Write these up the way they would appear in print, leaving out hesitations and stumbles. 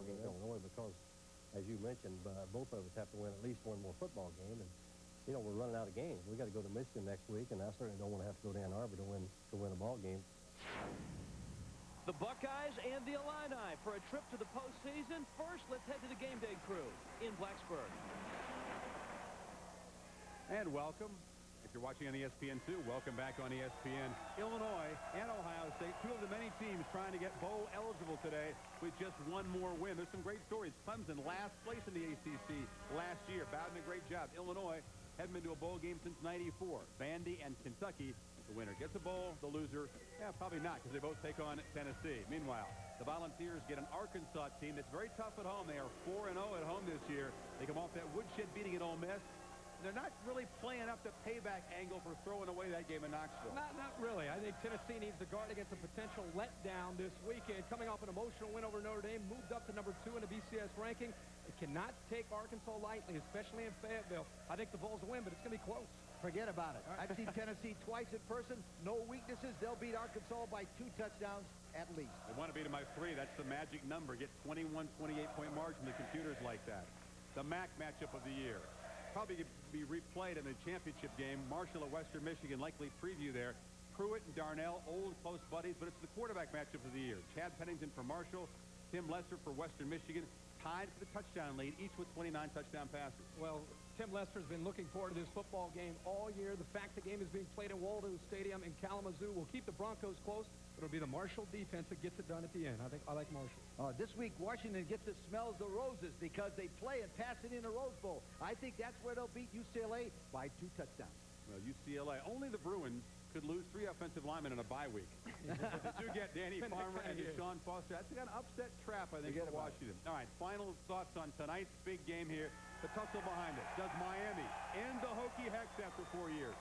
football game. Illinois, because, as you mentioned, both of us have to win at least one more football game, and you know we're running out of games. We got to go to Michigan next week, and I certainly don't want to have to go to Ann Arbor to win a ball game. The Buckeyes and the Illini for a trip to the postseason. First, let's head to the game day crew in Blacksburg. And welcome. If you're watching on ESPN2, welcome back on ESPN. Illinois and Ohio State, two of the many teams trying to get bowl eligible today with just one more win. There's some great stories. Clemson last place in the ACC last year. Bowden a great job. Illinois hadn't been to a bowl game since '94. Vandy and Kentucky. The winner gets a bowl. The loser, yeah, probably not, because they both take on Tennessee. Meanwhile, the Volunteers get an Arkansas team that's very tough at home. They are 4-0 at home this year. They come off that woodshed beating at Ole Miss. They're not really playing up the payback angle for throwing away that game in Knoxville. Not really. I think Tennessee needs to guard against a potential letdown this weekend. Coming off an emotional win over Notre Dame, moved up to number 2 in the BCS ranking. It cannot take Arkansas lightly, especially in Fayetteville. I think the Vols will win, but it's going to be close. Forget about it. I've seen Tennessee twice in person. No weaknesses. They'll beat Arkansas by 2 touchdowns at least. They want to beat them by 3. That's the magic number. Get 21, 28-point margin. The computers like that. The MAC matchup of the year. Probably going to be replayed in the championship game. Marshall at Western Michigan, likely preview there. Pruitt and Darnell, old close buddies, but it's the quarterback matchup of the year. Chad Pennington for Marshall, Tim Lesser for Western Michigan, tied for the touchdown lead, each with 29 touchdown passes. Well, Tim Lester's been looking forward to this football game all year. The fact the game is being played in Waldo Stadium in Kalamazoo will keep the Broncos close. It'll be the Marshall defense that gets it done at the end. I like Marshall. This week, Washington gets to smell the roses because they play and pass it in the Rose Bowl. I think that's where they'll beat UCLA by 2 touchdowns. Well, UCLA, only the Bruins could lose 3 offensive linemen in a bye week. But they do get Danny Farmer and Deshaun Foster. That's an upset trap, I think, for Washington. All right, final thoughts on tonight's big game here. The tussle behind it. Does Miami end the Hokie Hex after 4 years?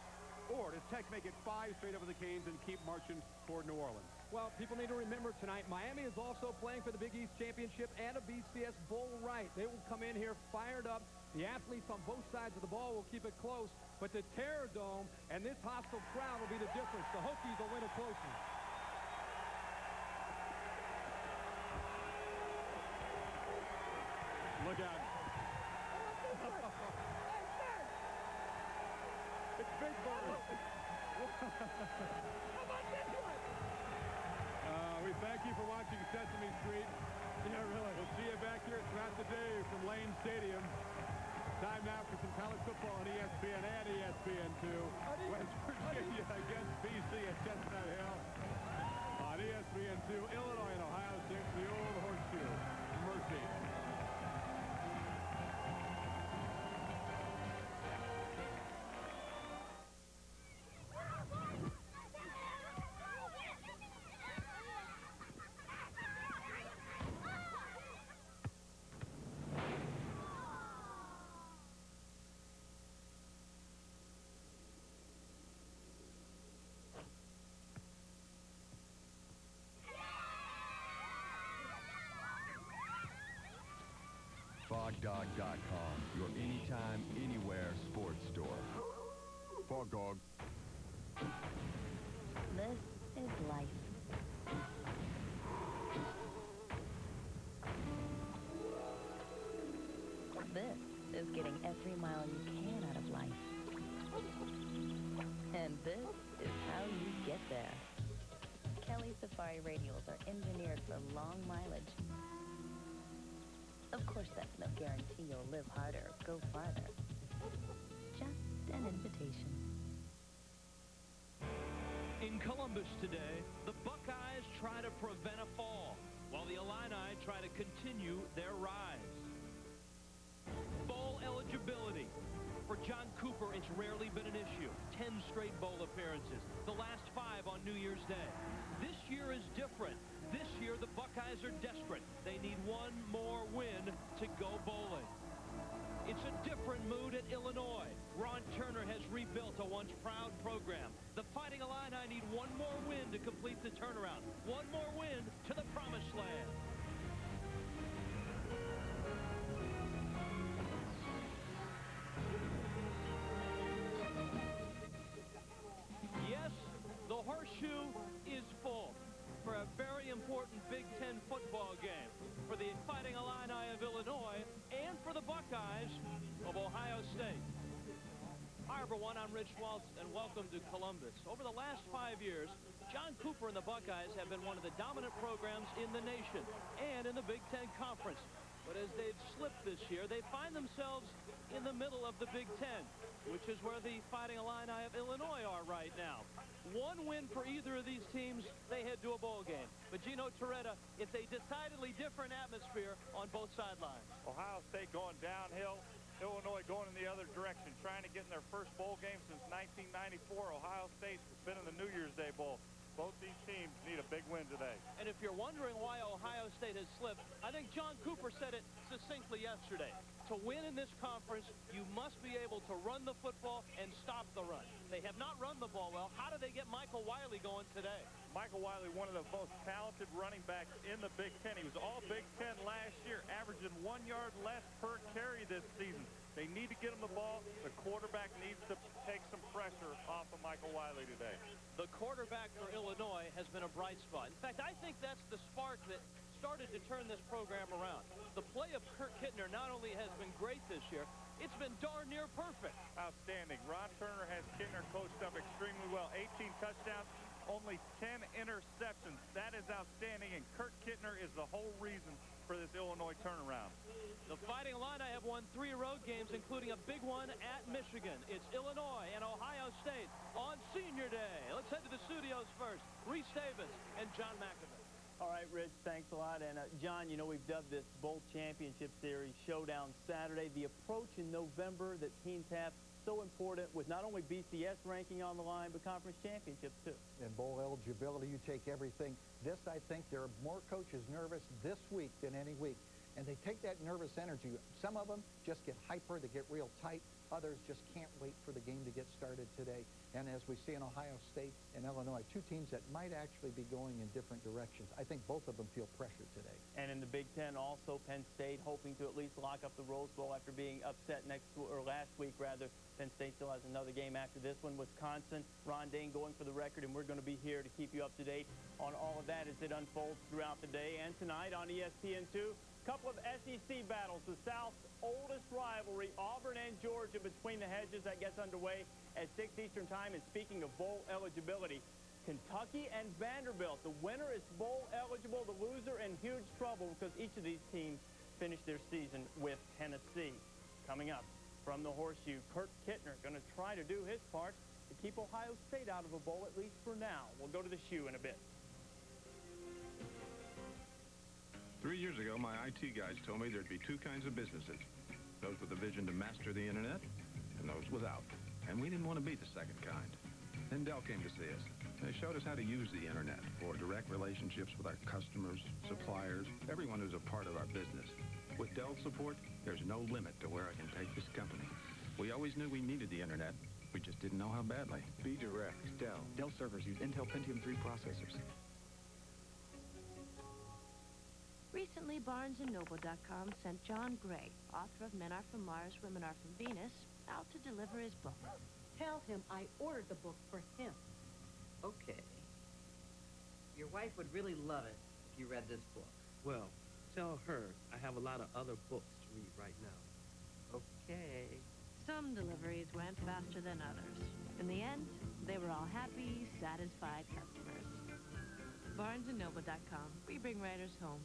Or does Tech make it 5 straight over the Canes and keep marching toward New Orleans? Well, people need to remember tonight, Miami is also playing for the Big East Championship and a BCS Bowl right. They will come in here fired up. The athletes on both sides of the ball will keep it close. But the Terror Dome and this hostile crowd will be the difference. The Hokies will win it closely. Look out. It's Big Bird. We thank you for watching Sesame Street. Yeah, really. We'll see you back here throughout the day from Lane Stadium. Time now for some college football on ESPN and ESPN2. West Virginia against BC at Chestnut Hill. On ESPN2, Illinois and Ohio State, the old horseshoe. Mercy. FogDog.com, your anytime, anywhere sports store. Fog Dog. This is life. This is getting every mile you can out of life. And this is how you get there. Kelly Safari radials are engineered for long mileage. Of course, that's no guarantee you'll live harder or go farther. Just an invitation. In Columbus today, the Buckeyes try to prevent a fall, while the Illini try to continue their rise. Bowl eligibility. For John Cooper, it's rarely been an issue. 10 straight bowl appearances, the last 5 on New Year's Day. This year is different. This year, the Buckeyes are desperate. They need one more win to go bowling. It's a different mood at Illinois. Ron Turner has rebuilt a once proud program. The Fighting Illini need one more win to complete the turnaround. One more win to the promised land. Yes, the horseshoe is full for a very important Big Ten football game. For the the Fighting Illini of Illinois and for the Buckeyes of Ohio State. Hi, everyone. I'm Rich Waltz, and welcome to Columbus. Over the last 5 years, John Cooper and the Buckeyes have been one of the dominant programs in the nation and in the Big Ten Conference. But as they've slipped this year, they find themselves in the middle of the Big Ten, which is where the Fighting Illini of Illinois are right now. One win for either of these teams, they head to a bowl game. But Gino Torretta, it's a decidedly different atmosphere on both sidelines. Ohio State going downhill. Illinois going in the other direction, trying to get in their first bowl game since 1994. Ohio State's been in the New Year's Day Bowl. Both these teams need a big win today. And if you're wondering why Ohio State has slipped, I think John Cooper said it succinctly yesterday. To win in this conference, you must be able to run the football and stop the run. They have not run the ball well. How do they get Michael Wiley going today? Michael Wiley, one of the most talented running backs in the Big Ten. He was all Big Ten last year, averaging 1 yard less per carry this season. They need to get him the ball. The quarterback needs to take some pressure off of Michael Wiley today. The quarterback for Illinois has been a bright spot. In fact, I think that's the spark that started to turn this program around. The play of Kurt Kittner not only has been great this year, it's been darn near perfect. Outstanding. Ron Turner has Kittner coached up extremely well. 18 touchdowns, only 10 interceptions. That is outstanding, and Kurt Kittner is the whole reason for this Illinois turnaround. The Fighting Illini have won 3 road games, including a big one at Michigan. It's Illinois and Ohio State on Senior Day. Let's head to the studios first. Reese Davis and John McAvey. All right, Rich, thanks a lot. And, John, you know, we've dubbed this Bowl Championship Series Showdown Saturday. The approach in November that teams have, so important with not only BCS ranking on the line, but conference championships, too. And bowl eligibility, you take everything. This, I think, there are more coaches nervous this week than any week. And they take that nervous energy. Some of them just get hyper, they get real tight. Others just can't wait for the game to get started today. And as we see in Ohio State and Illinois, 2 teams that might actually be going in different directions. I think both of them feel pressure today. And in the Big Ten, also Penn State hoping to at least lock up the Rose Bowl after being upset last week, rather. Penn State still has another game after this one. Wisconsin, Ron Dane going for the record, and we're going to be here to keep you up to date on all of that as it unfolds throughout the day. And tonight on ESPN2, couple of SEC battles. The South's oldest rivalry, Auburn and Georgia, between the hedges, that gets underway at 6 Eastern time. And speaking of bowl eligibility, Kentucky and Vanderbilt. The winner is bowl eligible. The loser in huge trouble because each of these teams finished their season with Tennessee. Coming up from the Horseshoe, Kurt Kittner going to try to do his part to keep Ohio State out of a bowl, at least for now. We'll go to the Shoe in a bit. 3 years ago, my IT guys told me there'd be 2 kinds of businesses. Those with a vision to master the internet, and those without. And we didn't want to be the second kind. Then Dell came to see us. They showed us how to use the internet for direct relationships with our customers, suppliers, everyone who's a part of our business. With Dell's support, there's no limit to where I can take this company. We always knew we needed the internet. We just didn't know how badly. Be direct. Dell. Dell servers use Intel Pentium 3 processors. Recently, BarnesandNoble.com sent John Gray, author of Men Are From Mars, Women Are From Venus, out to deliver his book. Tell him I ordered the book for him. Okay. Your wife would really love it if you read this book. Well, tell her I have a lot of other books to read right now. Okay. Some deliveries went faster than others. In the end, they were all happy, satisfied customers. BarnesandNoble.com. We bring writers home.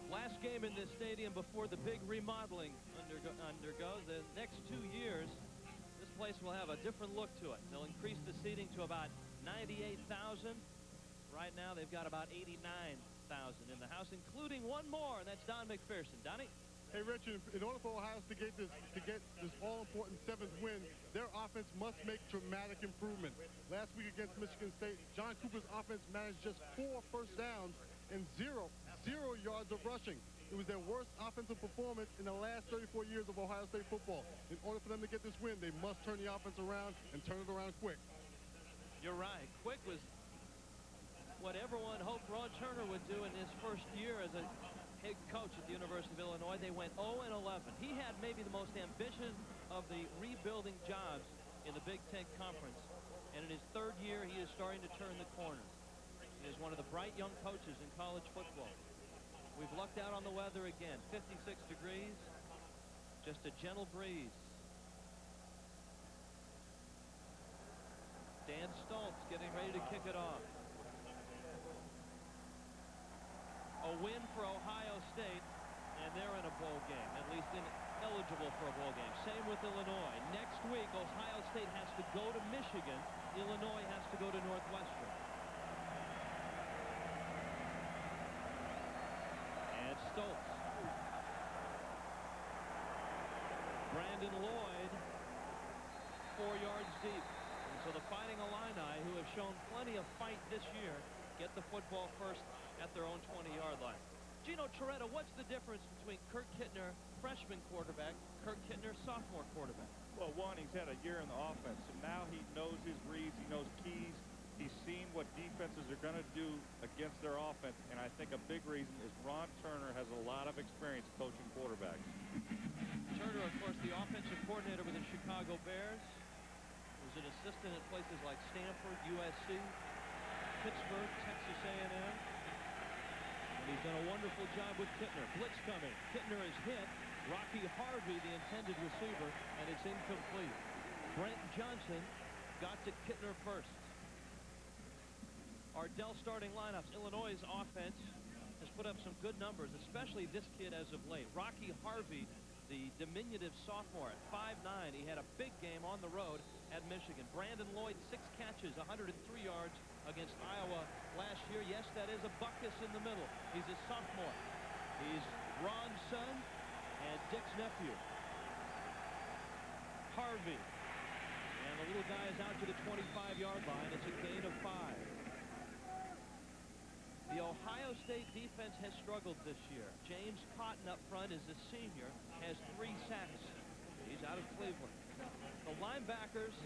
Last game in this stadium before the big remodeling undergoes. The next 2 years, this place will have a different look to it. They'll increase the seating to about 98,000. Right now, they've got about 89,000 in the house, including one more, and that's Don McPherson. Donnie? Hey, Richard, in order for Ohio to get this all-important 7th win, their offense must make dramatic improvement. Last week against Michigan State, John Cooper's offense managed just 4 first downs and zero yards of rushing. It was their worst offensive performance in the last 34 years of Ohio State football. In order for them to get this win, they must turn the offense around and turn it around quick. You're right. Quick was what everyone hoped Ron Turner would do in his first year as a head coach at the University of Illinois. They went 0-11. He had maybe the most ambitious of the rebuilding jobs in the Big Ten Conference. And in his third year, he is starting to turn the corner. He is one of the bright young coaches in college football. We've lucked out on the weather again. 56 degrees, just a gentle breeze. Dan Stoltz getting ready to kick it off. A win for Ohio State, and they're in a bowl game, at least eligible for a bowl game. Same with Illinois. Next week, Ohio State has to go to Michigan. Illinois has to go to Northwestern. And Stoltz. Brandon Lloyd, 4 yards deep. And so the Fighting Illini, who have shown plenty of fight this year, get the football first at their own 20-yard line. Gino Toretta, what's the difference between Kirk Kittner, freshman quarterback, Kirk Kittner, sophomore quarterback? Well, one, he's had a year in the offense, so now he knows his reads, he knows keys. He's seen what defenses are going to do against their offense, and I think a big reason is Ron Turner has a lot of experience coaching quarterbacks. Turner, of course, the offensive coordinator with the Chicago Bears, was an assistant at places like Stanford, USC, Pittsburgh, Texas A&M. And he's done a wonderful job with Kittner. Blitz coming. Kittner is hit. Rocky Harvey, the intended receiver, and it's incomplete. Brent Johnson got to Kittner first. Ardell starting lineups. Illinois' offense has put up some good numbers, especially this kid as of late. Rocky Harvey, the diminutive sophomore at 5'9". He had a big game on the road at Michigan. Brandon Lloyd, 6 catches, 103 yards against Iowa last year. Yes, that is a Buckeyes in the middle. He's a sophomore. He's Ron's son and Dick's nephew. Harvey. And the little guy is out to the 25-yard line. It's a gain of 5. The Ohio State defense has struggled this year. James Cotton up front is a senior, has 3 sacks. He's out of Cleveland. The linebackers,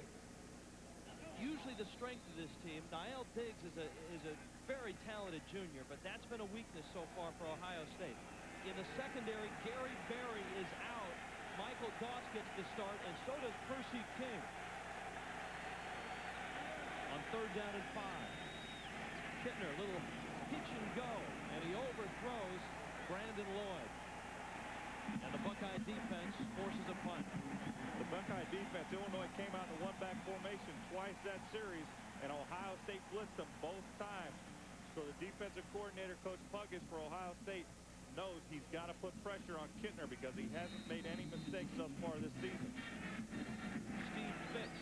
usually the strength of this team. Niall Diggs is a very talented junior, but that's been a weakness so far for Ohio State. In the secondary, Gary Berry is out. Michael Doss gets the start, and so does Percy King. On 3rd down and 5. Kittner, little pitch and go, and he overthrows Brandon Lloyd. And the Buckeye defense forces a punt. The Buckeye defense, Illinois came out in a one-back formation twice that series, and Ohio State blitzed them both times. So the defensive coordinator, Coach Puckett for Ohio State, knows he's got to put pressure on Kittner because he hasn't made any mistakes thus far this season. Steve Fitz.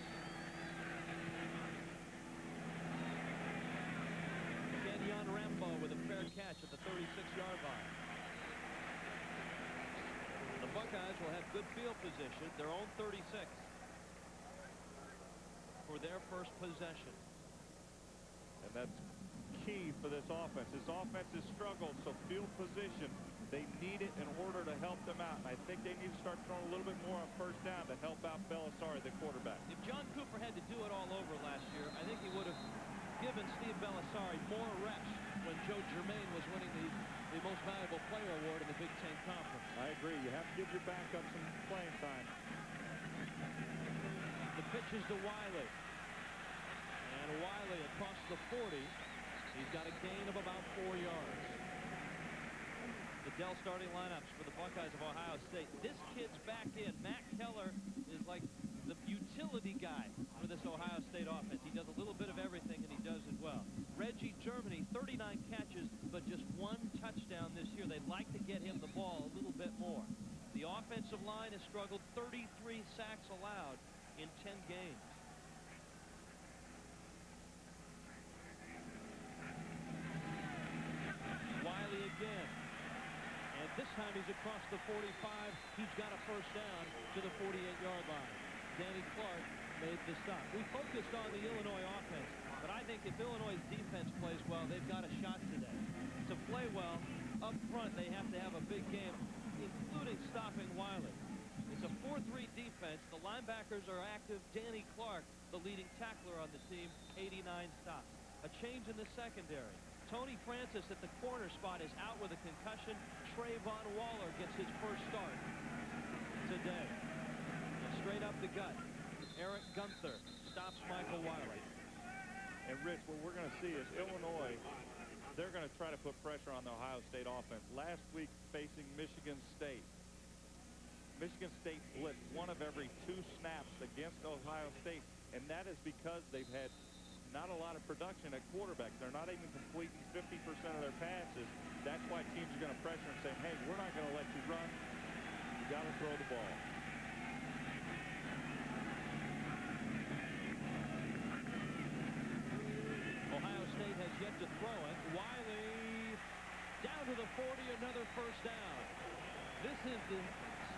Kenyon Rambo with a fair catch at the 36-yard line. The Buckeyes will have good field position, their own 36, for their first possession. And that's key for this offense. This offense has struggled, so field position, they need it in order to help them out. And I think they need to start throwing a little bit more on 1st down to help out Belisari, the quarterback. If John Cooper had to do it all over last year, I think he would have given Steve Belisari more reps when Joe Germain was winning the Most Valuable Player Award in the Big Ten Conference. I agree. You have to give your backup some playing time. The pitch is to Wiley. And Wiley across the 40. He's got a gain of about 4 yards. The Dell starting lineups for the Buckeyes of Ohio State. This kid's back in. Matt Keller is like the utility guy for this Ohio State offense. He does a little bit of everything, and he does it well. Reggie Germany, 39 catches, but just 1 touchdown this year. They'd like to get him the ball a little bit more. The offensive line has struggled. 33 sacks allowed in 10 games. Wiley again. And this time he's across the 45. He's got a first down to the 48-yard line. Danny Clark made the stop. We focused on the Illinois offense, but I think if Illinois' defense plays well, they've got a shot today. To play well, up front, they have to have a big game, including stopping Wiley. It's a 4-3 defense. The linebackers are active. Danny Clark, the leading tackler on the team, 89 stops. A change in the secondary. Tony Francis at the corner spot is out with a concussion. Trayvon Waller gets his first start today. And straight up the gut, Eric Gunther stops Michael Wiley. And Rich, what we're going to see is Illinois, they're going to try to put pressure on the Ohio State offense. Last week facing Michigan State, Michigan State blitzed one of every 2 snaps against Ohio State, and that is because they've had not a lot of production at quarterback. They're not even completing 50% of their passes. That's why teams are going to pressure and say, hey, we're not going to let you run. You got to throw the ball. Ohio State has yet to throw it. Wiley down to the 40, another first down. This is the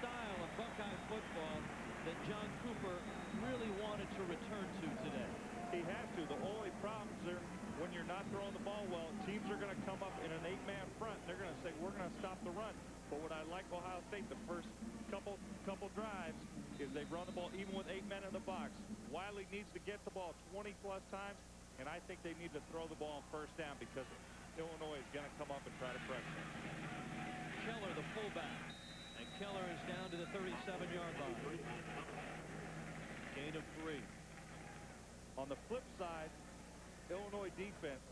style of Buckeye football that John Cooper really wanted to return to today. He has to. The only problems are when you're not throwing the ball well, teams are going to come up in an 8-man front. They're going to say, we're going to stop the run. But what I like Ohio State, the first couple drives, is they run the ball even with 8 men in the box. Wiley needs to get the ball 20-plus times, and I think they need to throw the ball on first down because Illinois is going to come up and try to pressure. Keller, the fullback. And Keller is down to the 37-yard line. Gain of 3. On the flip side, Illinois defense,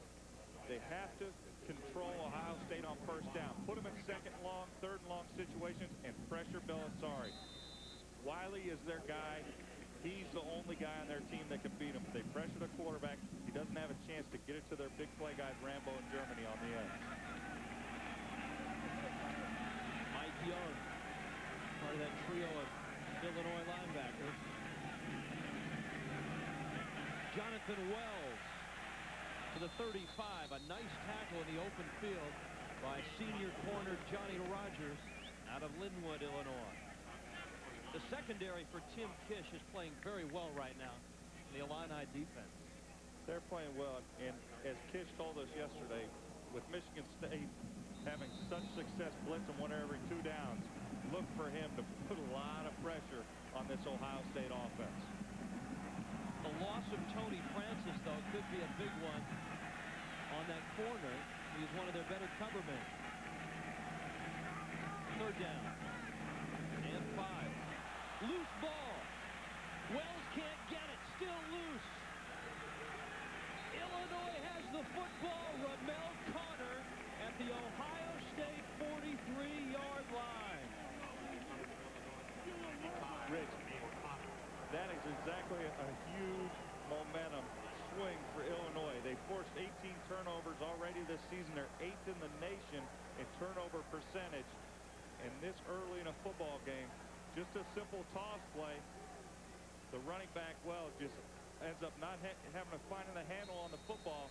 they have to control Ohio State on first down. Put them in second and long, third and long situations, and pressure Belisari. Wiley is their guy. He's the only guy on their team that can beat him. They pressure the quarterback. He doesn't have a chance to get it to their big play guys, Rambo and Germany, on the end. Mike Young, part of that trio of Illinois linebackers. Jonathan Wells to the 35. A nice tackle in the open field by senior corner Johnny Rogers out of Linwood, Illinois. The secondary for Tim Kish is playing very well right now in the Illini defense. They're playing well, and as Kish told us yesterday, with Michigan State having such success blitzing 1 every 2 downs, look for him to put a lot of pressure on this Ohio State offense. The loss of Tony Francis, though, could be a big one on that corner. He's one of their better cover men. 3rd down. And 5. Loose ball. Wells can't get it. Still loose. Illinois has the football. Ramel Connor at the Ohio State 43-yard line. Rich, that is exactly a huge momentum swing for Illinois. They forced 18 turnovers already this season. They're 8th in the nation in turnover percentage. And this early in a football game, just a simple toss play, the running back, well, just ends up not having to find the handle on the football.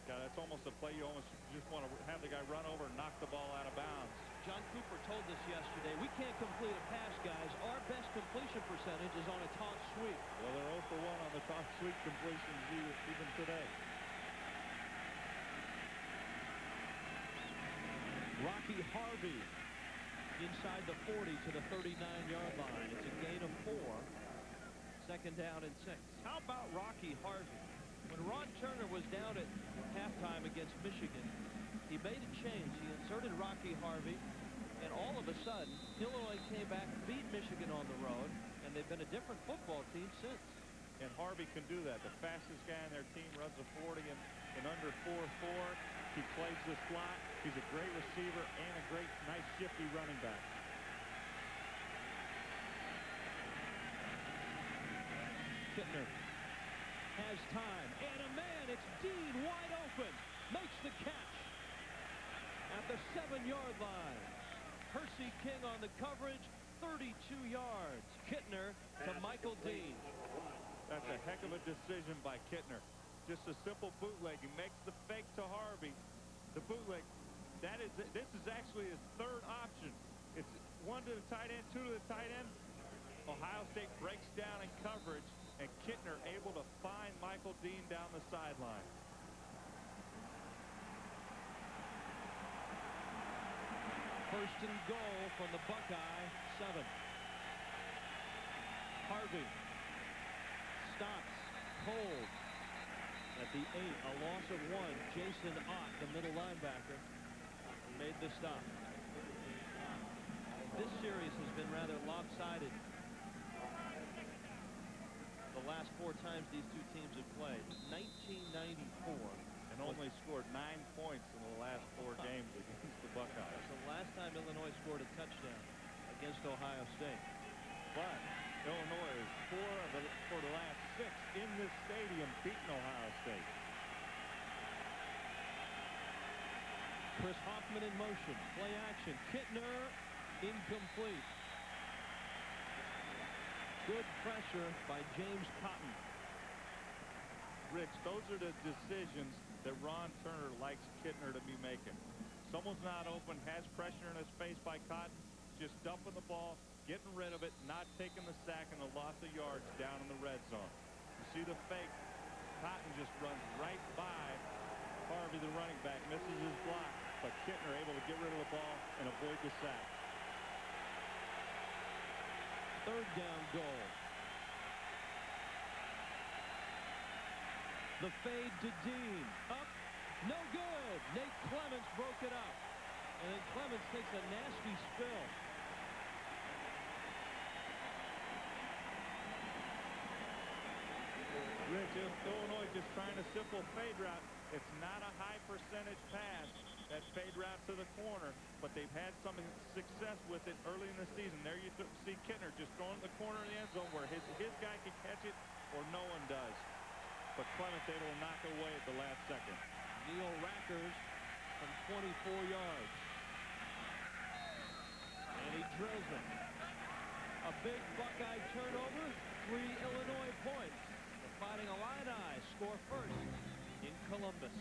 God, that's almost a play you almost just want to have the guy run over and knock the ball out of bounds. John Cooper told us yesterday, we can't complete a pass, guys. Our best completion percentage is on a toss sweep. Well, they're 0 for 1 on the toss sweep completions even today. Rocky Harvey inside the 40 to the 39-yard line. It's a gain of 4. 2nd down and 6. How about Rocky Harvey? When Ron Turner was down at halftime against Michigan, he made a change. He inserted Rocky Harvey, and all of a sudden, Illinois came back, beat Michigan on the road, and they've been a different football team since. And Harvey can do that. The fastest guy on their team runs a 40 in under 4.4. He plays the slot. He's a great receiver and a great, nice, shifty running back. Kittner has time, and a man, it's Dean wide open, makes the catch at the 7-yard line. Percy King on the coverage, 32 yards. Kittner to Michael Dean. That's a heck of a decision by Kittner. Just a simple bootleg. He makes the fake to Harvey. The bootleg, this is actually his 3rd option. It's 1 to the tight end, 2 to the tight end. Ohio State breaks down in coverage, and Kittner able to find Michael Dean down the sideline. First and goal from the Buckeye 7. Harvey stops, holds, At the 8, a loss of 1. Jason Ott, the middle linebacker, made the stop. This series has been rather lopsided. The last 4 times these two teams have played. 1994. And only scored 9 points in the last 4 games against the Buckeyes. That's the last time Illinois scored a touchdown against Ohio State. But Illinois is 4 for the last 6 in this stadium beating Ohio State. Chris Hoffman in motion. Play action. Kittner incomplete. Good pressure by James Cotton. Rich, those are the decisions that Ron Turner likes Kittner to be making. Someone's not open, has pressure in his face by Cotton, just dumping the ball, getting rid of it, not taking the sack and the loss of yards down in the red zone. You see the fake. Cotton just runs right by Harvey, the running back, misses his block, but Kittner able to get rid of the ball and avoid the sack. 3rd down goal. The fade to Dean. Up. No good. Nate Clements broke it up. And then Clements takes a nasty spill. Rich, Illinois just trying a simple fade route. It's not a high percentage pass, that fade route to the corner, but they've had some success with it early in the season. There you see Kittner just going to the corner of the end zone where his guy can catch it or no one does. But Clements able to knock it away at the last second. Neil Rackers from 24 yards. And he drills it. A big Buckeye turnover, 3 Illinois points. The Fighting Illini score first in Columbus.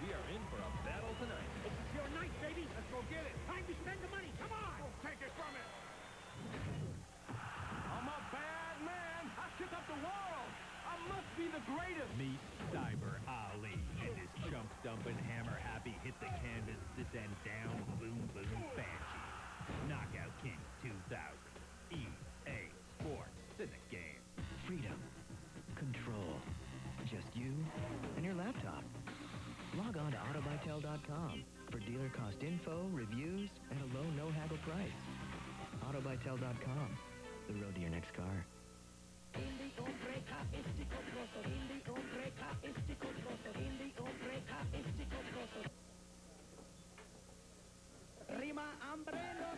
We are in for a battle tonight. This is your night, baby. Let's go get it. Time to spend the money. Come on. Take it from him. I'm a bad man. I shook up the world. I must be the greatest. Meet Cyber Ali and his chump-dumping, hammer-happy, hit-the-canvas, sit-and-down, boom-boom Banshee. Knockout King 2000. EA Sports. It's in the game. Freedom. Control. Just you and your laptop. Log on to autobytel.com for dealer cost info, reviews, and a low no-haggle price. Autobytel.com. The road to your next car. Rima Umbrello.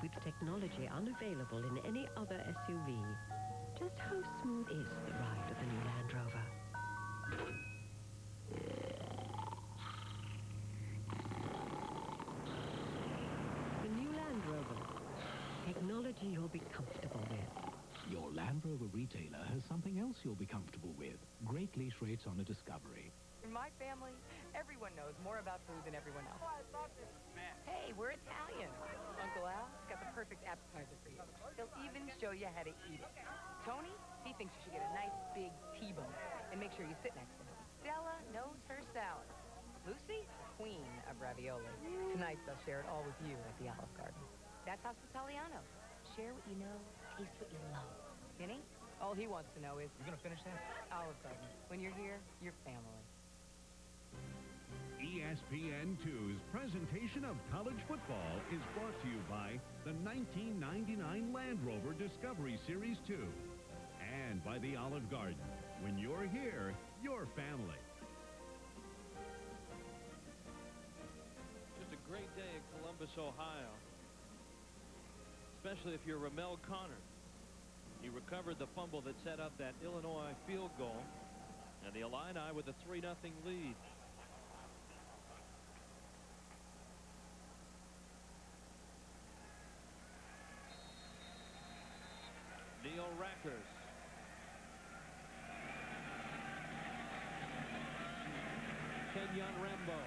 With technology unavailable in any other SUV, just how smooth is the ride of the new Land Rover? The new Land Rover. Technology you'll be comfortable with. Your Land Rover retailer has something else you'll be comfortable with. Great lease rates on a Discovery. In my family, everyone knows more about food than everyone else. Hey, we're Italian. Uncle Al's got the perfect appetizer for you. He'll even show you how to eat it. Tony, he thinks you should get a nice big T-bone and make sure you sit next to him. Stella knows her salad. Lucy, queen of ravioli. Tonight they'll share it all with you at the Olive Garden. That's House Italiano. Share what you know, taste what you love. Vinny, all he wants to know is... You gonna finish that? Olive Garden. When you're here, you're family. ESPN2's presentation of college football is brought to you by the 1999 Land Rover Discovery Series 2 and by the Olive Garden. When you're here, you're family. Just a great day in Columbus, Ohio. Especially if you're Ramel Connor. He recovered the fumble that set up that Illinois field goal. And the Illini with a 3-0 lead. Neil Rackers. Kenyon Rambo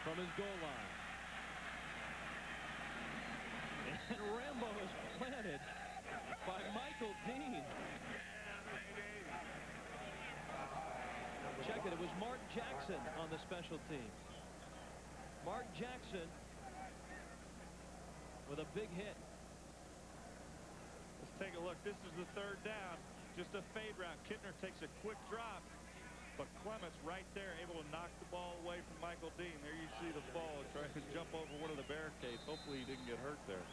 from his goal line. And Rambo is planted by Michael Dean. second. It was Mark Jackson on the special teams. Mark Jackson with a big hit. Let's take a look. This is the third down. Just a fade route. Kittner takes a quick drop, but Clements right there able to knock the ball away from Michael Dean. There you see the ball trying to jump over one of the barricades. Hopefully he didn't get hurt there.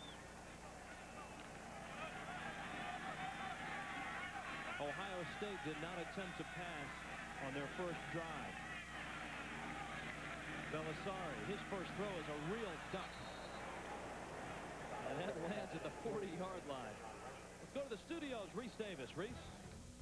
Ohio State did not attempt to pass on their first drive. Belisari, his first throw is a real duck. And that lands at the 40-yard line. Let's go to the studios. Reese Davis. Reese?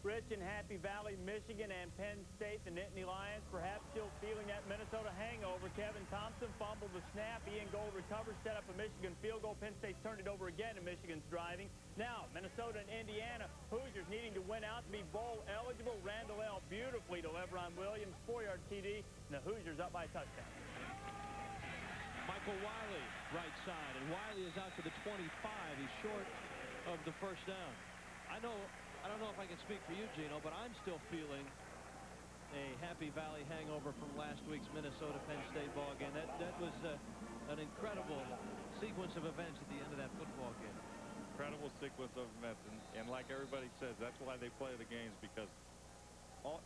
Rich in Happy Valley, Michigan, and Penn State, the Nittany Lions perhaps still feeling that Minnesota hangover. Kevin Thompson fumbled the snap. Ian Gold recovers, set up a Michigan field goal. Penn State turned it over again, and Michigan's driving. Now, Minnesota and Indiana, Hoosiers needing to win out to be bowl eligible. Randall L. beautifully to LeBron Williams, 4-yard TD, and the Hoosiers up by a touchdown. Michael Wiley, right side, and Wiley is out to the 25. He's short of the first down. I don't know if I can speak for you, Gino, but I'm still feeling a Happy Valley hangover from last week's Minnesota-Penn State ball game. That was an incredible sequence of events at the end of that football game. Incredible sequence of events, and like everybody says, that's why they play the games, because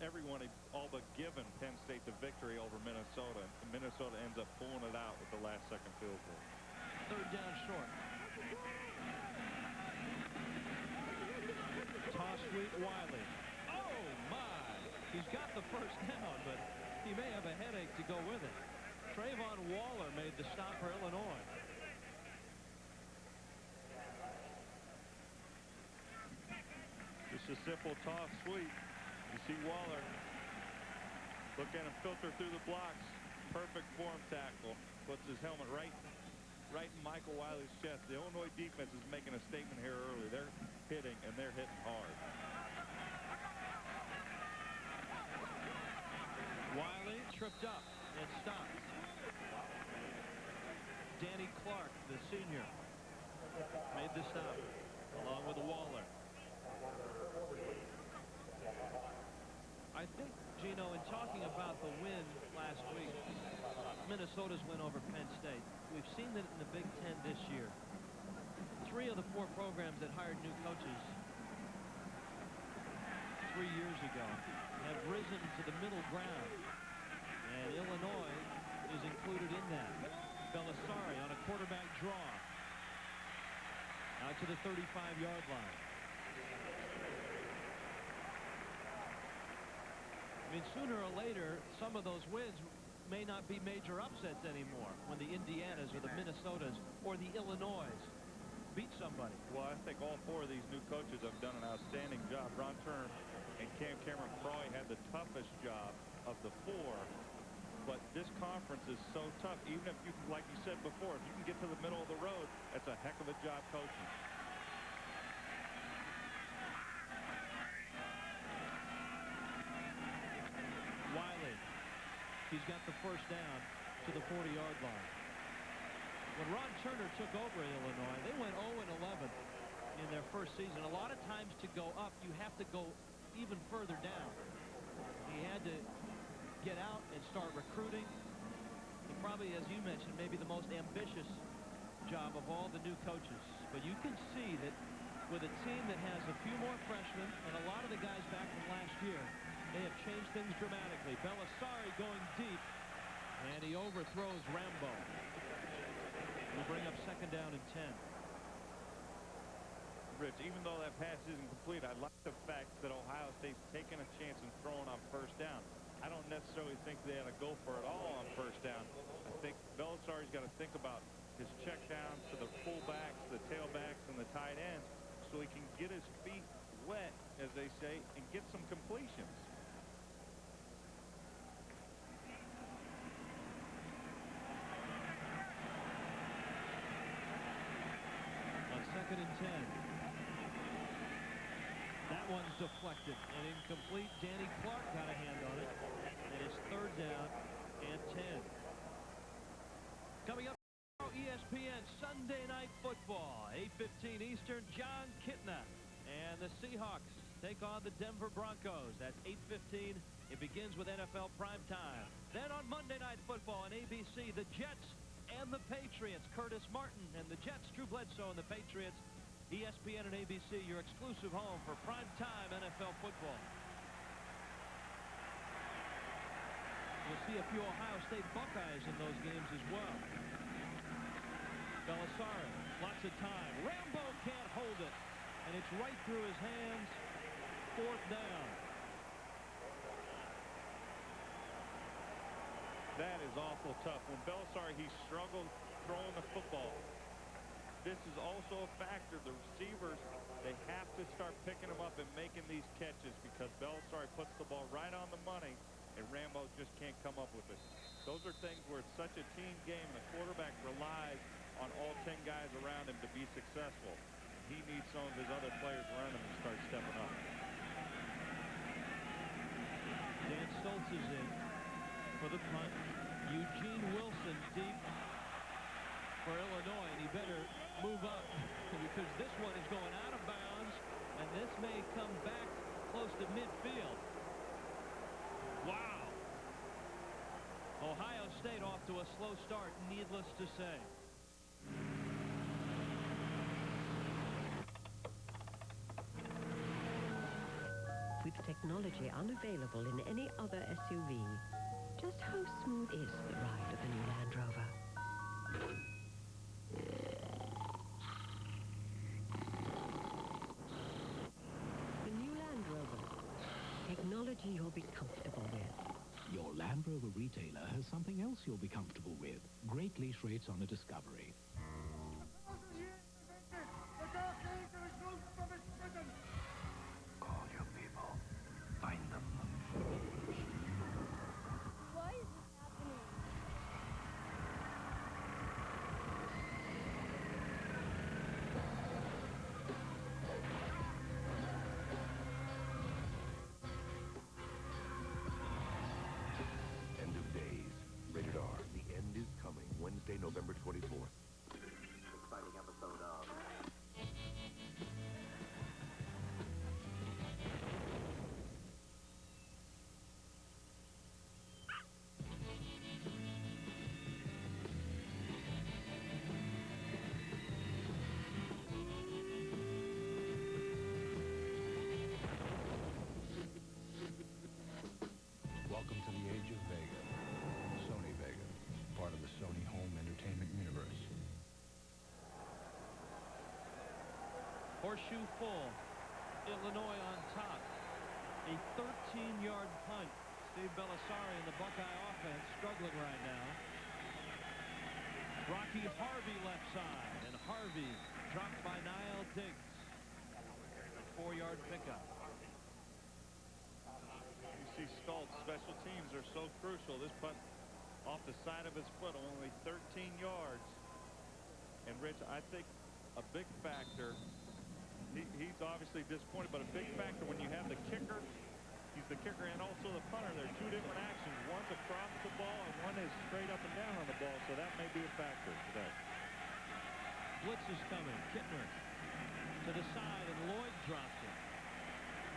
everyone all but given Penn State the victory over Minnesota, and Minnesota ends up pulling it out with the last-second field goal. Third down short. Toss sweep Wiley. Oh, my. He's got the first down, but he may have a headache to go with it. Trayvon Waller made the stop for Illinois. Just a simple toss sweep. You see Waller look at him filter through the blocks. Perfect form tackle. Puts his helmet right in Michael Wiley's chest. The Illinois defense is making a statement here early. They're hitting, and they're hitting hard. Wiley tripped up and stopped. Danny Clark, the senior, made the stop along with Waller. I think, Gino, in talking about the win last week, Minnesota's win over Penn State, we've seen that in the Big Ten this year. 3 of the 4 programs that hired new coaches 3 years ago have risen to the middle ground, and Illinois is included in that. Belisari on a quarterback draw out to the 35-yard line. I mean, sooner or later, some of those wins may not be major upsets anymore when the Indianas or the Minnesotas or the Illinois beat somebody. Well, I think all 4 of these new coaches have done an outstanding job. Ron Turner and Cameron Croy had the toughest job of the 4, but this conference is so tough. Even if you can, like you said before, if you can get to the middle of the road, that's a heck of a job coaching. Wiley, he's got the first down to the 40-yard line. When Ron Turner took over Illinois, they went 0-11 in their first season. A lot of times to go up, you have to go even further down. He had to get out and start recruiting. He probably, as you mentioned, maybe the most ambitious job of all the new coaches. But you can see that with a team that has a few more freshmen and a lot of the guys back from last year, they have changed things dramatically. Belisari going deep, and he overthrows Rambo. We'll bring up second down and 10. Rich, even though that pass isn't complete, I like the fact that Ohio State's taking a chance and throwing on first down. I don't necessarily think they ought to go for it all on first down. I think Belisari's got to think about his check down to the fullbacks, the tailbacks, and the tight ends so he can get his feet wet, as they say, and get some completions. On second and 10. That one's deflected and incomplete. Danny Clark got a hand on it. And it's third down and 10. Coming up, ESPN Sunday Night Football, 8:15 Eastern. John Kitna and the Seahawks take on the Denver Broncos. That's 8:15. It begins with NFL primetime. Then on Monday Night Football on ABC, the Jets and the Patriots. Curtis Martin and the Jets, Drew Bledsoe and the Patriots. ESPN and ABC, your exclusive home for primetime NFL football. You'll see a few Ohio State Buckeyes in those games as well. Belisari, lots of time. Rambo can't hold it, and it's right through his hands. 4th down. That is awful tough. When Belisari, he struggled throwing the football. This is also a factor. The receivers, they have to start picking them up and making these catches because Belisari puts the ball right on the money, and Rambo just can't come up with it. Those are things where it's such a team game, and the quarterback relies on all 10 guys around him to be successful. He needs some of his other players around him to start stepping up. Dan Stoltz is in for the punt. Eugene Wilson deep for Illinois, and he better move up because this one is going out of bounds, and this may come back close to midfield. Wow. Ohio State off to a slow start, needless to say. With technology unavailable in any other SUV, just how smooth is the ride of the new Land Rover? The new Land Rover. Technology you'll be comfortable with. Your Land Rover retailer has something else you'll be comfortable with. Great lease rates on a Discovery. Call your people. Find them. Why is this happening? End of Days. Rated R. The end is coming. Wednesday, November 24th. Exciting episode of... Welcome to the age of Vega. Sony Vega, part of the Sony home entertainment universe. Horseshoe full. Illinois on top. A 13-yard punt. Steve Belisari and the Buckeye offense struggling right now. Rocky Harvey left side, and Harvey dropped by Niall Diggs. A 4-yard pickup. You see Stoltz, special teams are so crucial. This punt off the side of his foot, only 13 yards. And Rich, I think a big factor, he's obviously disappointed, but a big factor when you have the kicker, he's the kicker and also the punter. There are two different actions. One's across the ball and one is straight up and down on the ball, so that may be a factor today. Blitz is coming. Kittner to the side, and Lloyd drops it.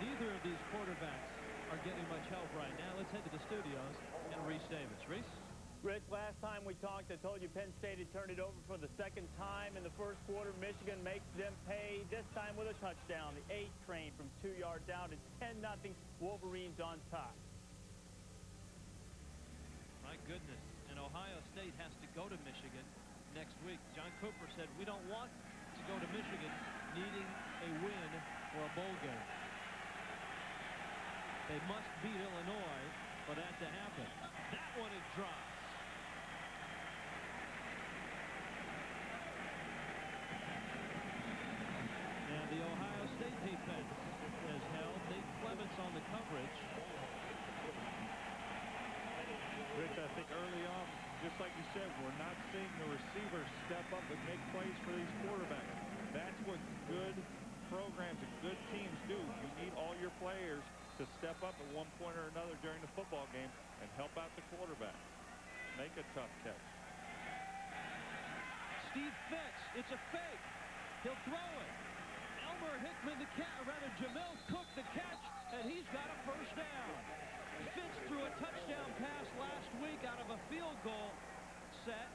Neither of these quarterbacks are getting much help right now. Let's head to the studios and Reese Davis. Reese? Rich, last time we talked, I told you Penn State had turned it over for the second time in the first quarter. Michigan makes them pay, this time with a touchdown. The 8 train from 2 yards out. It's 10-0. Wolverines on top. My goodness. And Ohio State has to go to Michigan next week. John Cooper said, we don't want to go to Michigan needing a win for a bowl game. They must beat Illinois for that to happen. That one is dropped. And the Ohio State defense has held. Nate Clements on the coverage. Rich, I think early on, just like you said, we're not seeing the receivers step up and make plays for these quarterbacks. That's what good programs and good teams do. You need all your players to step up at one point or another during the football game and help out the quarterback. Make a tough catch. Steve Fitz, it's a fake. He'll throw it. Hickman the catch, rather Jamil Cook the catch, and he's got a first down. Fitz threw a touchdown pass last week out of a field goal set,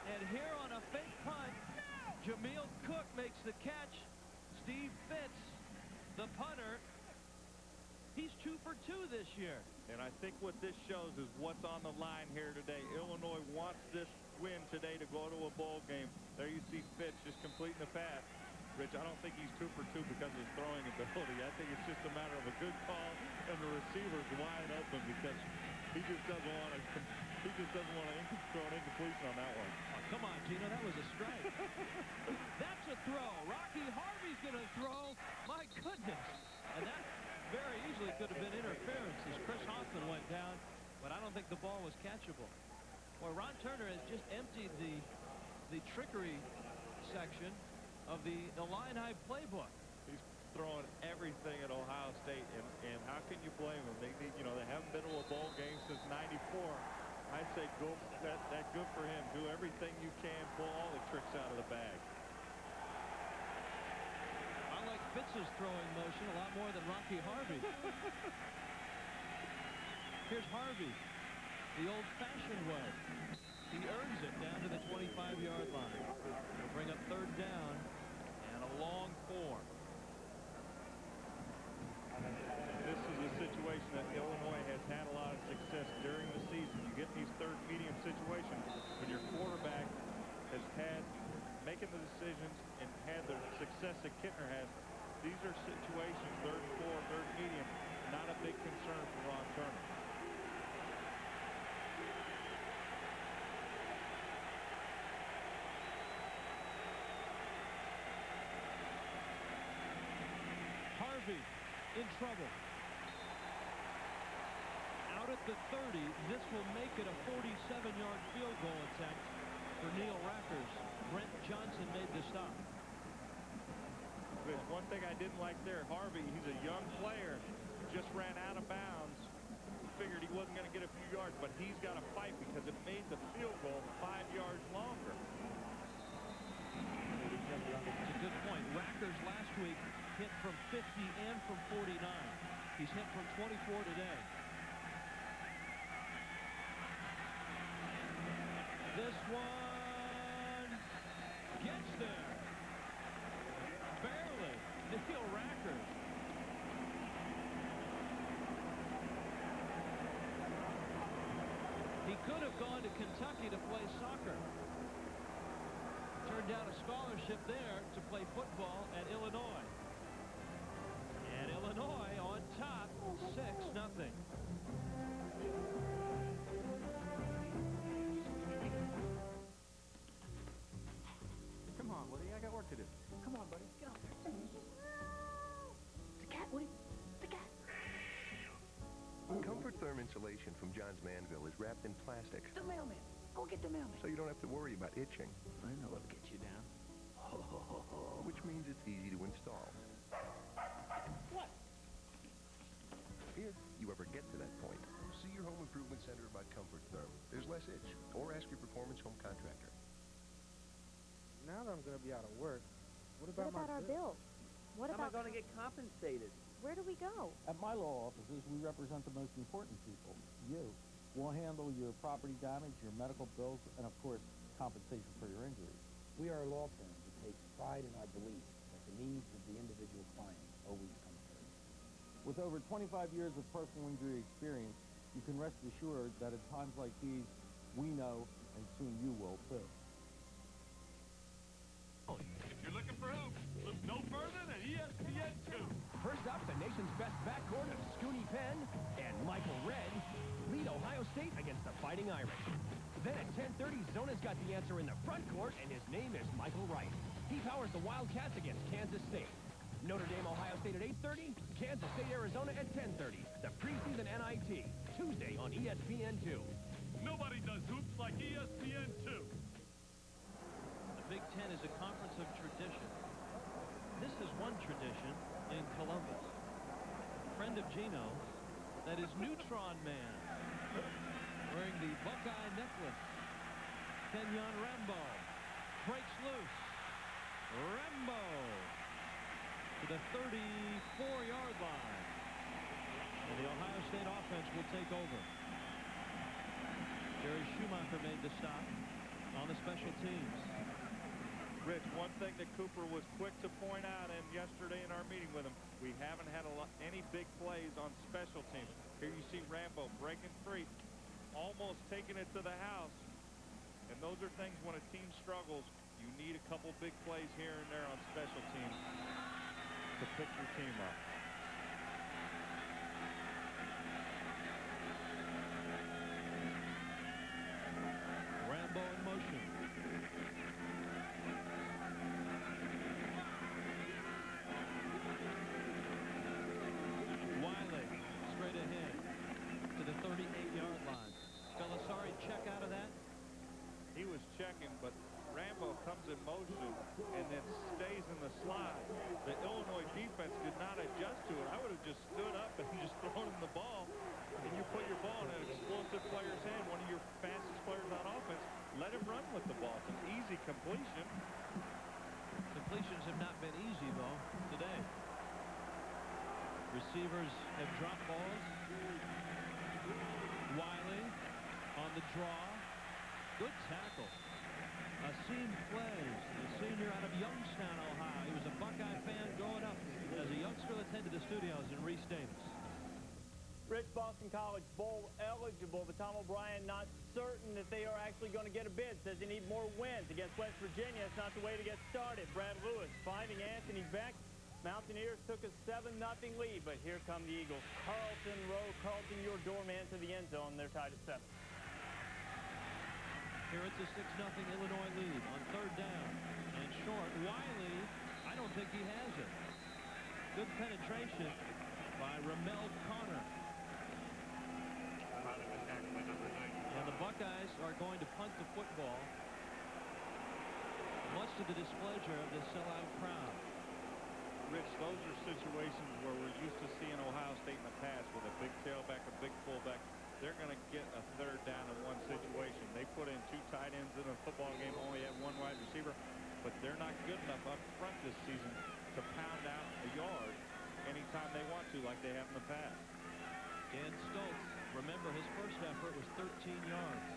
and here on a fake punt, Jamil Cook makes the catch. Steve Fitz, the punter, he's 2 for 2 this year. And I think what this shows is what's on the line here today. Illinois wants this win today to go to a bowl game. There you see Fitz just completing the pass. Rich, I don't think he's 2 for 2 because of his throwing ability. I think it's just a matter of a good call and the receiver's wide open because he just doesn't want to throw an incompletion on that one. Oh, come on, Gino, that was a strike. That's a throw. Rocky Harvey's going to throw. My goodness. And that very easily could have been interference as Chris Hoffman went down, but I don't think the ball was catchable. Boy, Ron Turner has just emptied the trickery section of the Illini playbook. He's throwing everything at Ohio State, and how can you blame him? They haven't been to a bowl game since '94. I'd say go that good for him. Do everything you can, pull all the tricks out of the bag. I like Fitz's throwing motion a lot more than Rocky Harvey. Here's Harvey, the old-fashioned way. He earns it down to the 25-yard line. He'll bring up third down and a long 4. This is a situation that Illinois has had a lot of success during the season. You get these third medium situations when your quarterback has had making the decisions and had the success that Kittner has. These are situations, third and 4, third medium, not a big concern for Ron Turner. Harvey in trouble. Out at the 30, this will make it a 47-yard field goal attempt for Neil Rackers. Brent Johnson made the stop. There's one thing I didn't like there. Harvey, he's a young player, just ran out of bounds. Figured he wasn't going to get a few yards, but he's got to fight because it made the field goal 5 yards longer. That's a good point. Rackers last week hit from 50 and from 49. He's hit from 24 today. This one gets there. Barely. Neil Rackers. He could have gone to Kentucky to play soccer. Turned down a scholarship there to play football at Illinois. And Illinois on top, 6-0. Come on, Woody. I got work to do. Come on, buddy. Get out there. It's a cat, Woody. It's a cat. Comfort Therm insulation from John's Manville is wrapped in plastic, The mailman. Go get the mailman. so you don't have to worry about itching, I know what'll get you down. which means it's easy to install. What? If you ever get to that point, see your home improvement center about Comfort Therm. There's less itch, or ask your Performance Home contractor. Now that I'm going to be out of work, What about our bills? What How am I about going to get compensated? where do we go? At my law offices, we represent the most important people, you. We'll handle your property damage, your medical bills, and, of course, compensation for your injuries. We are a law firm that takes pride in our belief that the needs of the individual client always come first. With over 25 years of personal injury experience, you can rest assured that at times like these, we know, and soon you will, too. If you're looking for hoops, look no further than ESPN2. First up, the nation's best backcourt of Scooney Penn and Michael Red lead Ohio State against the Fighting Irish. Then at 10:30, Zona's got the answer in the front court, and his name is Michael Wright. He powers the Wildcats against Kansas State. Notre Dame, Ohio State at 8:30, Kansas State, Arizona at 10:30. The preseason NIT, Tuesday on ESPN2. Nobody does hoops like ESPN2. The Big Ten is a conference of tradition. This is one tradition in Columbus. A friend of Gino, that is Neutron Man, wearing the Buckeye necklace. Kenyon Rambo breaks loose. Rambo to the 34-yard line. And the Ohio State offense will take over. Jerry Schumacher made the stop on the special teams. Rich, one thing that Cooper was quick to point out and yesterday in our meeting with him, we haven't had any big plays on special teams. Here you see Rambo breaking free, almost taking it to the house. And those are things when a team struggles, you need a couple big plays here and there on special teams to pick your team up. Rambo in motion. Wiley straight ahead to the 38-yard line. Belisari check out of that. He was checking, but Rambo comes in motion and then stays in the slide. The Illinois defense did not adjust to it. I would have just stood up and just thrown him the ball, and you put your ball in an explosive player's hand, one of your fastest players on offense. Let him run with the ball. It's an easy completion. Completions have not been easy, though, today. Receivers have dropped balls. Wiley on the draw. Good tackle. Asim Flays, the senior out of Youngstown, Ohio. He was a Buckeye fan growing up. As a youngster, attended the studios in Reese Davis. Rich, Boston College Bowl eligible, but Tom O'Brien not certain that they are actually going to get a bid. Says they need more wins against West Virginia. It's not the way to get started. Brad Lewis finding Anthony Beck. Mountaineers took a 7-0 lead, but here come the Eagles. Carlton Rowe, Carlton, your doorman to the end zone. They're tied at 7. Here it's a 6-0 Illinois lead on third down. And short. Wiley, I don't think he has it. Good penetration by Ramel Connor. And the Buckeyes are going to punt the football, much to the displeasure of the sellout crowd. Rich, those are situations where we're used to seeing Ohio State in the past with a big tailback, a big fullback. They're going to get a third down in one situation. They put in 2 tight ends in a football game, only had 1 wide receiver, but they're not good enough up front this season to pound out a yard anytime they want to, like they have in the past. Dan Stoltz, remember his first effort was 13 yards.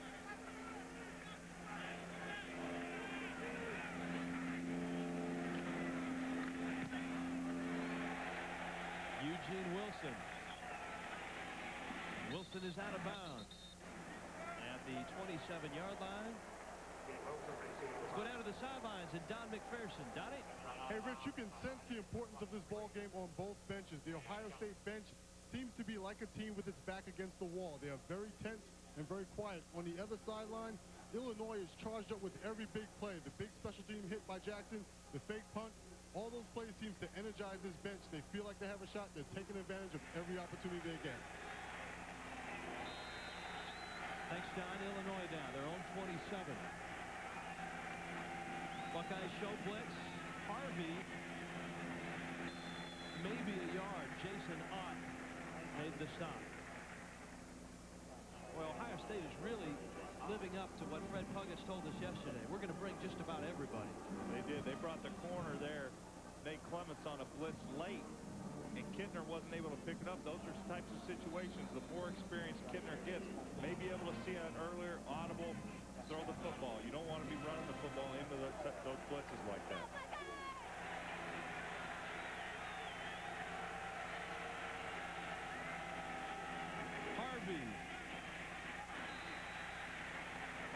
Eugene Wilson. Wilson is out of bounds at the 27-yard line. Let's go down to the sidelines and Don McPherson. Donnie? Hey, Rich, you can sense the importance of this ball game on both benches. The Ohio State bench seems to be like a team with its back against the wall. They are very tense and very quiet. On the other sideline, Illinois is charged up with every big play. The big special team hit by Jackson, the fake punt, all those plays seems to energize this bench. They feel like they have a shot. They're taking advantage of every opportunity they get. Thanks, John. Illinois now. Their own 27. Buckeyes show blitz. Harvey, maybe a yard. Jason Ott made the stop. Well, Ohio State is really living up to what Fred Puggis told us yesterday. We're going to bring just about everybody. They did. They brought the corner there. Nate Clements on a blitz late, and Kittner wasn't able to pick it up. Those are types of situations. The more experience Kittner gets, may be able to see an earlier audible throw the football. You don't want to be running the football into those blitzes like that. Harvey.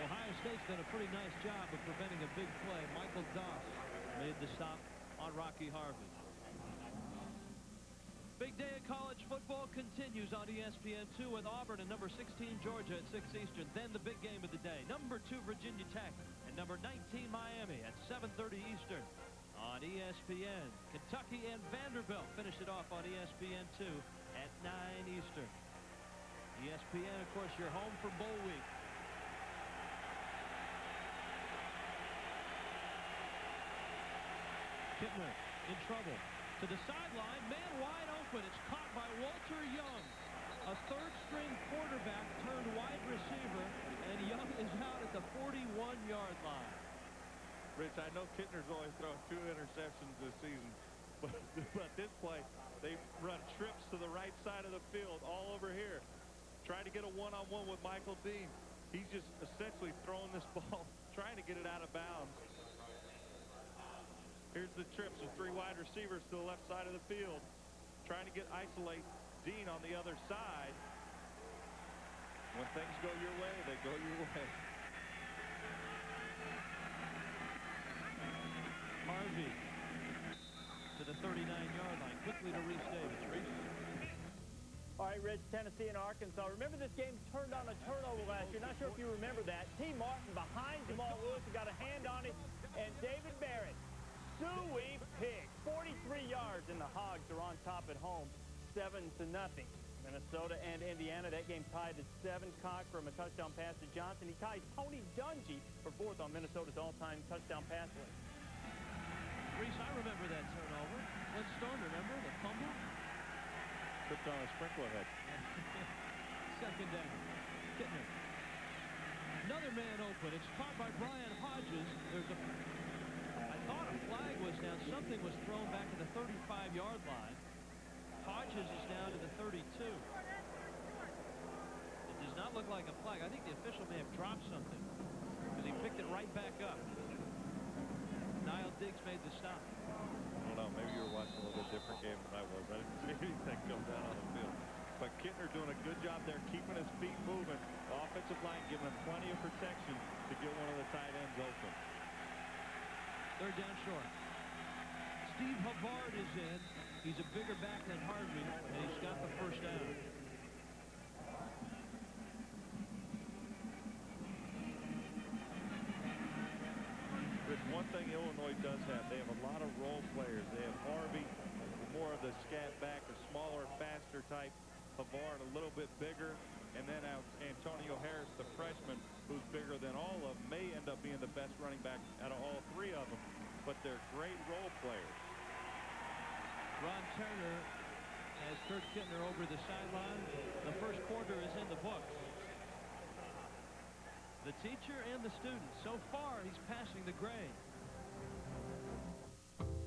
Ohio State's done a pretty nice job of preventing a big play. Michael Doss made the stop on Rocky Harvey. Big day of college football continues on ESPN2 with Auburn and number 16 Georgia at 6 Eastern. Then the big game of the day, number 2 Virginia Tech and number 19 Miami at 7:30 Eastern on ESPN. Kentucky and Vanderbilt finish it off on ESPN2 at 9 Eastern. ESPN, of course, your home for bowl week. Kittner in trouble. To the sideline, man wide open. It's caught by Walter Young. A third-string quarterback turned wide receiver, and Young is out at the 41-yard line. Rich, I know Kittner's only thrown 2 interceptions this season, But this play, they run trips to the right side of the field all over here. Trying to get a one-on-one with Michael Dean. He's just essentially throwing this ball, trying to get it out of bounds. Here's the trips with 3 wide receivers to the left side of the field. Trying to isolate Dean on the other side. When things go your way, they go your way. Harvey to the 39-yard line, quickly to Reese Davis. Reese. All right, Rich, Tennessee and Arkansas. Remember this game turned on a turnover last year. Not sure if you remember that. T. Martin behind Jamal Lewis, got a hand on it, and David Barrett, Suey Pig, 43 yards, and the Hogs are on top at home, 7-0. Minnesota and Indiana, that game tied at 7. Cock from a touchdown pass to Johnson. He tied Tony Dungy for 4th on Minnesota's all-time touchdown pass list. Reese, I remember that turnover. Glenn Stone, remember the fumble? Tripped on a sprinkler head. Second down. Kittner. Another man open. It's caught by Brian Hodges. I thought a flag was down. Something was thrown back to the 35-yard line. Hodges is down to the 32. It does not look like a flag. I think the official may have dropped something because he picked it right back up. Niall Diggs made the stop. I don't know. Maybe you were watching a little bit different game than I was. I didn't see anything come down on the field. But Kittner doing a good job there, keeping his feet moving. The offensive line giving him plenty of protection to get one of the tight ends open. Third down short. Steve Havard is in. He's a bigger back than Harvey, and he's got the first down. There's one thing Illinois does have. They have a lot of role players. They have Harvey, more of the scat back, a smaller, faster type. Havard, a little bit bigger. And then Antonio Harris, the freshman, who's bigger than all of them, may end up being the best running back out of all 3 of them. But they're great role players. Ron Turner has Kurt Kittner over the sideline. The first quarter is in the books. The teacher and the student. So far, he's passing the grade.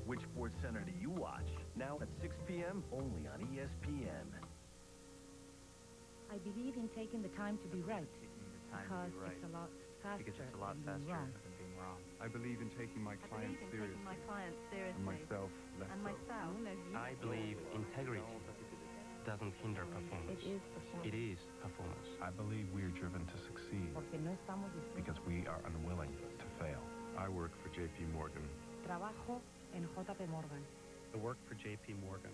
Which Sports Center do you watch? Now at 6 p.m. only on ESPN. I believe in taking the time to be right. Because it's a lot faster than being wrong. I believe in taking my clients seriously. My clients seriously. And myself less And myself. I believe integrity doesn't hinder performance. It is performance. It is performance. I believe we are driven to succeed because we are unwilling to fail. I work for J.P. Morgan. Trabajo en JP Morgan. I work for J.P. Morgan.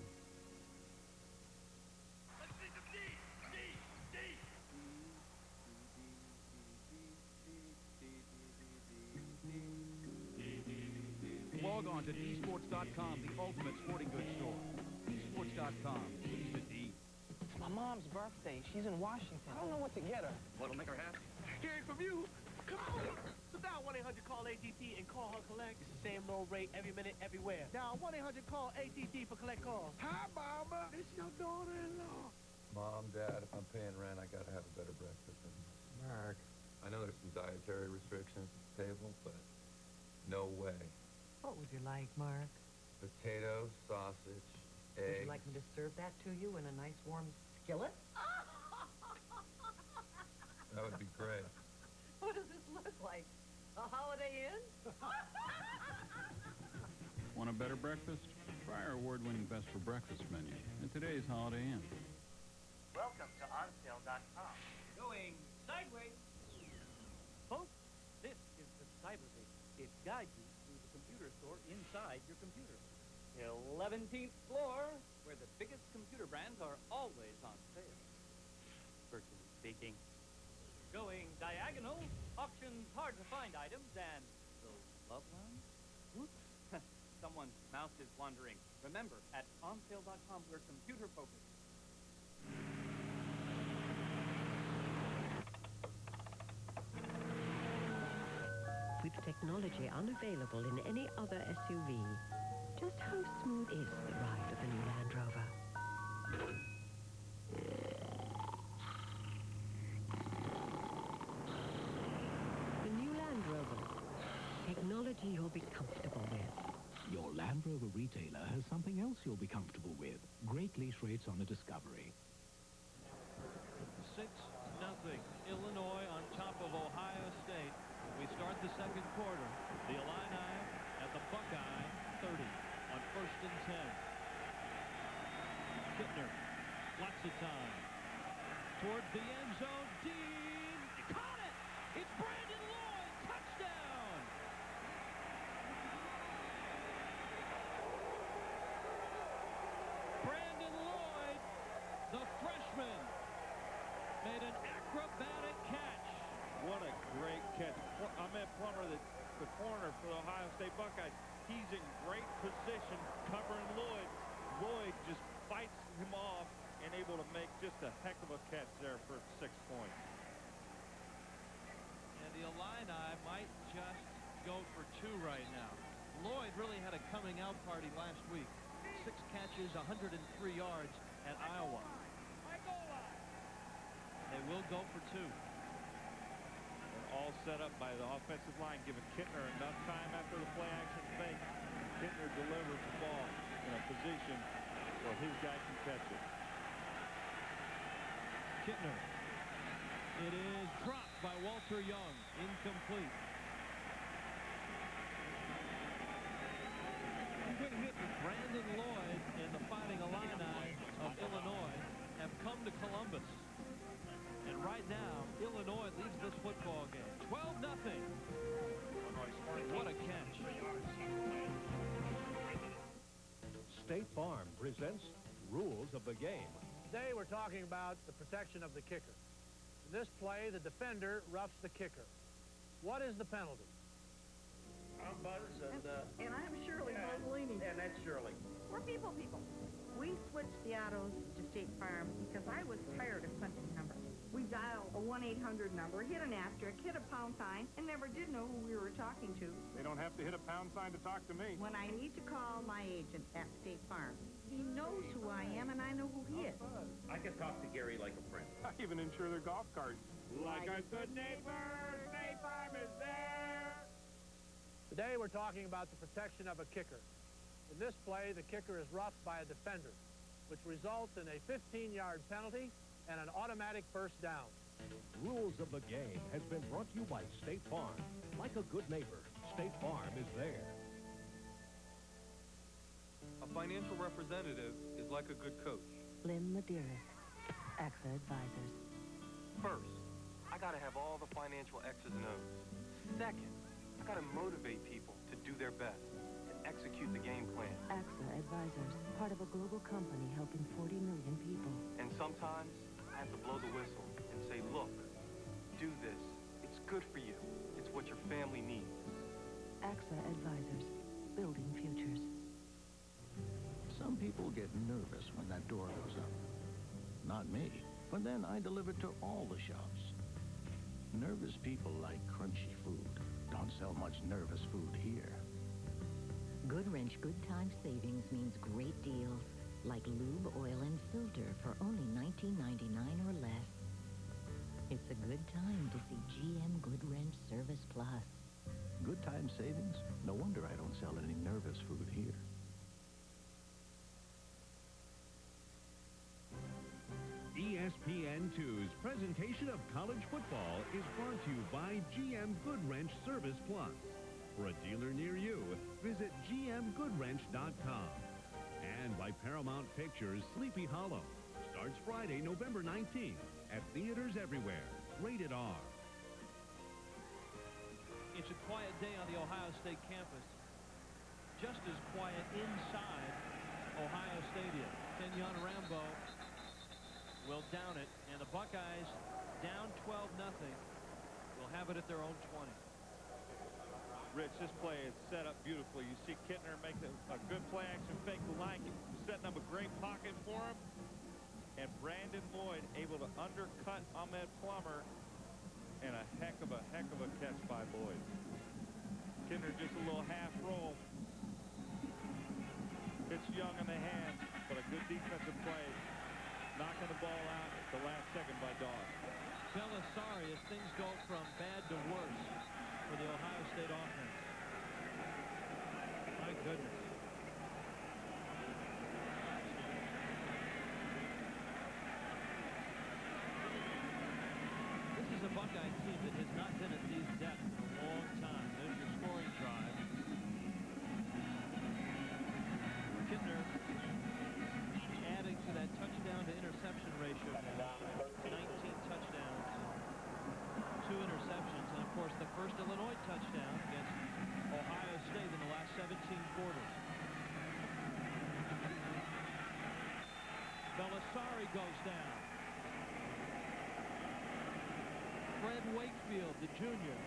Log on to dsports.com, the ultimate sporting goods store. Dsports.com. Please to D. It's my mom's birthday. She's in Washington. I don't know what to get her. What'll make her happy? Hearing from you. Come on. So dial 1-800-CALL-ATT and call her collect. It's the same low rate every minute, everywhere. Dial 1-800-CALL-ATT for collect calls. Hi, Mama. This your daughter-in-law. Mom, Dad, if I'm paying rent, I gotta have a better breakfast than Mark. I know there's some dietary restrictions at the table, but no way. What would you like, Mark? Potatoes, sausage, Would eggs. you like me to serve that to you in a nice warm skillet? That would be great. What does this look like? A Holiday Inn? Want a better breakfast? Try our award-winning Best for Breakfast menu at today's Holiday Inn. Welcome to OnSale.com. Going sideways. Folks, this is the Cyberbase. It guides you through the computer store inside your computer. 11th floor, where the biggest computer brands are always on sale. Virtually speaking. Going diagonal, auctions hard to find items, and those love ones? Whoops. Someone's mouse is wandering. Remember, at OnSale.com, we're computer focused. With technology unavailable in any other SUV, just how smooth is the ride of the new Land Rover? The new Land Rover. Technology you'll be comfortable with. Your Land Rover retailer has something else you'll be comfortable with. Great lease rates on a Discovery. 6-0. Illinois on top of Ohio State. We start the second quarter. The Illini at the Buckeye 30 on 1st and 10. Kittner, lots of time. Towards the end zone, Dean caught it! It's Brandon Lloyd, touchdown! Brandon Lloyd, the freshman, made an acrobatic catch. What a great catch. Ahmed Plummer, the corner for the Ohio State Buckeyes. He's in great position covering Lloyd. Lloyd just fights him off and able to make just a heck of a catch there for 6 points. And the Illini might just go for 2 right now. Lloyd really had a coming out party last week. 6 catches, 103 yards at Iowa. They will go for 2. And all set up by the offensive line, giving Kittner enough time after the play action fake. Kittner delivers the ball in a position where his guy can catch it. Kittner. It is dropped by Walter Young. Incomplete. Good hit with Brandon Lloyd, and the Fighting Illini of Illinois have come to Columbus. And right now, Illinois leads this football game. 12-0. What a catch. State Farm presents Rules of the Game. Today we're talking about the protection of the kicker. In this play, the defender roughs the kicker. What is the penalty? I'm Buzz, And I'm Shirley Bozzolini. and that's Shirley. We're people. We switched the autos to State Farm because I was tired of punching numbers. We dialed a 1-800 number, hit an asterisk, hit a pound sign, and never did know who we were talking to. They don't have to hit a pound sign to talk to me. When I need to call my agent at State Farm, he knows who I am and I know who he is. I can talk to Gary like a friend. I even insure their golf carts. Like a good neighbor, State Farm is there. Today we're talking about the protection of a kicker. In this play, the kicker is roughed by a defender, which results in a 15-yard penalty and an automatic first down. Rules of the Game has been brought to you by State Farm. Like a good neighbor, State Farm is there. A financial representative is like a good coach. Lynn Medeiros, AXA Advisors. First, I gotta have all the financial X's and O's. Second, I gotta motivate people to do their best and execute the game plan. AXA Advisors, part of a global company helping 40 million people. And sometimes, I have to blow the whistle and say, look, do this. It's good for you. It's what your family needs. AXA Advisors, building futures. Some people get nervous when that door goes up. Not me. But then I deliver to all the shops. Nervous people like crunchy food. Don't sell much nervous food here. Goodwrench Good Time Savings means great deals, like lube, oil, and filter for only $19.99 or less. It's a good time to see GM Goodwrench Service Plus. Good time savings? No wonder I don't sell any nervous food here. ESPN2's presentation of college football is brought to you by GM Goodwrench Service Plus. For a dealer near you, visit gmgoodwrench.com. And by Paramount Pictures' Sleepy Hollow. Starts Friday, November 19th at theaters everywhere. Rated R. It's a quiet day on the Ohio State campus. Just as quiet inside Ohio Stadium. Kenyon Rambo will down it, and the Buckeyes down 12-0 will have it at their own 20. Rich, this play is set up beautifully. You see Kittner make a good play action fake. The line setting up a great pocket for him. And Brandon Lloyd able to undercut Ahmed Plummer. And a heck of a catch by Lloyd. Kittner just a little half roll. It's Young in the hands, but a good defensive play. Knocking the ball out at the last second by Dawes. Belisari, as things go from bad to worse for the Ohio State offense. Mike goodness. This is a Buckeye team that has not been at these depths in a long time. There's your scoring drive. Kittner adding to that touchdown to interception ratio now. 19 touchdowns, 2 interceptions, and of course the first Illinois touchdown against Ohio State in the last 17 quarters. Belisari goes down. Fred Wakefield, the junior.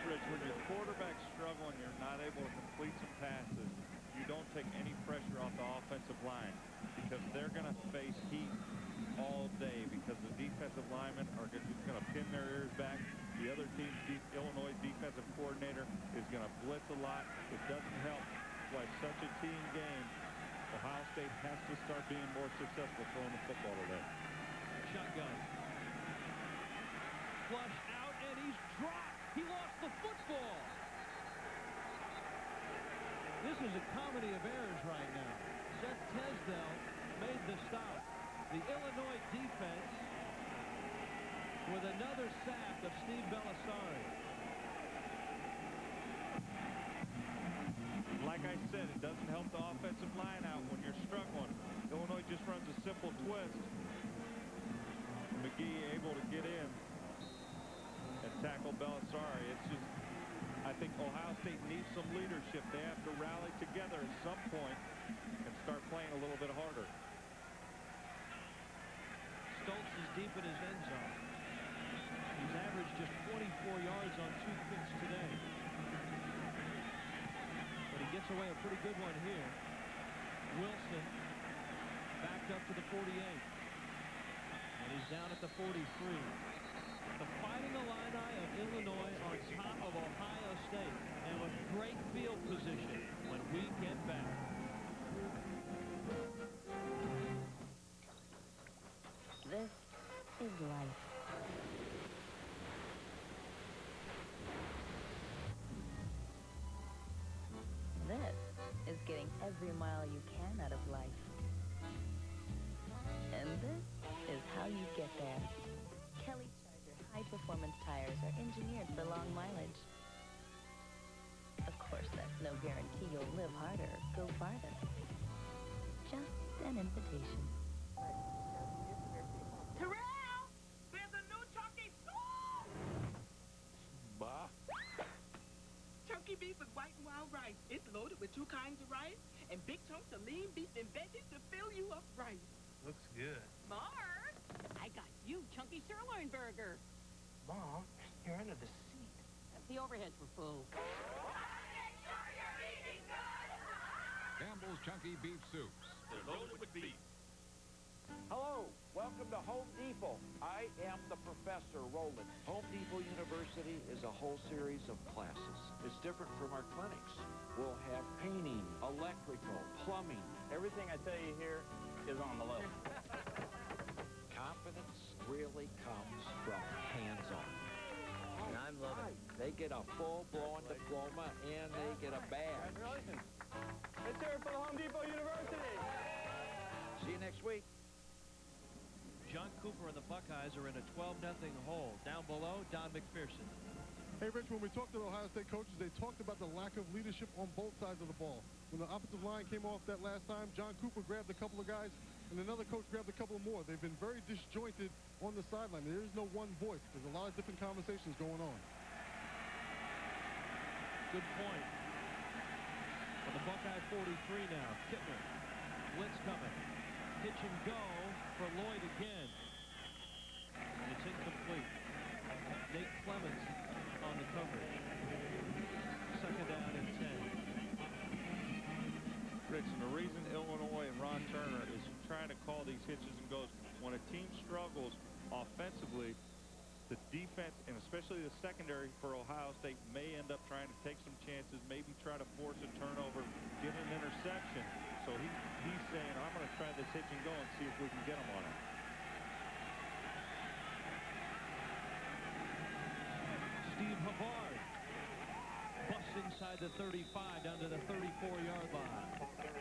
Rich, when your quarterback's struggling, you're not able to complete some passes, you don't take any pressure off the offensive line because they're going to face heat all day because the defensive linemen are just going to pin their ears back. The other team's Illinois defensive coordinator is going to blitz a lot. It doesn't help. That's why such a team game, Ohio State has to start being more successful throwing the football today. Shotgun. Flush out, and he's dropped. He lost the football. This is a comedy of errors right now. Seth Tesdell made the stop. The Illinois defense with another sack of Steve Belisari. Like I said, it doesn't help the offensive line out when you're struggling. Illinois just runs a simple twist. McGee able to get in and tackle Belisari. It's just, I think Ohio State needs some leadership. They have to rally together at some point and start playing a little bit harder. Stoltz is deep in his end zone. He's averaged just 24 yards on 2 kicks today. But he gets away a pretty good one here. Wilson backed up to the 48. And he's down at the 43. The Fighting Illini of Illinois on top of Ohio State, and with great field position when we get back. This is life. This is getting every mile you can out of life. And this is how you get there. Kelly Charger high-performance tires are engineered for long mileage. Of course, that's no guarantee you'll live harder or go farther. Just an invitation. Terrell! There's a new chunky soup! Bah. Chunky beef with white and wild rice. It's loaded with 2 kinds of rice and big chunks of lean beef and veggies to fill you up right. Looks good. Mark, I got you chunky sirloin burger. Mom, you're under the seat. The overheads were full. Campbell's Chunky Beef Soups. They're loaded with beef. Hello, welcome to Home Depot. I am the Professor Roland. Home Depot University is a whole series of classes. It's different from our clinics. We'll have painting, electrical, plumbing. Everything I tell you here is on the list. Confidence really comes from hands-on. And I'm loving it. They get a full-blown diploma and they get a badge. Congratulations. Let's hear it for the Home Depot University. See you next week. John Cooper and the Buckeyes are in a 12-0 hole. Down below, Don McPherson. Hey, Rich, when we talked to the Ohio State coaches, they talked about the lack of leadership on both sides of the ball. When the offensive line came off that last time, John Cooper grabbed a couple of guys, and another coach grabbed a couple more. They've been very disjointed on the sideline. There is no one voice. There's a lot of different conversations going on. Good point. On the Buckeye 43 now. Kittner. Blitz coming. Pitch and go for Lloyd again. And it's incomplete. Nate Clemens on the coverage. Second down and 10. Rich, and the reason Illinois and Ron Turner is trying to call these hitches and goes, when a team struggles offensively, the defense, and especially the secondary for Ohio State, may end up trying to take some chances, maybe try to force a turnover, get an interception. So he's saying, I'm going to try this hitch and go and see if we can get him on it. Steve Havard. inside the 35 down to the 34-yard line.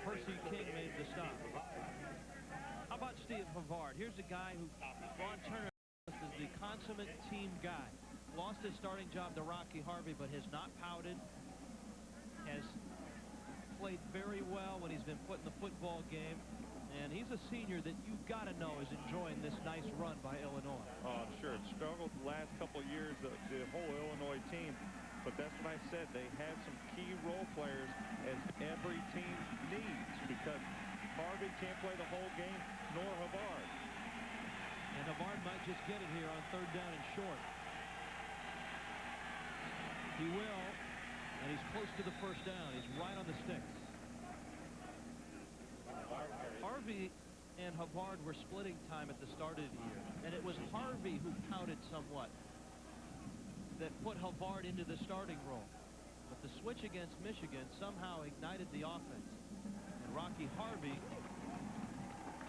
Percy King made the stop. How about Steve Havard? Here's a guy who Ron Turner is the consummate team guy. Lost his starting job to Rocky Harvey, but has not pouted. Has played very well when he's been put in the football game. And he's a senior that you've got to know is enjoying this nice run by Illinois. Oh, I'm sure. It struggled the last couple of years, the whole Illinois team. But that's what I said. They have some key role players as every team needs, because Harvey can't play the whole game, nor Havard. And Havard might just get it here on 3rd down and short. He will, and he's close to the 1st down. He's right on the sticks. Harvey and Havard were splitting time at the start of the year, and it was Harvey who pouted somewhat that put Havard into the starting role. But the switch against Michigan somehow ignited the offense, and Rocky Harvey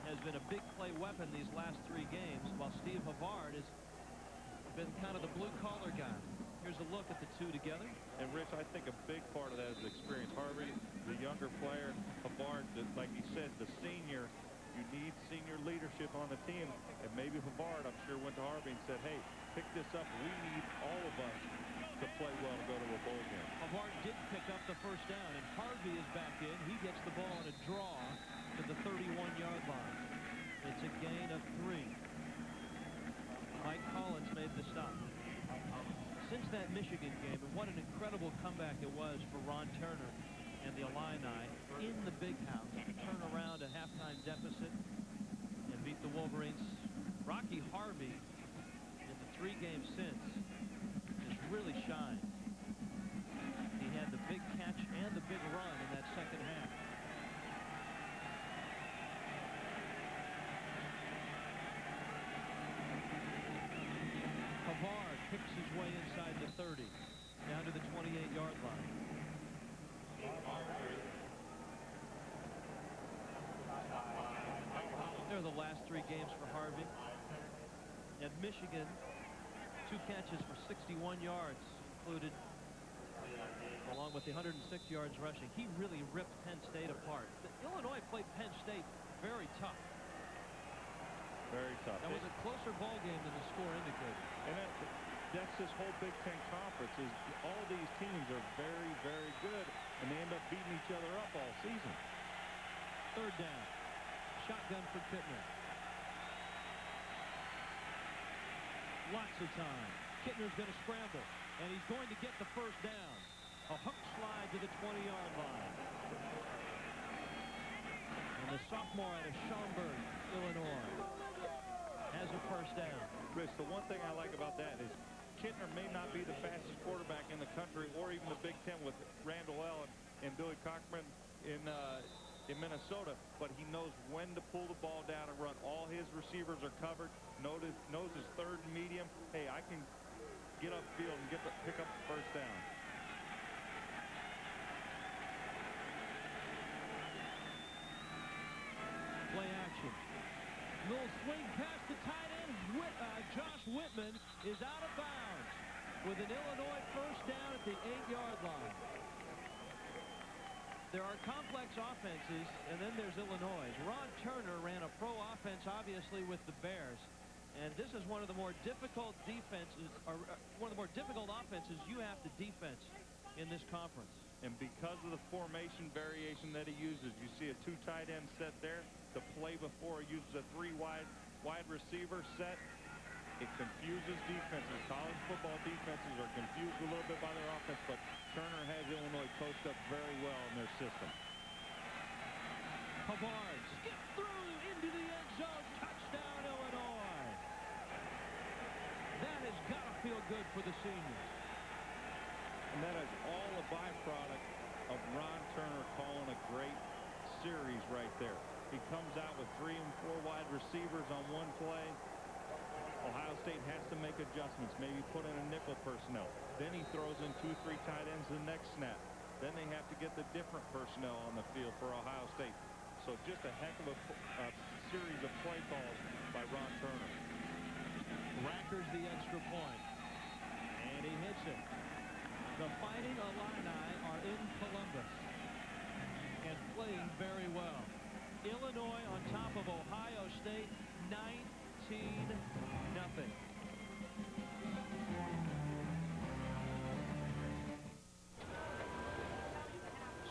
has been a big play weapon these last 3 games, while Steve Havard has been kind of the blue-collar guy. Here's a look at the two together. And, Rich, I think a big part of that is experience. Harvey, the younger player, Havard, like he said, the senior. You need senior leadership on the team. And maybe Havard, I'm sure, went to Harvey and said, hey, pick this up. We need all of us to play well to go to a bowl game. Havard did pick up the 1st down, and Harvey is back in. He gets the ball on a draw to the 31-yard line. It's a gain of 3. Mike Collins made the stop. Since that Michigan game, and what an incredible comeback it was for Ron Turner and the Illini in the Big House to turn around a halftime deficit and beat the Wolverines. Rocky Harvey, in the 3 games since, has really shined. He had the big catch and the big run in that second half. Havard picks his way inside the 30, down to the 28-yard line. There are the last 3 games for Harvey. At Michigan, 2 catches for 61 yards, included, along with the 106 yards rushing. He really ripped Penn State apart. Illinois played Penn State very tough. Very tough. That was a closer ball game than the score indicated. And that's this whole Big Ten Conference. Is all these teams are very, very good, and they end up beating each other up all season. 3rd down. Shotgun for Kittner. Lots of time. Kittner's going to scramble, and he's going to get the 1st down. A hook slide to the 20-yard line. And the sophomore out of Schaumburg, Illinois, has a 1st down. Rich, the one thing I like about that is Kittner may not be the fastest quarterback in the country or even the Big Ten with Randall L. and Billy Cockman in Minnesota, but he knows when to pull the ball down and run. All his receivers are covered, knows his 3rd and medium. Hey, I can get upfield and pick up the 1st down. Play action. Little swing pass to tight end. Josh Whitman is out of bounds with an Illinois 1st down at the 8-yard line. There are complex offenses, and then there's Illinois. Ron Turner ran a pro offense, obviously, with the Bears. And this is one of the more difficult defenses, or one of the more difficult offenses you have to defense in this conference. And because of the formation variation that he uses, you see a 2 tight end set there. The play before he uses a 3 wide receiver set. It confuses defenses. College football defenses are confused a little bit by their offense, but Turner has Illinois coached up very well in their system. Havard skipped through into the end zone. Touchdown, Illinois. That has got to feel good for the seniors. And that is all a byproduct of Ron Turner calling a great series right there. He comes out with 3 and 4 wide receivers on one play. Ohio State has to make adjustments, maybe put in a nickel personnel. Then he throws in 2-3 tight ends the next snap. Then they have to get the different personnel on the field for Ohio State. So just a heck of a series of play calls by Ron Turner. Rackers the extra point. And he hits it. The Fighting Illini are in Columbus and playing very well. Illinois on top of Ohio State, 19-0.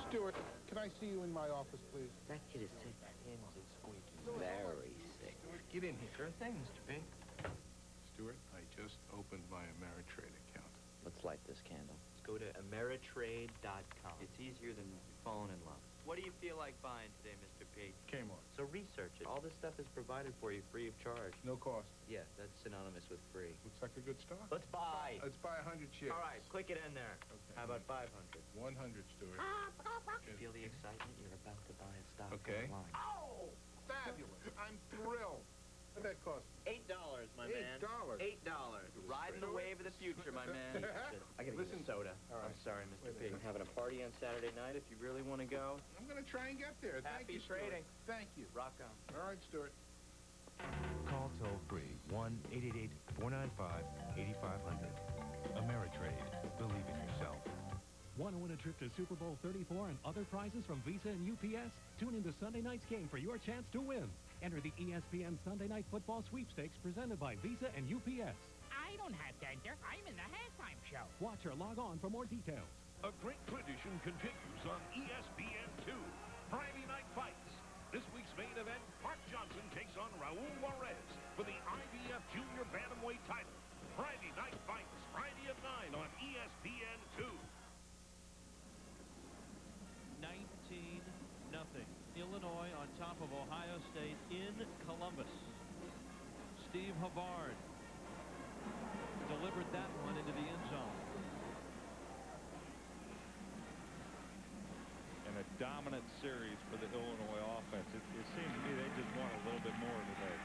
Stuart, can I see you in my office, please? That kid is sick. Pins and squeaky. Very sick. Get in here. Sure thing, Mr. P. Stuart, I just opened my Ameritrade account. Let's light this candle. Go to Ameritrade.com. It's easier than falling in love. What do you feel like buying today, Mr. P? Kmart. So research it. All this stuff is provided for you free of charge. No cost. Yeah, that's synonymous with free. Looks like a good start. Let's buy. Let's buy 100 shares. All right, click it in there. Okay. How about 500? 100, Stuart. Feel the excitement? You're about to buy a stock Okay. online. Oh, fabulous. I'm thrilled. What'd that cost? $8, my man. $8. $8. Riding the wave of the future, my man. I gotta get a soda. I'm sorry, Mr. P. I'm having a party on Saturday night if you really want to go. I'm going to try and get there. Thank Happy you, Stuart. trading. Thank you. Rock on. All right, Stuart. Call toll-free 1-888-495-8500. Ameritrade. Believe in yourself. Want to win a trip to Super Bowl 34 and other prizes from Visa and UPS? Tune into Sunday night's game for your chance to win. Enter the ESPN Sunday Night Football Sweepstakes presented by Visa and UPS. I don't have to enter. I'm in the halftime show. Watch or log on for more details. A great tradition continues on ESPN2. Friday Night Fights. This week's main event, Mark Johnson takes on Raul Juarez for the IBF Junior Bantamweight title. Friday Night Fights, Friday at 9 on ESPN2. 19-0. Illinois on top of Ohio State in Columbus. Steve Havard delivered that one into the end zone. And a dominant series for the Illinois offense. It seems to me they just want a little bit more today.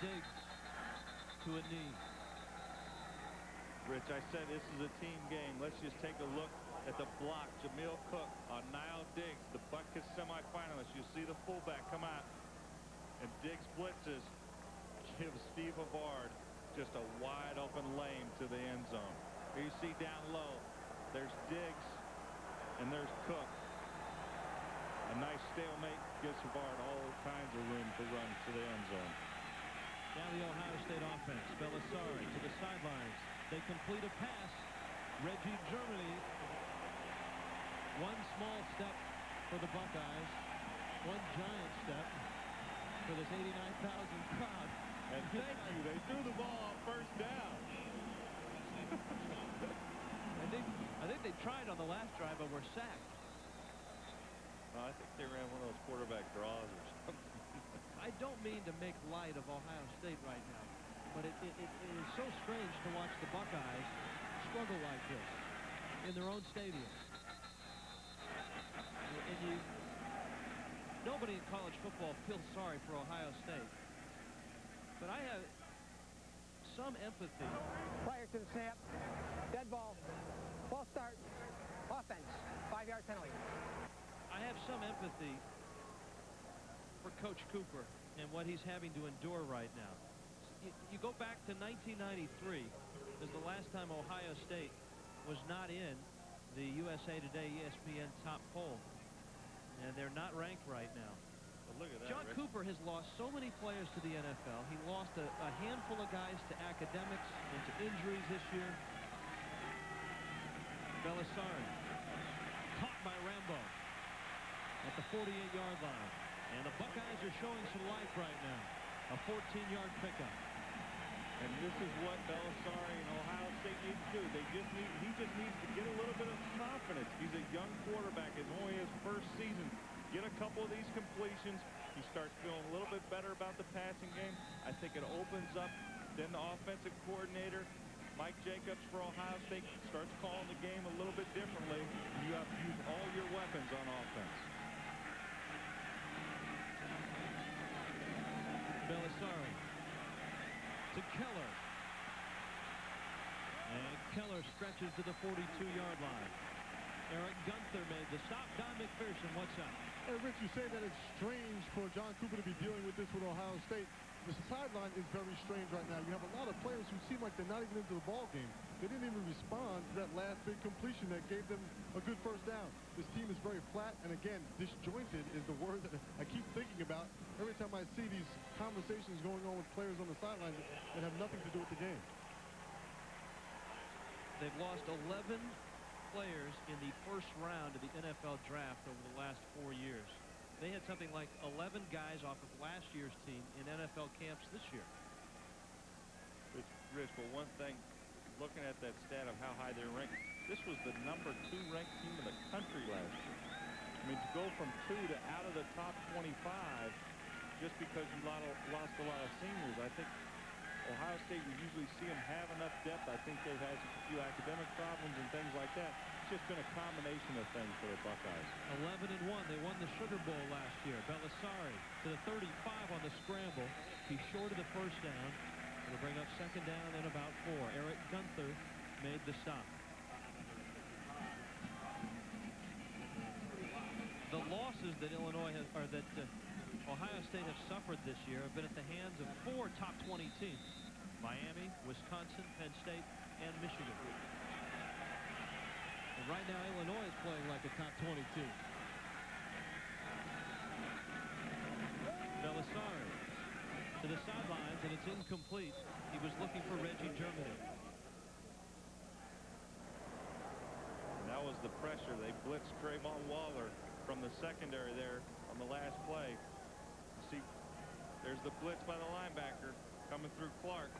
Diggs to a knee. Rich, I said this is a team game. Let's just take a look at the block. Jamil Cook on Niall Diggs, the Buckeyes semifinalist. You see the fullback come out, and Diggs blitzes, gives Steve Havard just a wide open lane to the end zone. Here you see down low, there's Diggs, and there's Cook. A nice stalemate gives Havard all kinds of room to run to the end zone. Now the Ohio State offense. Belisari to the sidelines. They complete a pass. Reggie Germany. One small step for the Buckeyes. One giant step for this 89,000 crowd. And thank you. They threw the ball on first down. I think they tried on the last drive, but were sacked. Well, I think they ran one of those quarterback draws or something. I don't mean to make light of Ohio State right now, but it is so strange to watch the Buckeyes struggle like this in their own stadium. And nobody in college football feels sorry for Ohio State, but I have some empathy. Prior to the snap, dead ball, false start, offense, 5-yard penalty. I have some empathy for Coach Cooper and what he's having to endure right now. You go back to 1993 is the last time Ohio State was not in the USA Today ESPN top poll, and they're not ranked right now. But look at that, John Rick. Cooper has lost so many players to the NFL. He lost a handful of guys to academics and to injuries this year. Belisari caught by Rambo at the 48-yard line. And the Buckeyes are showing some life right now. A 14-yard pickup. And this is what Belisari and Ohio State need to do. He just needs to get a little bit of confidence. He's a young quarterback. It's only his first season. Get a couple of these completions. He starts feeling a little bit better about the passing game. I think it opens up. Then the offensive coordinator, Mike Jacobs for Ohio State, starts calling the game a little bit differently. You have to use all your weapons on offense. Belisari to Keller. And Keller stretches to the 42-yard line. Eric Gunther made the stop. Don McPherson, what's up? Hey, Rich, you say that it's strange for John Cooper to be dealing with this with Ohio State. The sideline is very strange right now. You have a lot of players who seem like they're not even into the ball game. They didn't even respond to that last big completion that gave them a good first down. This team is very flat, and again, disjointed is the word that I keep thinking about every time I see these conversations going on with players on the sideline that have nothing to do with the game. They've lost 11 players in the first round of the NFL draft over the last 4 years. They had something like 11 guys off of last year's team in NFL camps this year. Rich, but one thing, looking at that stat of how high they're ranked, this was the #2 ranked team in the country last year. I mean, to go from 2 to out of the top 25 just because you lost a lot of seniors, I think Ohio State, we usually see them have enough depth. I think they've had a few academic problems and things like that. It's just been a combination of things for the Buckeyes. 11-1. They won the Sugar Bowl last year. Belisari to the 35 on the scramble. He's short of the first down. It'll bring up second down and about 4. Eric Gunther made the stop. The losses that Illinois has, or that Ohio State have suffered this year have been at the hands of 4 top 20 teams: Miami, Wisconsin, Penn State, and Michigan. And right now, Illinois is playing like a top 20 team. Belisari to the sidelines, and it's incomplete. He was looking for Reggie Germany. And that was the pressure. They blitzed Trayvon Waller from the secondary there on the last play. See, there's the blitz by the linebacker coming through Clark.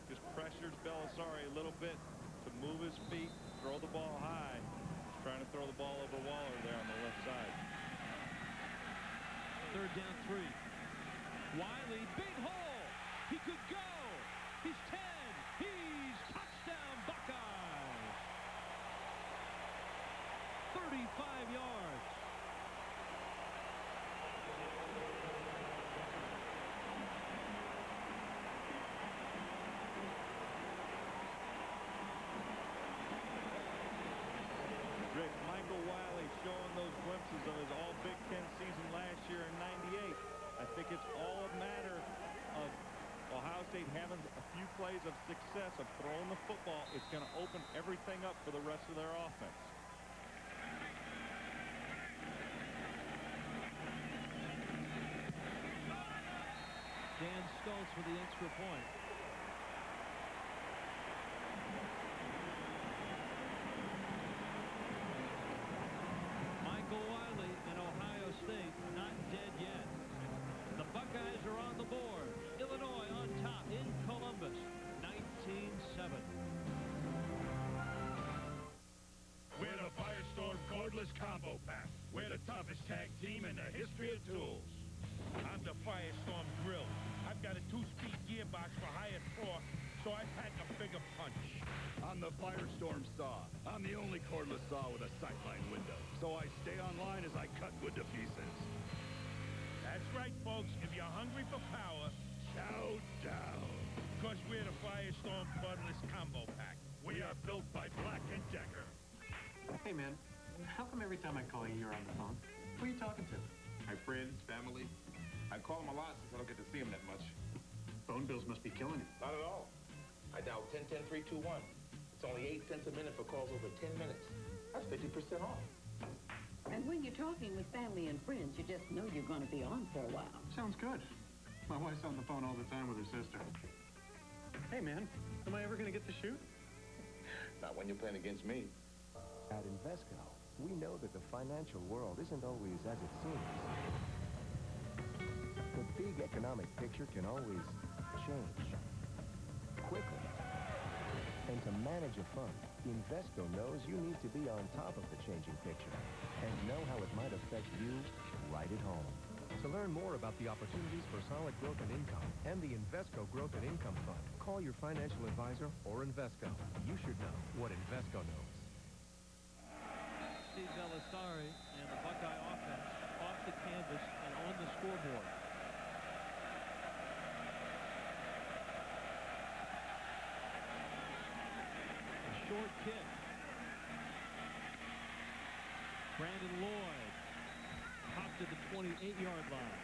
Just pressures Belisari a little bit to move his feet, throw the ball high. He's trying to throw the ball over Waller there on the left side. Third down 3. Wiley, big hole. He could go. He's 10. He's touchdown Buckeyes. 35 yards. Rick, Michael Wiley showing those glimpses of his all Big Ten season last year in '98. I think it's all a matter of Ohio State having a few plays of success of throwing the football. It's going to open everything up for the rest of their offense. Dan Stoltz with the extra point. Michael Wiley and Ohio State not dead yet. The Buckeyes are on the board. Illinois on top in Columbus, 19-7. We're the Firestorm Cordless Combo Pack. We're the toughest tag team in the history of tools. I'm the Firestorm Grill. I've got a 2-speed gearbox for higher torque, so I pack a bigger punch. I'm the Firestorm Saw. I'm the only cordless saw with a sightline window, so I stay online as I cut wood to pieces. That's right, folks. If you're hungry for power, chow down. Because we're the Firestorm Cordless Combo Pack. We are built by Black & Decker. Hey, man. How come every time I call you, you're on the phone? Who are you talking to? My friends, family. I call them a lot since I don't get to see them that much. Phone bills must be killing you. Not at all. I dial 10-10-321. It's only 8 cents a minute for calls over 10 minutes. That's 50% off. And when you're talking with family and friends, you just know you're going to be on for a while. Sounds good. My wife's on the phone all the time with her sister. Hey, man. Am I ever going to get to shoot? Not when you're playing against me. At Invesco, we know that the financial world isn't always as it seems. The big economic picture can always change quickly. And to manage a fund, Invesco knows you need to be on top of the changing picture and know how it might affect you right at home. To learn more about the opportunities for solid growth and income and the Invesco Growth and Income Fund, call your financial advisor or Invesco. You should know what Invesco knows. Steve Belisari and the Buckeye offense off the canvas and on the scoreboard. A short kick. Brandon Lloyd popped to the 28-yard line.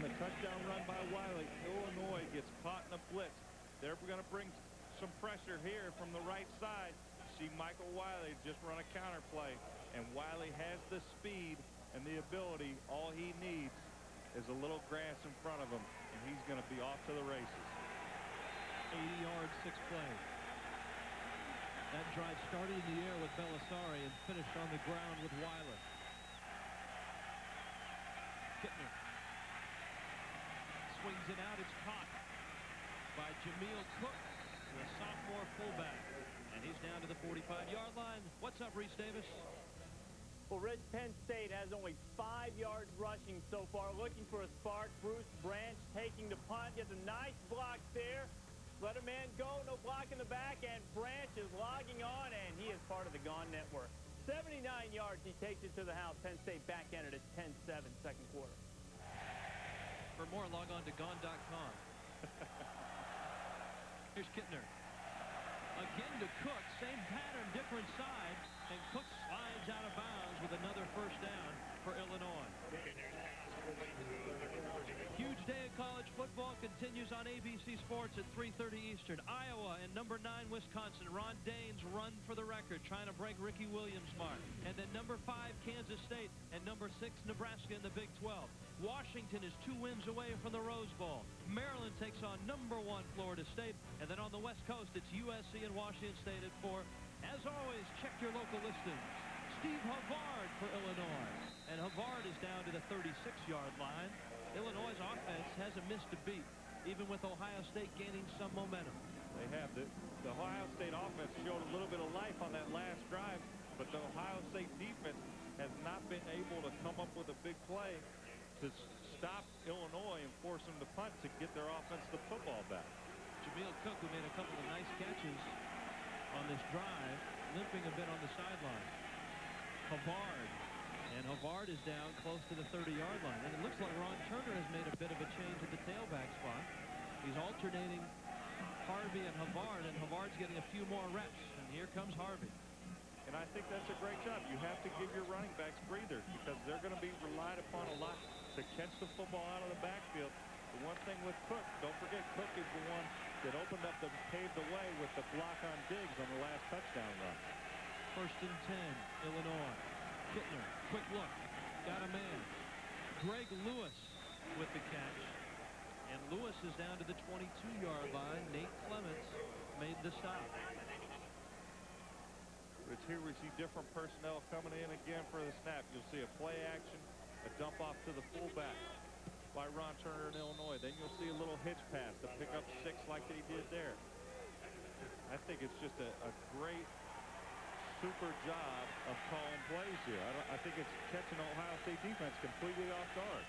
the touchdown run by Wiley, Illinois gets caught in a blitz. They're going to bring some pressure here from the right side. See Michael Wiley just run a counter play, and Wiley has the speed and the ability. All he needs is a little grass in front of him, and he's going to be off to the races. 80 yards, 6 plays. That drive started in the air with Belisari and finished on the ground with Wiley. Kittner swings it out. It's caught by Jameel Cook, the sophomore fullback. And he's down to the 45-yard line. What's up, Reese Davis? Well, Rich, Penn State has only 5 yards rushing so far. Looking for a spark. Bruce Branch taking the punt. Gets a nice block there. Let a man go. No block in the back. And Branch is logging on, and he is part of the Gone Network. 79 yards. He takes it to the house. Penn State back-ended at 10-7 second quarter. For more, log on to gone.com. Here's Kittner. Again to Cook. Same pattern, different side. And Cook slides out of bounds with another first down for Illinois. Huge day of college football continues on ABC Sports at 3:30 Eastern. Iowa and number 9 Wisconsin. Ron Daines run for the record, trying to break Ricky Williams' mark. And then number 5 Kansas State and number 6 Nebraska in the Big 12. Washington is 2 wins away from the Rose Bowl. Maryland takes on number 1 Florida State. And then on the West Coast, it's USC and Washington State at 4. As always, check your local listings. Steve Havard for Illinois. And Havard is down to the 36-yard line. Illinois' offense hasn't missed a beat, even with Ohio State gaining some momentum. They have. The Ohio State offense showed a little bit of life on that last drive, but the Ohio State defense has not been able to come up with a big play to stop Illinois and force them to punt to get their offense the football back. Jameel Cook, who made a couple of nice catches on this drive, limping a bit on the sideline. Havard. And Havard is down close to the 30-yard line. And it looks like Ron Turner has made a bit of a change at the tailback spot. He's alternating Harvey and Havard, and Havard's getting a few more reps. And here comes Harvey. And I think that's a great job. You have to give your running backs breathers because they're going to be relied upon a lot to catch the football out of the backfield. The one thing with Cook, don't forget Cook is the one that opened up and paved the way with the block on Diggs on the last touchdown run. 1st and 10, Illinois. Kittner, quick look, got a man. Greg Lewis with the catch. And Lewis is down to the 22-yard line. Nate Clements made the stop. Rich, here we see different personnel coming in again for the snap. You'll see a play action, a dump off to the fullback by Ron Turner in Illinois. Then you'll see a little hitch pass to pick up 6 like they did there. I think it's just a great super job of calling plays here. I think it's catching Ohio State defense completely off guard.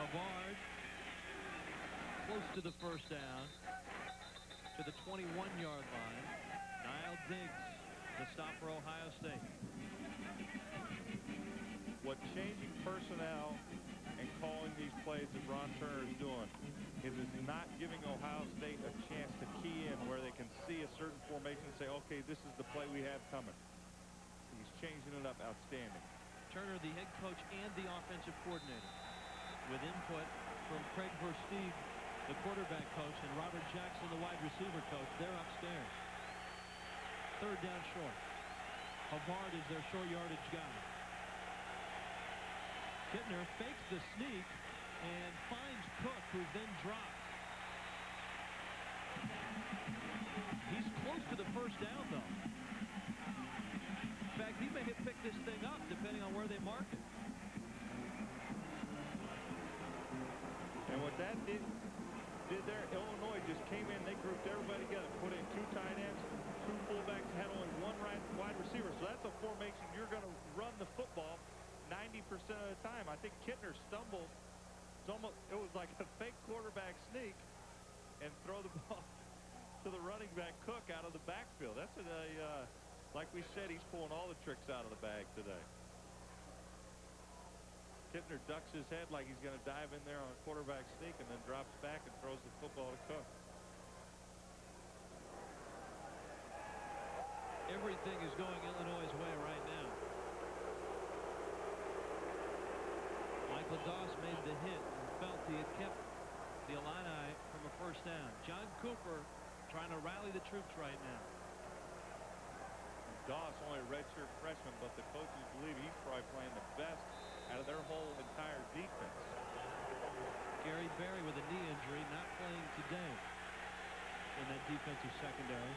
Havard close to the first down to the 21-yard line. Niall Diggs, the stop for Ohio State. What changing personnel and calling these plays that Ron Turner is doing is not giving Ohio State a chance to key in where they can see a certain formation and say, okay, this is the play we have coming. He's changing it up outstanding. Turner, the head coach and the offensive coordinator, with input from Craig Versteeg, the quarterback coach, and Robert Jackson, the wide receiver coach. They're upstairs. 3rd down short. Havard is their short yardage guy. Kittner fakes the sneak and finds Cook, who then drops. He's close to the first down, though. In fact, he may have picked this thing up, depending on where they mark it. And what that did there, Illinois just came in, they grouped everybody together, put in 2 tight ends, 2 fullbacks, had only 1 wide receiver. So that's a formation you're going to run the football 90% of the time. I think Kittner stumbled. It was like a fake quarterback sneak and throw the ball to the running back Cook out of the backfield. That's like we said, he's pulling all the tricks out of the bag today. Kittner ducks his head like he's going to dive in there on a quarterback sneak and then drops back and throws the football to Cook. Everything is going Illinois' way right now. Michael Doss made the hit and felt he had kept the Illini from a first down. John Cooper trying to rally the troops right now. Doss only a redshirt freshman, but the coaches believe he's probably playing the best out of their whole entire defense. Gary Berry with a knee injury, not playing today in that defensive secondary.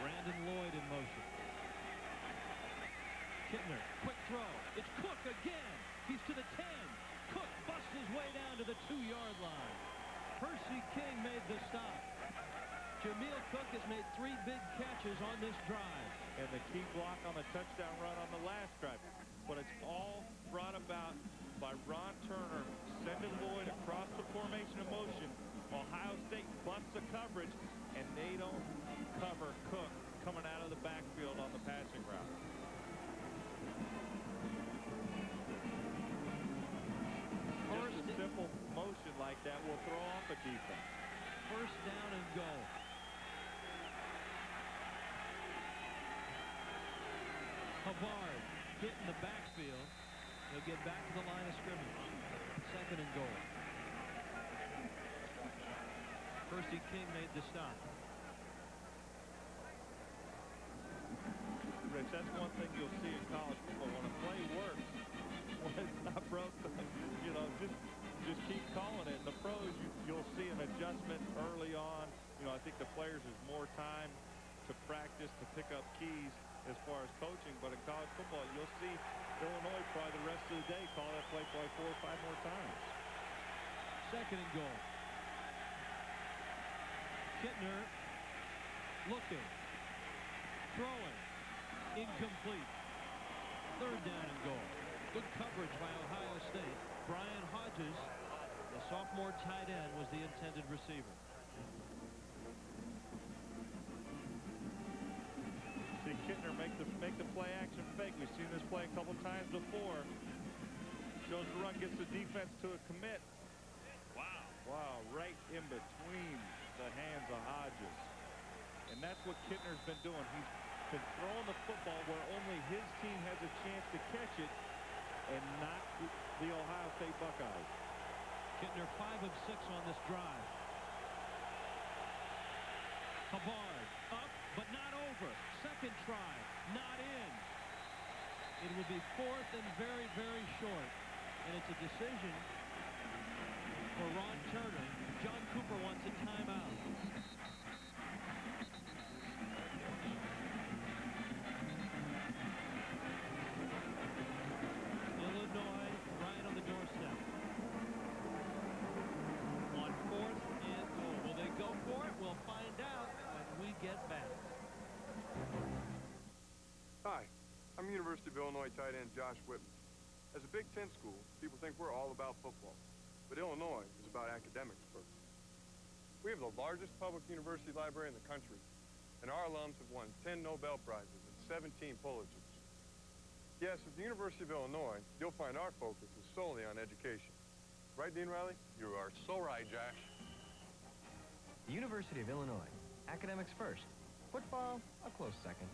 Brandon Lloyd in motion. Kittner, quick throw. It's Cook again. He's to the 10. Cook busts his way down to the 2-yard line. Percy King made the stop. Jameel Cook has made 3 big catches on this drive. And the key block on the touchdown run on the last drive. But it's all brought about by Ron Turner sending Lloyd across the formation of motion. Ohio State busts the coverage, and they don't cover Cook coming out of the backfield on the passing route. Just a simple motion like that will throw off a defense. First down and goal. Havard hit in the backfield. He'll get back to the line of scrimmage. Second and goal. Percy King made the stop. Rich, that's one thing you'll see in college football. When a play works, when it's not broke, you know, just keep calling it. In the pros, you'll see an adjustment early on. You know, I think the players has more time to practice, to pick up keys as far as coaching. But in college football, you'll see Illinois probably the rest of the day call that play probably 4 or 5 more times. Second and goal. Kittner looking, throwing, incomplete. Third down and goal. Good coverage by Ohio State. Brian Hodges, the sophomore tight end, was the intended receiver. See Kittner make the play action fake. We've seen this play a couple times before. Shows the run, gets the defense to a commit. Wow, right in between the hands of Hodges. And that's what Kittner's been doing. He's been throwing the football where only his team has a chance to catch it and not the Ohio State Buckeyes. Kittner 5 of 6 on this drive. Havard up, but not over. Second try, not in. It will be 4th and very, very short. And it's a decision for Ron Turner. John Cooper wants a timeout. Illinois right on the doorstep. On 4th and goal. Will they go for it? We'll find out when we get back. Hi, I'm University of Illinois tight end Josh Whitman. As a Big Ten school, people think we're all about football. But Illinois is about academics first. We have the largest public university library in the country, and our alums have won 10 Nobel Prizes and 17 Pulitzers. Yes, at the University of Illinois, you'll find our focus is solely on education. Right, Dean Riley? You are so right, Josh. The University of Illinois. Academics first. Football, a close second.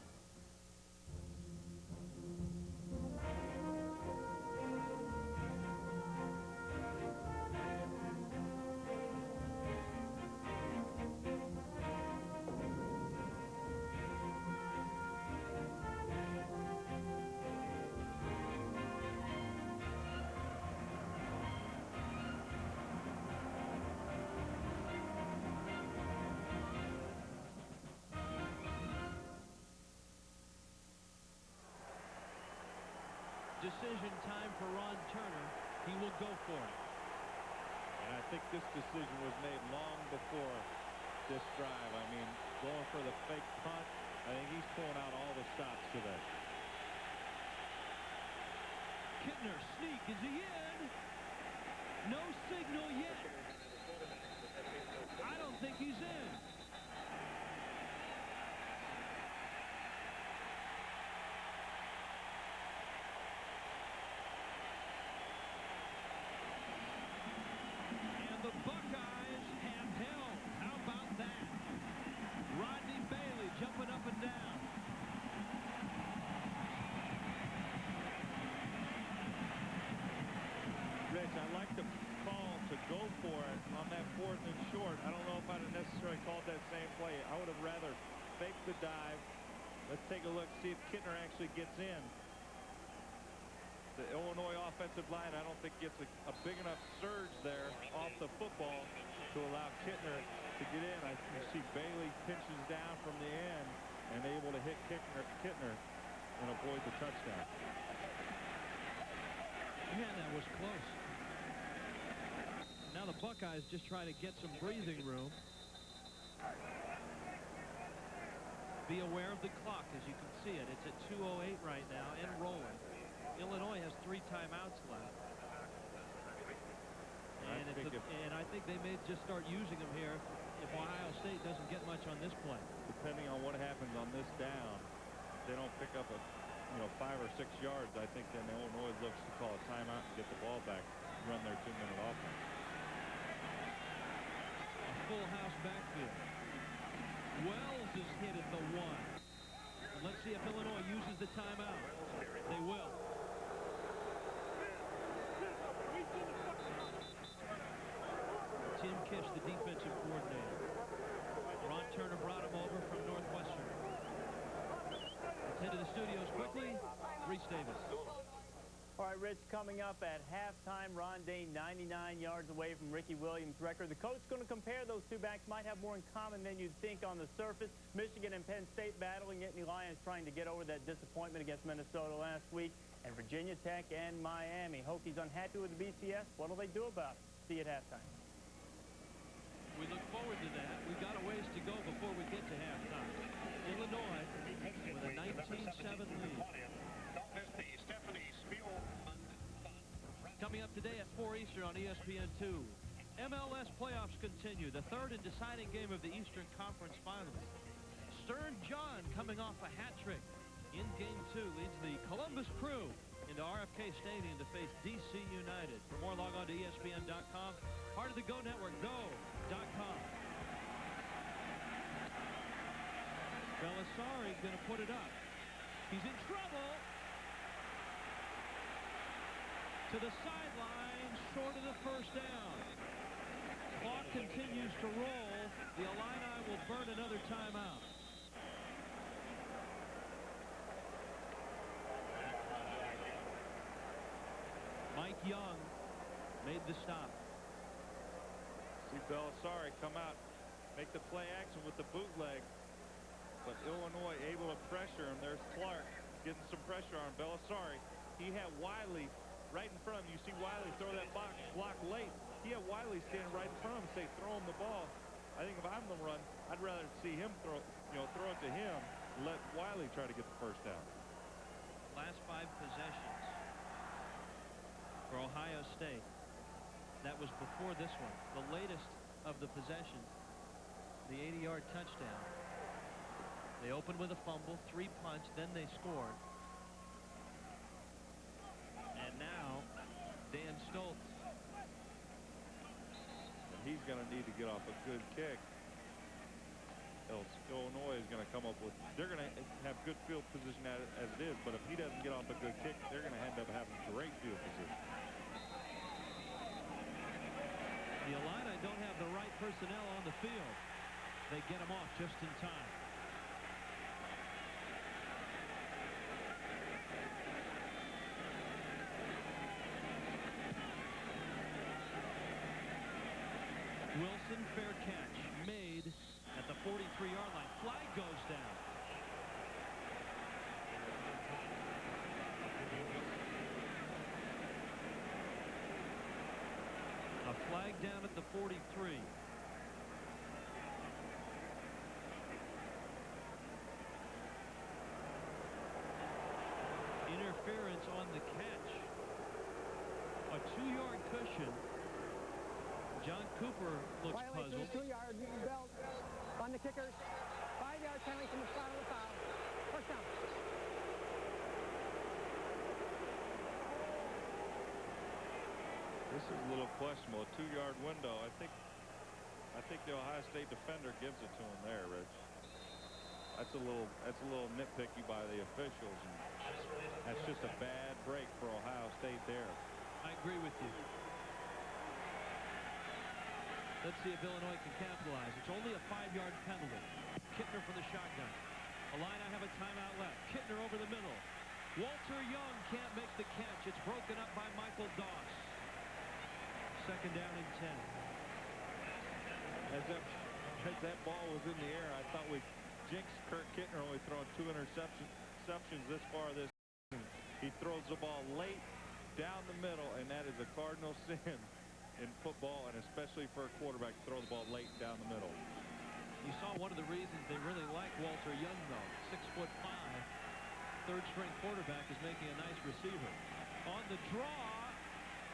Decision time for Ron Turner. He will go for it. And I think this decision was made long before this drive. I mean, going for the fake punt, I think he's pulling out all the stops today. Kittner sneak. Is he in? No signal yet. I don't think he's in. The Buckeyes have held. How about that? Rodney Bailey jumping up and down. Let's take a look, see if Kittner actually gets in. The Illinois offensive line, I don't think gets a big enough surge there off the football to allow Kittner to get in. You see Bailey pinches down from the end and able to hit Kittner and avoid the touchdown. Man, that was close. Now the Buckeyes just try to get some breathing room. Be aware of the clock as you can see it. It's at 2:08 right now and rolling. Illinois has 3 timeouts left. And I think they may just start using them here if Ohio State doesn't get much on this play. Depending on what happens on this down, if they don't pick up 5 or 6 yards, I think then Illinois looks to call a timeout and get the ball back, run their 2-minute offense. A full house backfield. Wells is hit at the 1. And let's see if Illinois uses the timeout. They will. Tim Kish, the defensive coordinator. Ron Turner brought him over from Northwestern. Let's head to the studios quickly. Reese Davis. All right, Rich, coming up at halftime, Ron Dane 99 yards away from Ricky Williams' record. The coach is going to compare those two backs, might have more in common than you'd think on the surface. Michigan and Penn State battling it, and the Lions trying to get over that disappointment against Minnesota last week. And Virginia Tech and Miami. Hokies unhappy with the BCS. What will they do about it? See you at halftime. We look forward to that. We've got a ways to go before we get to halftime. Illinois with a 19-7 lead. Coming up today at 4 Eastern on ESPN2. MLS playoffs continue. The third and deciding game of the Eastern Conference Finals. Stern John coming off a hat trick in Game 2 leads the Columbus Crew into RFK Stadium to face DC United. For more, log on to ESPN.com. Part of the Go Network, go.com. Belisari's going to put it up. He's in trouble. To the sideline, short of the first down. Clock continues to roll. The Illini will burn another timeout. Mike Young made the stop. See Belisari come out, make the play action with the bootleg. But Illinois able to pressure him. There's Clark getting some pressure on Belisari. He had Wiley right in front of him. You see Wiley throw that block late. He had Wiley standing right in front of him, say, throw him the ball. I think if I'm the run, I'd rather see him throw it to him, let Wiley try to get the first down. Last 5 possessions for Ohio State. That was before this one. The latest of the possessions, the 80-yard touchdown. They opened with a fumble, 3 punts, then they scored. And now, Dan Stoltz. He's going to need to get off a good kick. Else Illinois is going to come up with, they're going to have good field position as it is, but if he doesn't get off a good kick, they're going to end up having great field position. The Illini don't have the right personnel on the field. They get him off just in time. Wilson, fair catch, made at the 43-yard line. Flag goes down. A flag down at the 43. Interference on the catch. A 2-yard cushion. John Cooper looks puzzled. 2-yard belt on the kickers. 5-yard penalty from the spot of the foul. First down. This is a little questionable. A 2-yard window. I think the Ohio State defender gives it to him there, Rich. That's a little nitpicky by the officials. And that's just a bad break for Ohio State there. I agree with you. Let's see if Illinois can capitalize. It's only a 5-yard penalty. Kittner for the shotgun. Illini have a timeout left. Kittner over the middle. Walter Young can't make the catch. It's broken up by Michael Doss. Second down and 10. As that ball was in the air, I thought we jinxed Kurt Kittner, only throwing 2 interceptions this far this season. He throws the ball late down the middle, and that is a cardinal sin in football, and especially for a quarterback to throw the ball late down the middle. You saw one of the reasons they really like Walter Young, though. 6'5", third-string quarterback is making a nice receiver. On the draw,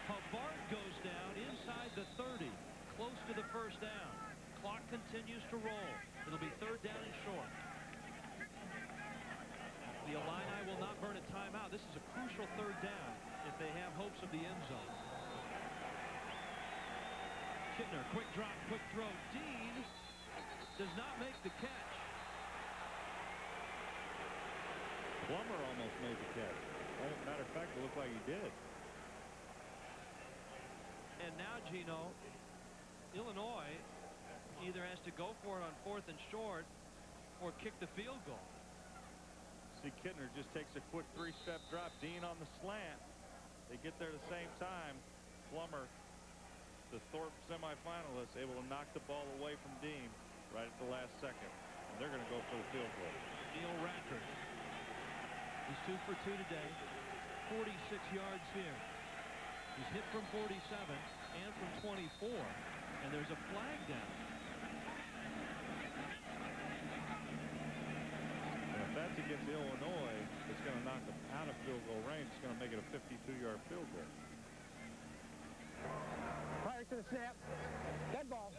Pavard goes down inside the 30, close to the first down. Clock continues to roll. It'll be third down and short. The Illini will not burn a timeout. This is a crucial third down if they have hopes of the end zone. Kittner, quick drop, quick throw. Dean does not make the catch. Plummer almost made the catch. As a matter of fact, it looked like he did. And now, Gino, Illinois either has to go for it on 4th and short or kick the field goal. See, Kittner just takes a quick 3-step drop. Dean on the slant. They get there at the same time. Plummer, the Thorpe semifinalist, able to knock the ball away from Dean right at the last second. And they're going to go for the field goal. Neil Rackert. He's 2 for 2 today. 46 yards here. He's hit from 47 and from 24. And there's a flag down. And if that's against Illinois, it's going to knock them out of field goal range. It's going to make it a 52-yard field goal. Prior to the snap. Dead ball.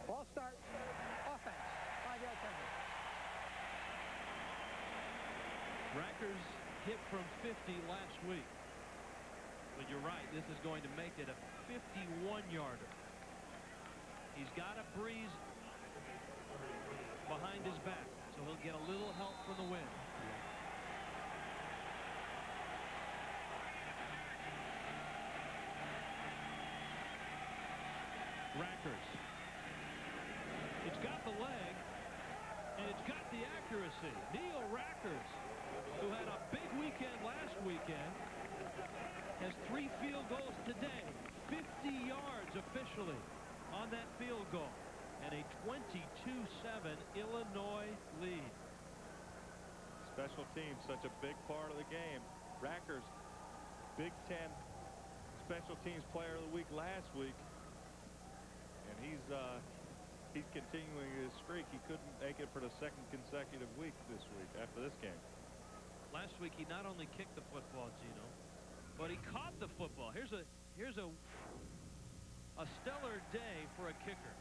Ball start. Offense. 5-yard penalty. Rackers hit from 50 last week. But you're right, this is going to make it a 51-yarder. He's got a breeze behind his back, so he'll get a little help from the wind. Rackers. It's got the leg, and it's got the accuracy. Neil Rackers, who had a big weekend last weekend, has 3 field goals today. 50 yards officially on that field goal. And a 22-7 Illinois lead. Special teams, such a big part of the game. Rackers, Big Ten Special Teams Player of the Week last week. And he's continuing his streak. He couldn't make it for the 2nd consecutive week this week after this game. Last week he not only kicked the football, Gino, but he caught the football. Here's a stellar day for a kicker.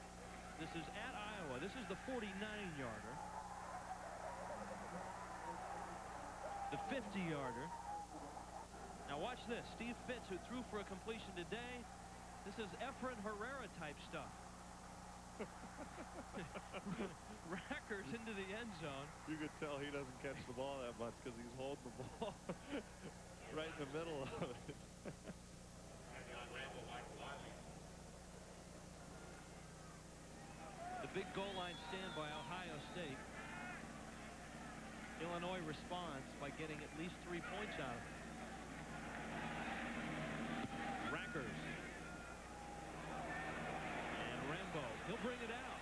This is at Iowa. This is the 49-yarder. The 50-yarder. Now watch this. Steve Fitz, who threw for a completion today. This is Efren Herrera type stuff. Rackers into the end zone. You could tell he doesn't catch the ball that much because he's holding the ball right in the middle of it. The big goal line stand by Ohio State. Illinois responds by getting at least 3 points out of it. Rackers. And Rambo. He'll bring it out.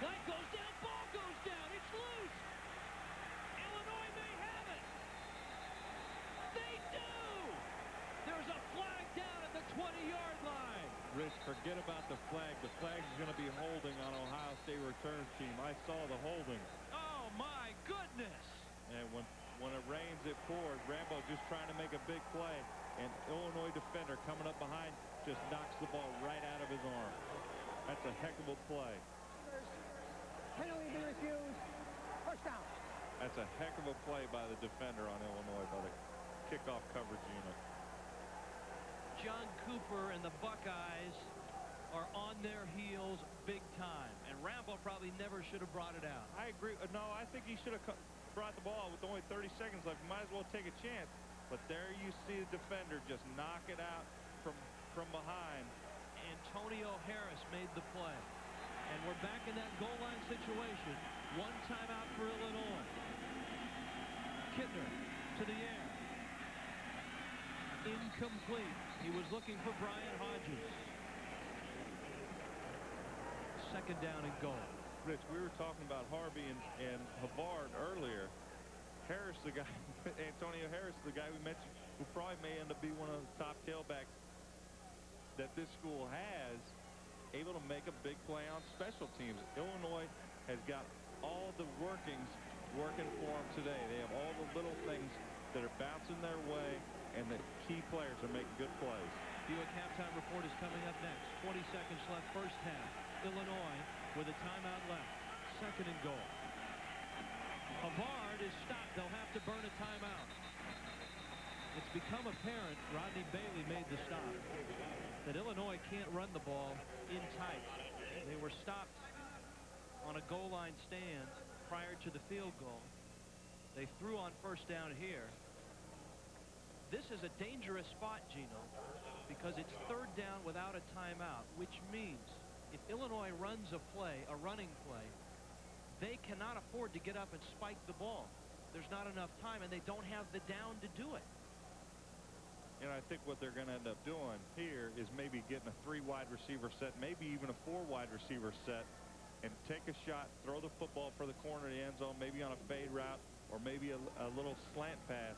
Flag goes down. Ball goes down. It's loose. Illinois may have it. They do. There's a flag down at the 20-yard line. Rich, forget about the flag. The flag is going to be holding on Ohio State return team. I saw the holding. Oh, my goodness. And when it rains, it pours. Rambo just trying to make a big play. And Illinois defender coming up behind just knocks the ball right out of his arm. That's a heck of a play. Penalty be refused. First down. That's a heck of a play by the defender on Illinois by the kickoff coverage unit. John Cooper and the Buckeyes are on their heels big time. And Rambo probably never should have brought it out. I agree. No, I think he should have brought the ball with only 30 seconds left. Might as well take a chance. But there you see the defender just knock it out from behind. Antonio Harris made the play. And we're back in that goal line situation. One timeout for Illinois. Kittner to the air. Incomplete. He was looking for Brian Hodges. Second down and goal. Rich, we were talking about Harvey and Havard earlier. Harris, the guy, Antonio Harris, the guy we mentioned, who probably may end up being one of the top tailbacks that this school has, able to make a big play on special teams. Illinois has got all the workings working for them today. They have all the little things that are bouncing their way, and the key players are making good plays. Buick halftime report is coming up next. 20 seconds left, first half. Illinois with a timeout left. Second and goal. Havard is stopped. They'll have to burn a timeout. It's become apparent, Rodney Bailey made the stop, that Illinois can't run the ball in tight. They were stopped on a goal line stand prior to the field goal. They threw on first down here. This is a dangerous spot, Gino, because it's third down without a timeout, which means if Illinois runs a play, a running play, they cannot afford to get up and spike the ball. There's not enough time, and they don't have the down to do it. And I think what they're going to end up doing here is maybe getting a 3 wide receiver set, maybe even a 4 wide receiver set, and take a shot, throw the football for the corner of the end zone, maybe on a fade route, or maybe a little slant pass.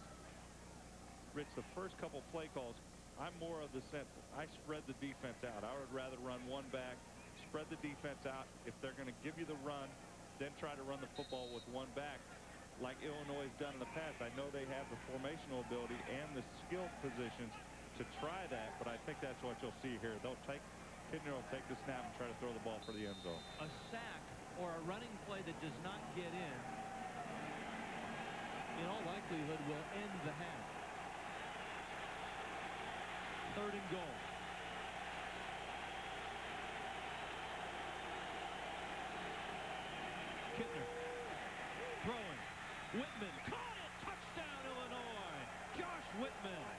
Rich, the first couple play calls, I'm more of the sense I spread the defense out. I would rather run one back, spread the defense out. If they're going to give you the run, then try to run the football with one back, like Illinois has done in the past. I know they have the formational ability and the skill positions to try that, but I think that's what you'll see here. Kittner will take the snap and try to throw the ball for the end zone. A sack or a running play that does not get in all likelihood will end the half. Third and goal. Kittner throwing. Whitman caught it. Touchdown, Illinois. Josh Whitman.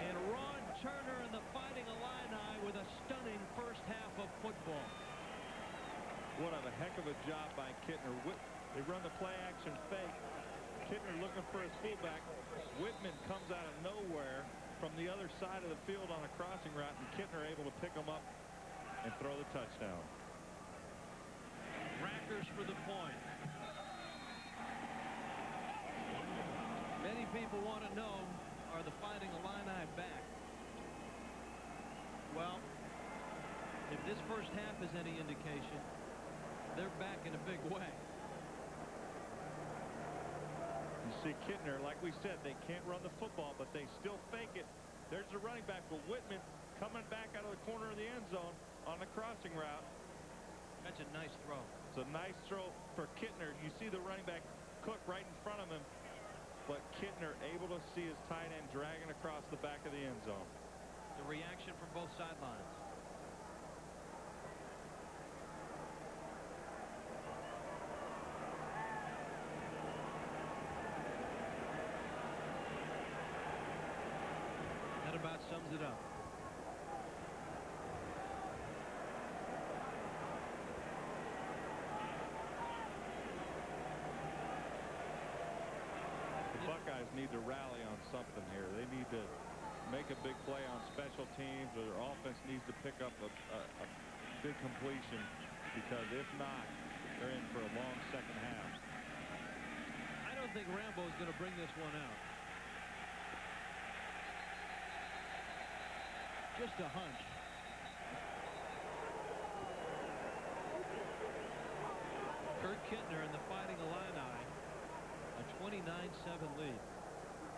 And Ron Turner and the Fighting Illini with a stunning first half of football. What a heck of a job by Kittner. They run the play action fake. Kittner looking for his fullback. Whitman comes out of nowhere from the other side of the field on a crossing route, and Kittner able to pick him up and throw the touchdown. Rackers for the point. Many people want to know, are the Fighting Illini back? Well, if this first half is any indication, they're back in a big way. You see Kittner, like we said, they can't run the football, but they still fake it. There's the running back, but Whitman coming back out of the corner of the end zone on the crossing route. That's a nice throw. It's a nice throw for Kittner. You see the running back Cook right in front of him, but Kittner able to see his tight end dragging across the back of the end zone. The reaction from both sidelines. That about sums it up. The Buckeyes need to rally on something here. They need to make a big play on special teams, or their offense needs to pick up a big completion, because if not, they're in for a long second half. I don't think Rambo is going to bring this one out. Just a hunch. Kurt Kittner and the Fighting Illini, a 29-7 lead.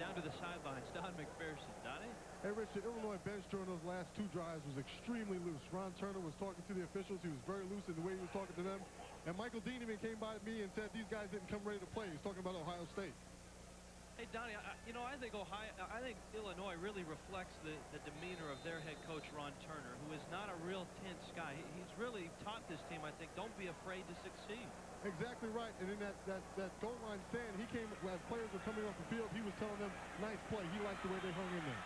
Down to the sidelines, Don McPherson. Donnie? Hey, Rich, the Illinois bench during those last 2 drives was extremely loose. Ron Turner was talking to the officials. He was very loose in the way he was talking to them. And Michael Dean even came by me and said these guys didn't come ready to play. He's talking about Ohio State. Hey, Donnie, I think Illinois really reflects the demeanor of their head coach, Ron Turner, who is not a real tense guy. He's really taught this team, I think, don't be afraid to succeed. Exactly right. And in that goal line stand, he came, as players were coming off the field, he was telling them, nice play. He liked the way they hung in there.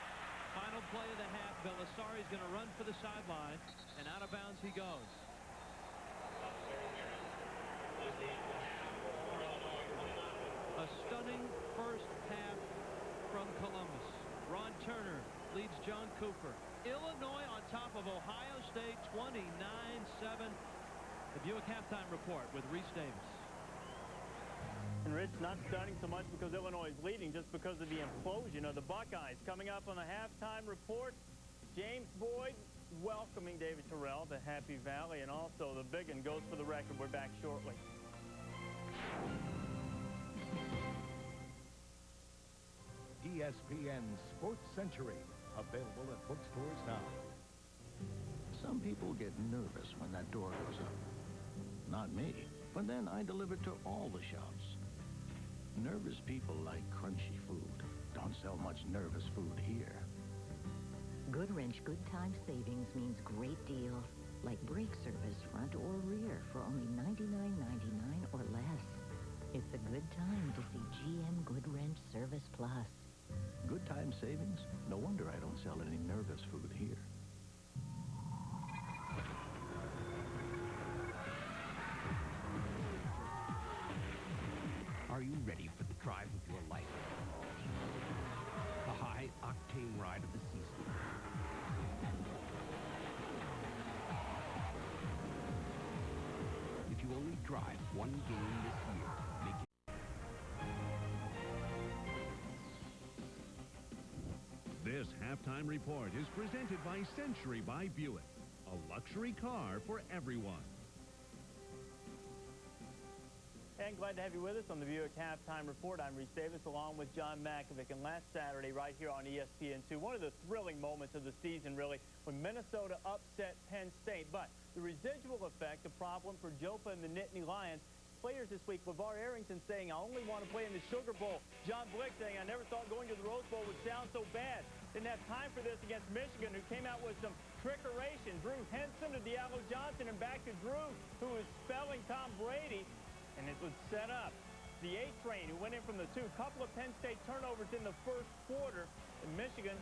Final final play of the half. Belisari's going to run for the sideline, and out of bounds he goes. A stunning first half from Columbus. Ron Turner leads John Cooper. Illinois on top of Ohio State, 29-7. The Buick halftime report with Reese Davis. And Rich, not stunning so much because Illinois is leading, just because of the implosion of the Buckeyes. Coming up on the halftime report, James Boyd welcoming David Terrell to Happy Valley, and also the big one goes for the record. We're back shortly. ESPN Sports Century, available at bookstores now. Some people get nervous when that door goes up. Not me, but then I deliver to all the shops. Nervous people like crunchy food. Don't sell much nervous food here. Goodwrench Good Time Savings means great deals, like brake service front or rear for only $99.99 or less. It's a good time to see GM Goodwrench Service Plus. Good time savings? No wonder I don't sell any nervous food here. Are you ready for the drive of your life? The high-octane ride of the season. If you only drive one game this year, make it. This halftime report is presented by Century by Buick, a luxury car for everyone. And glad to have you with us on the Buick Halftime Report. I'm Reese Davis along with John Makovic. And last Saturday, right here on ESPN2, one of the thrilling moments of the season, really, when Minnesota upset Penn State. But the residual effect, a problem for Jopa and the Nittany Lions. Players this week, LeVar Arrington saying, I only want to play in the Sugar Bowl. John Blick saying, I never thought going to the Rose Bowl would sound so bad. Didn't have time for this against Michigan, who came out with some trickeration. Drew Henson to Diallo Johnson, and back to Drew, who was spelling Tom Brady. And it was set up. The A-Train, who went in from the two. Couple of Penn State turnovers in the first quarter. And Michigan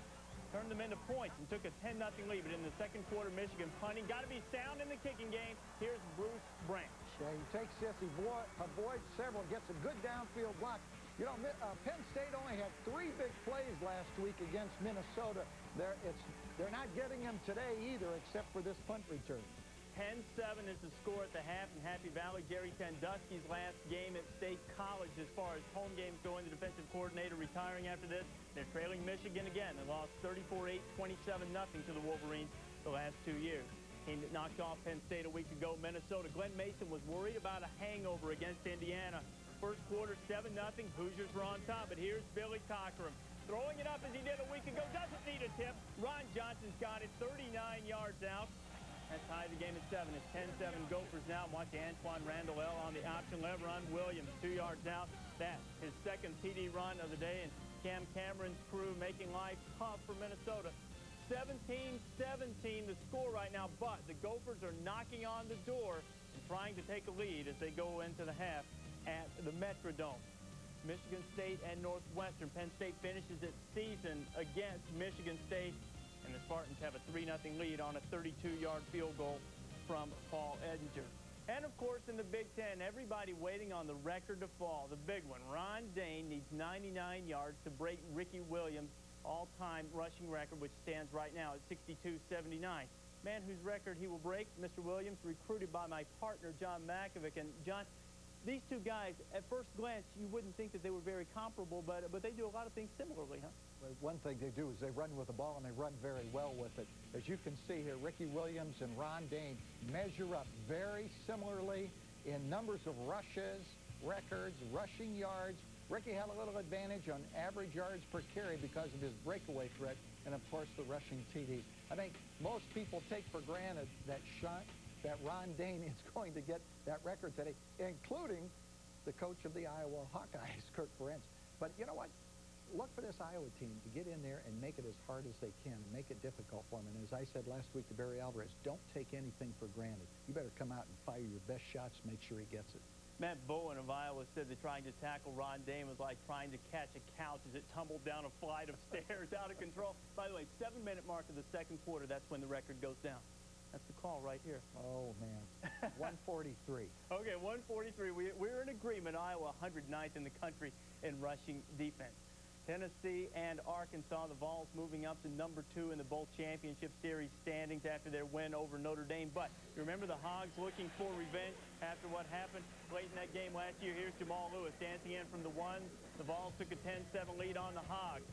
turned them into points and took a 10-0 lead. But in the second quarter, Michigan punting. Got to be sound in the kicking game. Here's Bruce Branch. Yeah, he takes this, he avoids several, gets a good downfield block. You know, Penn State only had 3 big plays last week against Minnesota. They're not getting them today either, except for this punt return. 10-7 is the score at the half in Happy Valley. Jerry Sandusky's last game at State College as far as home games going. The defensive coordinator retiring after this. They're trailing Michigan again. They lost 34-8, 27-0 to the Wolverines the last 2 years. Team that knocked off Penn State a week ago, Minnesota. Glenn Mason was worried about a hangover against Indiana. First quarter, 7-0. Hoosiers were on top, but here's Billy Cockrum. Throwing it up as he did a week ago. Doesn't need a tip. Ron Johnson's got it 39 yards out. That tied the game at 7. It's 10-7 Gophers now. Watch Antoine Randall on the option left. Ron Williams 2 yards out. That's his second TD run of the day. And Cam Cameron's crew making life tough for Minnesota. 17-17 the score right now. But the Gophers are knocking on the door and trying to take a lead as they go into the half at the Metrodome. Michigan State and Northwestern. Penn State finishes its season against Michigan State. And the Spartans have a 3-0 lead on a 32-yard field goal from Paul Edinger. And, of course, in the Big Ten, everybody waiting on the record to fall. The big one, Ron Dayne needs 99 yards to break Ricky Williams' all-time rushing record, which stands right now at 62-79. Man whose record he will break, Mr. Williams, recruited by my partner, John Makovic. And, John, these two guys, at first glance, you wouldn't think that they were very comparable, but they do a lot of things similarly, huh? Well, one thing they do is they run with the ball, and they run very well with it. As you can see here, Ricky Williams and Ron Dayne measure up very similarly in numbers of rushes, records, rushing yards. Ricky had a little advantage on average yards per carry because of his breakaway threat and, of course, the rushing TD. I think most people take for granted that Ron Dayne is going to get that record today, including the coach of the Iowa Hawkeyes, Kirk Ferentz. But you know what? Look for this Iowa team to get in there and make it as hard as they can and make it difficult for them. And as I said last week to Barry Alvarez, don't take anything for granted. You better come out and fire your best shots, make sure he gets it. Matt Bowen of Iowa said that trying to tackle Ron Dane was like trying to catch a couch as it tumbled down a flight of stairs out of control. By the way, 7-minute mark of the second quarter, that's when the record goes down. That's the call right here. Oh, man. 143. Okay, 143. We're in agreement. Iowa 109th in the country in rushing defense. Tennessee and Arkansas, the Vols moving up to number 2 in the Bowl Championship Series standings after their win over Notre Dame. But you remember the Hogs looking for revenge after what happened late in that game last year. Here's Jamal Lewis dancing in from the ones. The Vols took a 10-7 lead on the Hogs.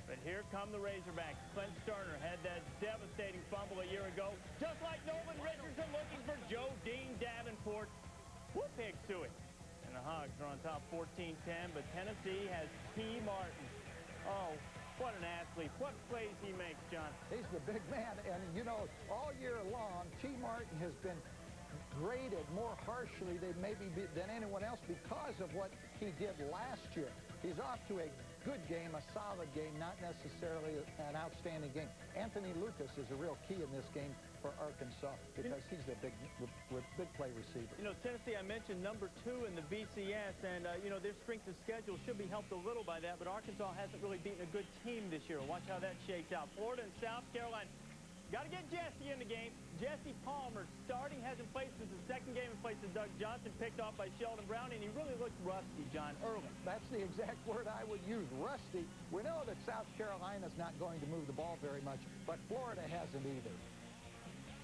But here come the Razorbacks. Clint Sterner had that devastating fumble a year ago, just like Nolan Richardson looking for Joe Dean Davenport. Whoop pigs to it. And the Hogs are on top 14-10, but Tennessee has T. Martin. Oh, what an athlete. What plays he makes, John. He's the big man. And, you know, all year long, T. Martin has been graded more harshly than anyone else because of what he did last year. He's off to a good game, a solid game, not necessarily an outstanding game. Anthony Lucas is a real key in this game for Arkansas because he's a big play receiver. You know, Tennessee, I mentioned number 2 in the BCS, and, you know, their strength of schedule should be helped a little by that, but Arkansas hasn't really beaten a good team this year. Watch how that shakes out. Florida and South Carolina. Got to get Jesse in the game. Jesse Palmer starting, hasn't played since the second game in place of Doug Johnson, picked off by Sheldon Brown, and he really looked rusty, John, early. That's the exact word I would use, rusty. We know that South Carolina's not going to move the ball very much, but Florida hasn't either.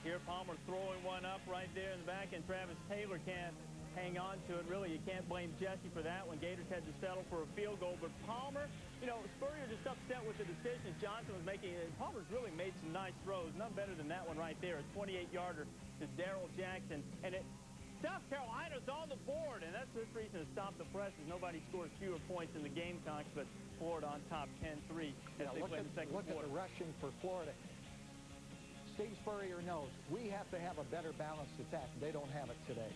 Here Palmer throwing one up right there in the back, and Travis Taylor can't hang on to it. Really, you can't blame Jesse for that when Gators had to settle for a field goal. But Palmer, you know, Spurrier just upset with the decisions Johnson was making. Palmer's really made some nice throws. None better than that one right there. A 28-yarder to Darrell Jackson. And South Carolina's on the board, and that's this reason to stop the press is nobody scores fewer points in the Gamecocks, but Florida on top 10-3 as they play the second quarter. Look at the rushing for Florida. Steve Spurrier knows we have to have a better balanced attack. They don't have it today.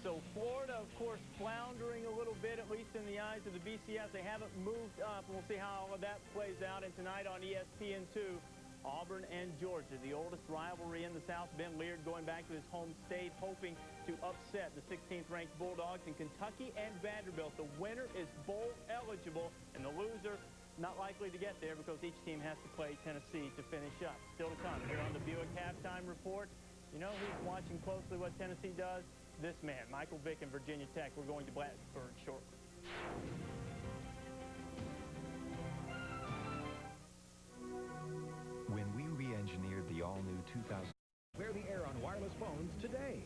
So Florida, of course, floundering a little bit, at least in the eyes of the BCS. They haven't moved up. We'll see how all of that plays out. And tonight on ESPN2, Auburn and Georgia, the oldest rivalry in the South. Ben Leard going back to his home state, hoping to upset the 16th-ranked Bulldogs in Kentucky and Vanderbilt. The winner is bowl eligible, and the loser not likely to get there because each team has to play Tennessee to finish up. Still to come here on the Buick Halftime Report. You know who's watching closely what Tennessee does? This man, Michael Vick in Virginia Tech. We're going to Blacksburg shortly. When we re-engineered the all-new 2000... Clear the air on wireless phones today.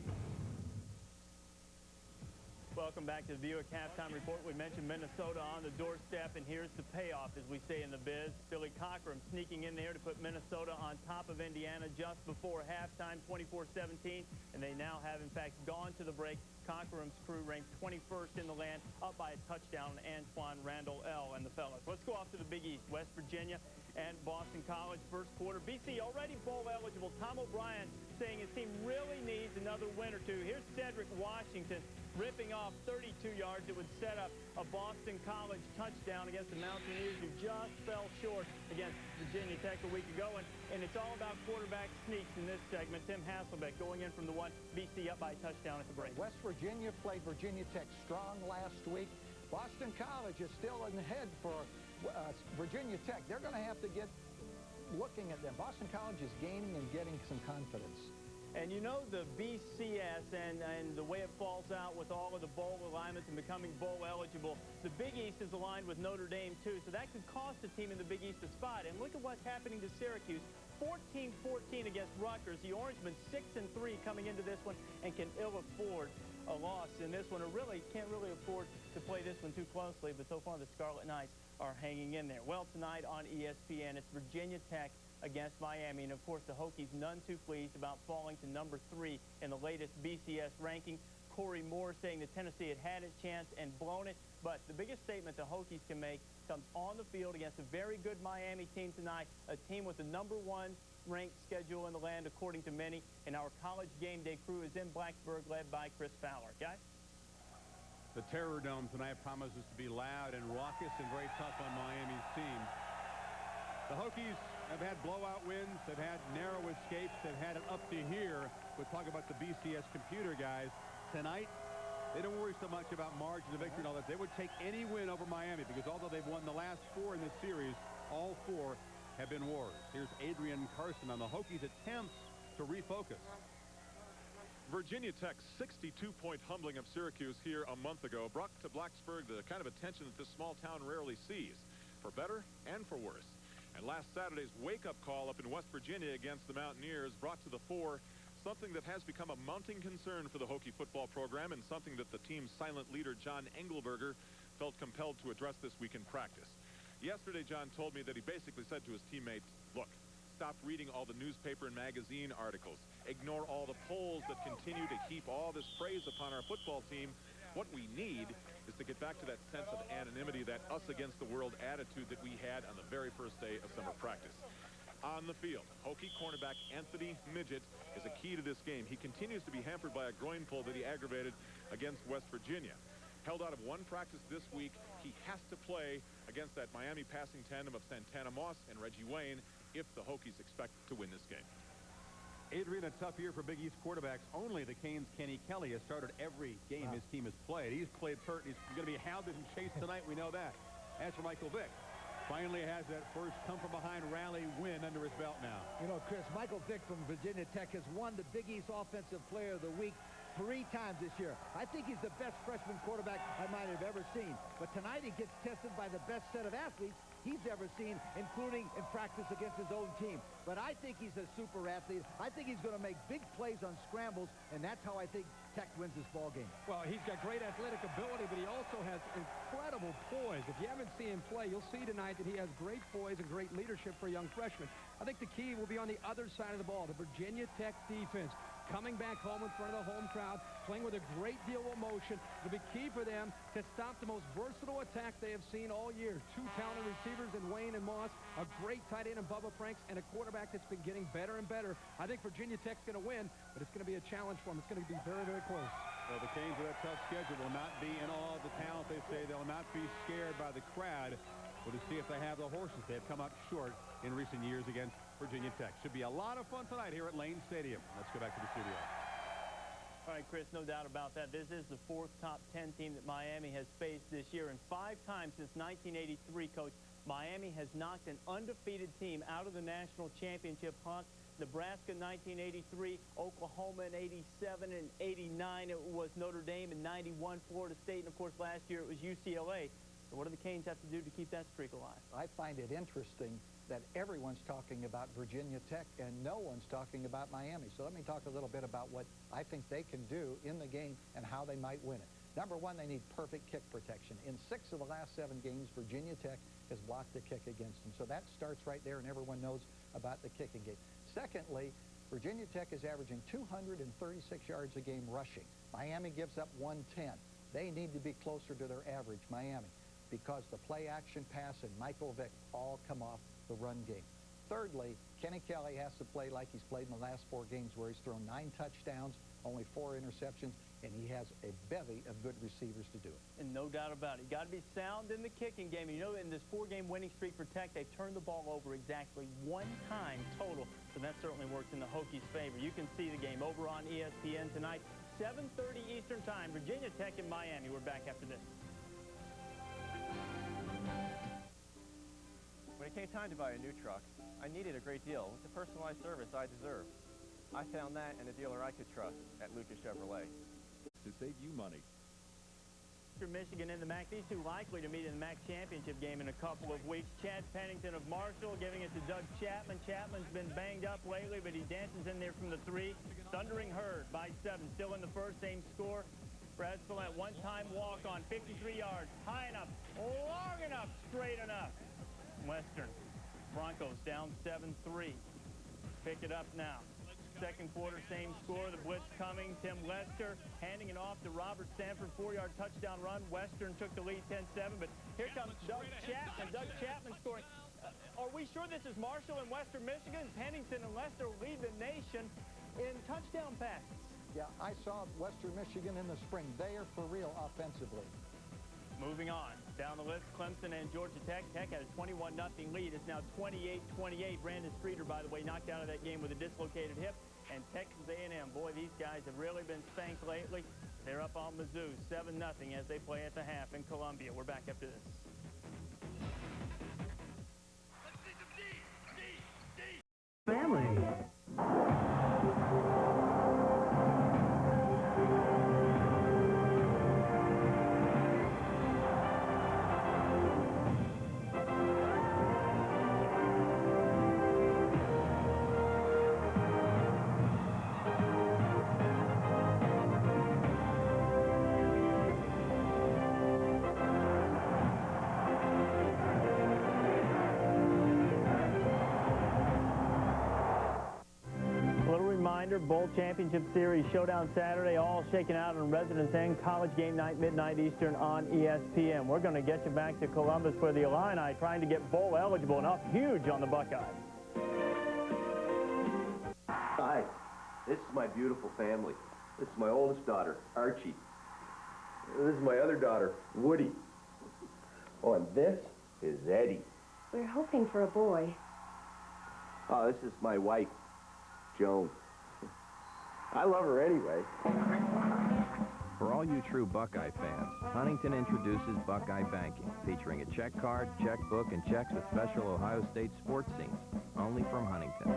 Welcome back to the Buick Halftime Report. We mentioned Minnesota on the doorstep, and here's the payoff, as we say in the biz. Billy Cockrum sneaking in there to put Minnesota on top of Indiana just before halftime, 24-17, and they now have, in fact, gone to the break. Cockrum's crew ranked 21st in the land, up by a touchdown, Antoine Randall L. and the fellas. Let's go off to the Big East. West Virginia and Boston College, first quarter. BC already bowl eligible. Tom O'Brien saying his team really needs another win or two. Here's Cedric Washington ripping off 32 yards. It would set up a Boston College touchdown against the Mountaineers, who just fell short against Virginia Tech a week ago. And it's all about quarterback sneaks in this segment. Tim Hasselbeck going in from the one, BC up by a touchdown at the break. West Virginia played Virginia Tech strong last week. Boston College is still in the head for Virginia Tech. They're going to have to get looking at them. Boston College is gaining and getting some confidence. And you know the BCS and the way it falls out with all of the bowl alignments and becoming bowl eligible, the Big East is aligned with Notre Dame too, so that could cost a team in the Big East a spot. And look at what's happening to Syracuse, 14-14 against Rutgers. The Orangemen 6-3 coming into this one and can ill afford a loss in this one, or really can't really afford to play this one too closely, but so far the Scarlet Knights are hanging in there. Well, tonight on ESPN, it's Virginia Tech against Miami, and of course the Hokies none too pleased about falling to number 3 in the latest BCS ranking. Corey Moore saying that Tennessee had its chance and blown it, but the biggest statement the Hokies can make comes on the field against a very good Miami team tonight, a team with the number 1 ranked schedule in the land according to many, and our College Game Day crew is in Blacksburg led by Chris Fowler. Guys? The Terror Dome tonight promises to be loud and raucous and very tough on Miami's team. The Hokies have had blowout wins. They've had narrow escapes. They've had it up to here. We'll talk about the BCS computer guys. Tonight, They don't worry so much about margin of victory and all that. They would take any win over Miami because although they've won the last 4 in this series, all 4 have been wars. Here's Adrian Carson on the Hokies' attempts to refocus. Virginia Tech's 62-point humbling of Syracuse here a month ago brought to Blacksburg the kind of attention that this small town rarely sees, for better and for worse. And last Saturday's wake-up call up in West Virginia against the Mountaineers brought to the fore something that has become a mounting concern for the Hokie football program and something that the team's silent leader, John Engelberger, felt compelled to address this week in practice. Yesterday, John told me that he basically said to his teammates, look, stop reading all the newspaper and magazine articles. Ignore all the polls that continue to heap all this praise upon our football team. What we need is to get back to that sense of anonymity, that us against the world attitude that we had on the very first day of summer practice. On the field, Hokie cornerback Anthony Midget is a key to this game. He continues to be hampered by a groin pull that he aggravated against West Virginia. Held out of one practice this week, he has to play against that Miami passing tandem of Santana Moss and Reggie Wayne if the Hokies expect to win this game. Adrian, a tough year for Big East quarterbacks. Only the Canes' Kenny Kelly has started every game his team has played. He's played pert. He's going to be hounded and chased tonight. We know that. As for Michael Vick, finally has that first come-from-behind rally win under his belt now. You know, Chris, Michael Vick from Virginia Tech has won the Big East Offensive Player of the Week 3 times this year. I think he's the best freshman quarterback I might have ever seen. But tonight he gets tested by the best set of athletes he's ever seen, including in practice against his own team. But I think he's a super athlete. I think he's going to make big plays on scrambles, and that's how I think Tech wins this ball game. Well, he's got great athletic ability, but he also has incredible poise. If you haven't seen him play, you'll see tonight that he has great poise and great leadership for a young freshman. I think the key will be on the other side of the ball, the Virginia Tech defense. Coming back home in front of the home crowd, playing with a great deal of emotion. It'll be key for them to stop the most versatile attack they have seen all year. 2 talented receivers in Wayne and Moss, a great tight end in Bubba Franks, and a quarterback that's been getting better and better. I think Virginia Tech's going to win, but it's going to be a challenge for them. It's going to be very, very close. Well, the Canes with that tough schedule will not be in awe of the talent. They say they'll not be scared by the crowd. We'll just see if they have the horses. They have come up short in recent years against Virginia Tech. Should be a lot of fun tonight here at Lane Stadium. Let's go back to the studio. All right, Chris, no doubt about that. This is the 4th top 10 team that Miami has faced this year. And 5 times since 1983, Coach, Miami has knocked an undefeated team out of the national championship hunt. Nebraska in 1983, Oklahoma in 87 and 89. It was Notre Dame in 91, Florida State, and, of course, last year it was UCLA. So what do the Canes have to do to keep that streak alive? I find it interesting that everyone's talking about Virginia Tech and no one's talking about Miami. So let me talk a little bit about what I think they can do in the game and how they might win it. Number one, they need perfect kick protection. In 6 of the last 7 games, Virginia Tech has blocked the kick against them. So that starts right there, and everyone knows about the kicking game. Secondly, Virginia Tech is averaging 236 yards a game rushing. Miami gives up 110. They need to be closer to their average, Miami, because the play-action pass and Michael Vick all come off the run game. Thirdly, Kenny Kelly has to play like he's played in the last 4 games where he's thrown 9 touchdowns, only 4 interceptions, and he has a bevy of good receivers to do it. And no doubt about it. You got to be sound in the kicking game. You know, in this 4-game winning streak for Tech, they've turned the ball over exactly 1 time total. So that certainly works in the Hokies' favor. You can see the game over on ESPN tonight, 7:30 Eastern Time. Virginia Tech and Miami. We're back after this. When it came time to buy a new truck, I needed a great deal with the personalized service I deserve. I found that in a dealer I could trust at Lucas Chevrolet. To save you money. Michigan in the MAC. These two likely to meet in the MAC championship game in a couple of weeks. Chad Pennington of Marshall giving it to Doug Chapman. Chapman's been banged up lately, but he dances in there from the 3. Thundering Herd by 7. Still in the first, same score. Brad Spillett, one-time walk-on, 53 yards. High enough, long enough, straight enough. Western Broncos down 7-3. Pick it up now. Second quarter, same score. The blitz coming. Tim Lester handing it off to Robert Stanford. 4-yard touchdown run. Western took the lead 10-7, but here comes Doug Chapman. Doug Chapman scoring. Are we sure this is Marshall and Western Michigan? Pennington and Lester lead the nation in touchdown passes. Yeah, I saw Western Michigan in the spring. They are for real offensively. Moving on. Down the list, Clemson and Georgia Tech. Tech had a 21-0 lead. It's now 28-28. Brandon Streeter, by the way, knocked out of that game with a dislocated hip. And Texas A&M, boy, these guys have really been spanked lately. They're up on Mizzou 7-0 as they play at the half in Columbia. We're back after this. Family. Bowl Championship Series Showdown Saturday, all shaken out on Residence Inn, College Game Night, midnight Eastern on ESPN. We're going to get you back to Columbus where the Illini trying to get bowl eligible and up huge on the Buckeyes. Hi, this is my beautiful family. This is my oldest daughter, Archie. This is my other daughter, Woody. Oh, and this is Eddie. We're hoping for a boy. Oh, this is my wife, Joan. I love her anyway. For all you true Buckeye fans, Huntington introduces Buckeye Banking, featuring a check card, checkbook, and checks with special Ohio State sports scenes, only from Huntington.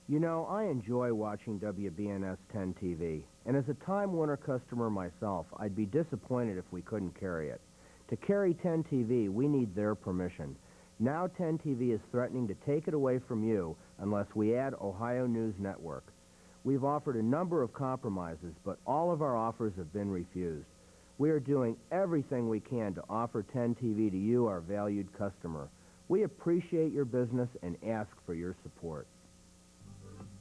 You know, I enjoy watching WBNS 10 TV, and as a Time Warner customer myself, I'd be disappointed if we couldn't carry it. To carry 10 TV, we need their permission. Now 10 TV is threatening to take it away from you unless we add Ohio News Network. We've offered a number of compromises, but all of our offers have been refused. We are doing everything we can to offer 10 TV to you, our valued customer. We appreciate your business and ask for your support.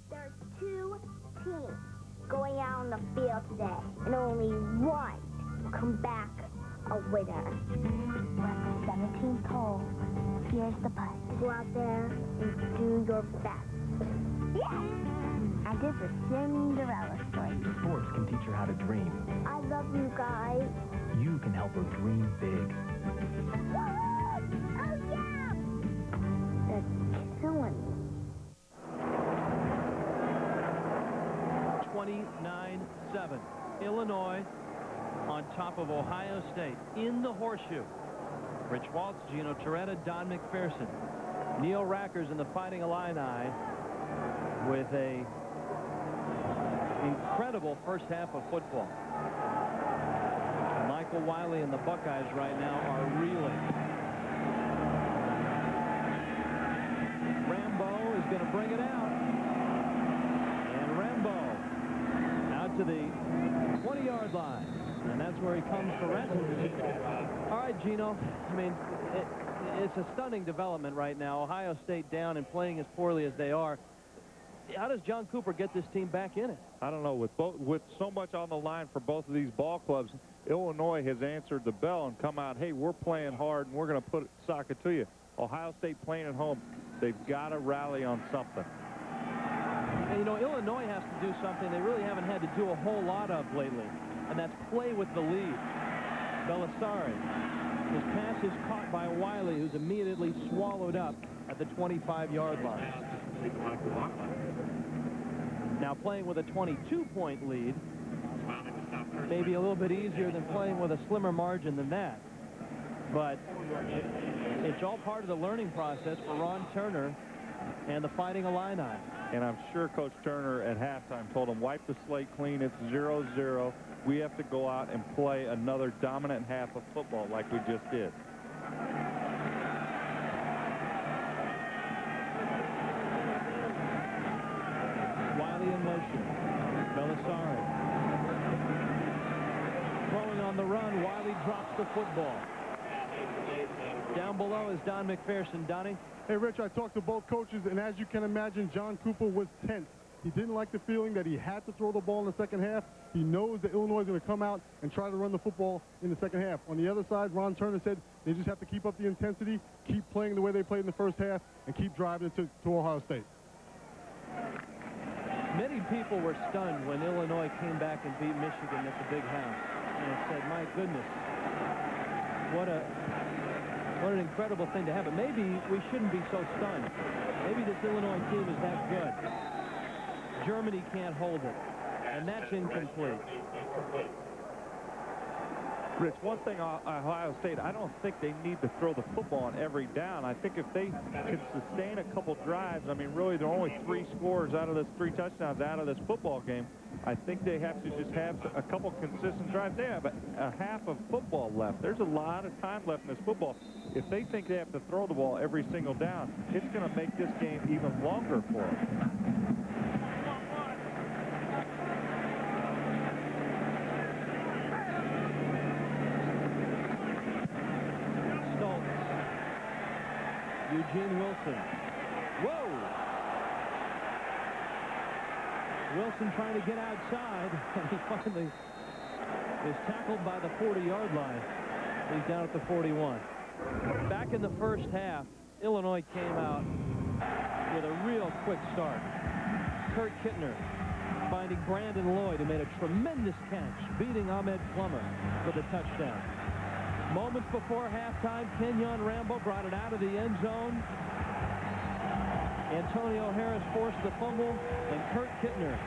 There's 2 teams going out on the field today, and only one will come back a winner. We're 17 holes. Here's the putt. Go out there and do your best. Yes! And this is Cinderella story. Sports can teach her how to dream. I love you guys. You can help her dream big. Oh, yeah! They're killing me. 29-7. Illinois on top of Ohio State in the horseshoe. Rich Waltz, Gino Torretta, Don McPherson. Neil Rackers and the Fighting Illini with a incredible first half of football. Michael Wiley and the Buckeyes right now are reeling. Rambo is going to bring it out. And Rambo out to the 20-yard line. And that's where he comes to rest. All right, Gino. I mean, it's a stunning development right now. Ohio State down and playing as poorly as they are. How does John Cooper get this team back in it? I don't know. With so much on the line for both of these ball clubs, Illinois has answered the bell and come out, hey, we're playing hard, and we're going to sock it to you. Ohio State playing at home, they've got to rally on something. And, you know, Illinois has to do something they really haven't had to do a whole lot of lately, and that's play with the lead. Belisari. His pass is caught by Wiley, who's immediately swallowed up at the 25-yard line. Now playing with a 22-point lead, maybe a little bit easier than playing with a slimmer margin than that. But it's all part of the learning process for Ron Turner and the Fighting Illini. And I'm sure Coach Turner at halftime told him, wipe the slate clean, it's 0-0. We have to go out and play another dominant half of football like we just did. Wiley in motion. Belisari. Throwing on the run. Wiley drops the football. Down below is Don McPherson. Donnie? Hey, Rich, I talked to both coaches, and as you can imagine, John Cooper was tense. He didn't like the feeling that he had to throw the ball in the second half. He knows that Illinois is going to come out and try to run the football in the second half. On the other side, Ron Turner said they just have to keep up the intensity, keep playing the way they played in the first half, and keep driving to Ohio State. Many people were stunned when Illinois came back and beat Michigan at the Big House. And said, my goodness, what an incredible thing to happen. Maybe we shouldn't be so stunned. Maybe this Illinois team is that good. Germany can't hold it. And that's incomplete. Rich, one thing Ohio State, I don't think they need to throw the football on every down. I think if they can sustain a couple drives, I mean, really, there are only 3 scores out of this, 3 touchdowns out of this football game. I think they have to just have a couple consistent drives. They have a half of football left. There's a lot of time left in this football. If they think they have to throw the ball every single down, it's going to make this game even longer for them. Eugene Wilson. Whoa! Wilson trying to get outside, and he finally is tackled by the 40-yard line. He's down at the 41. Back in the first half, Illinois came out with a real quick start. Kurt Kittner finding Brandon Lloyd, who made a tremendous catch, beating Ahmed Plummer for the touchdown. Moments before halftime, Kenyon Rambo brought it out of the end zone. Antonio Harris forced the fumble, and Kurt Kittner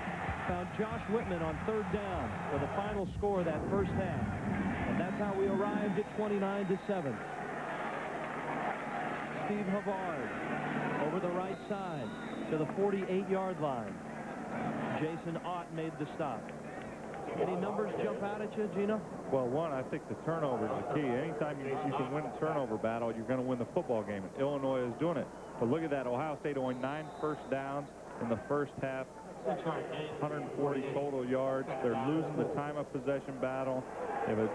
found Josh Whitman on 3rd down for the final score of that first half. And that's how we arrived at 29-7. Steve Havard over the right side to the 48-yard line. Jason Ott made the stop. Any numbers jump out at you, Gino? Well, one, I think the turnover is the key. Anytime you can win a turnover battle, you're going to win the football game. And Illinois is doing it. But look at that. Ohio State only 9 first downs in the first half. 140 total yards. They're losing the time of possession battle. They have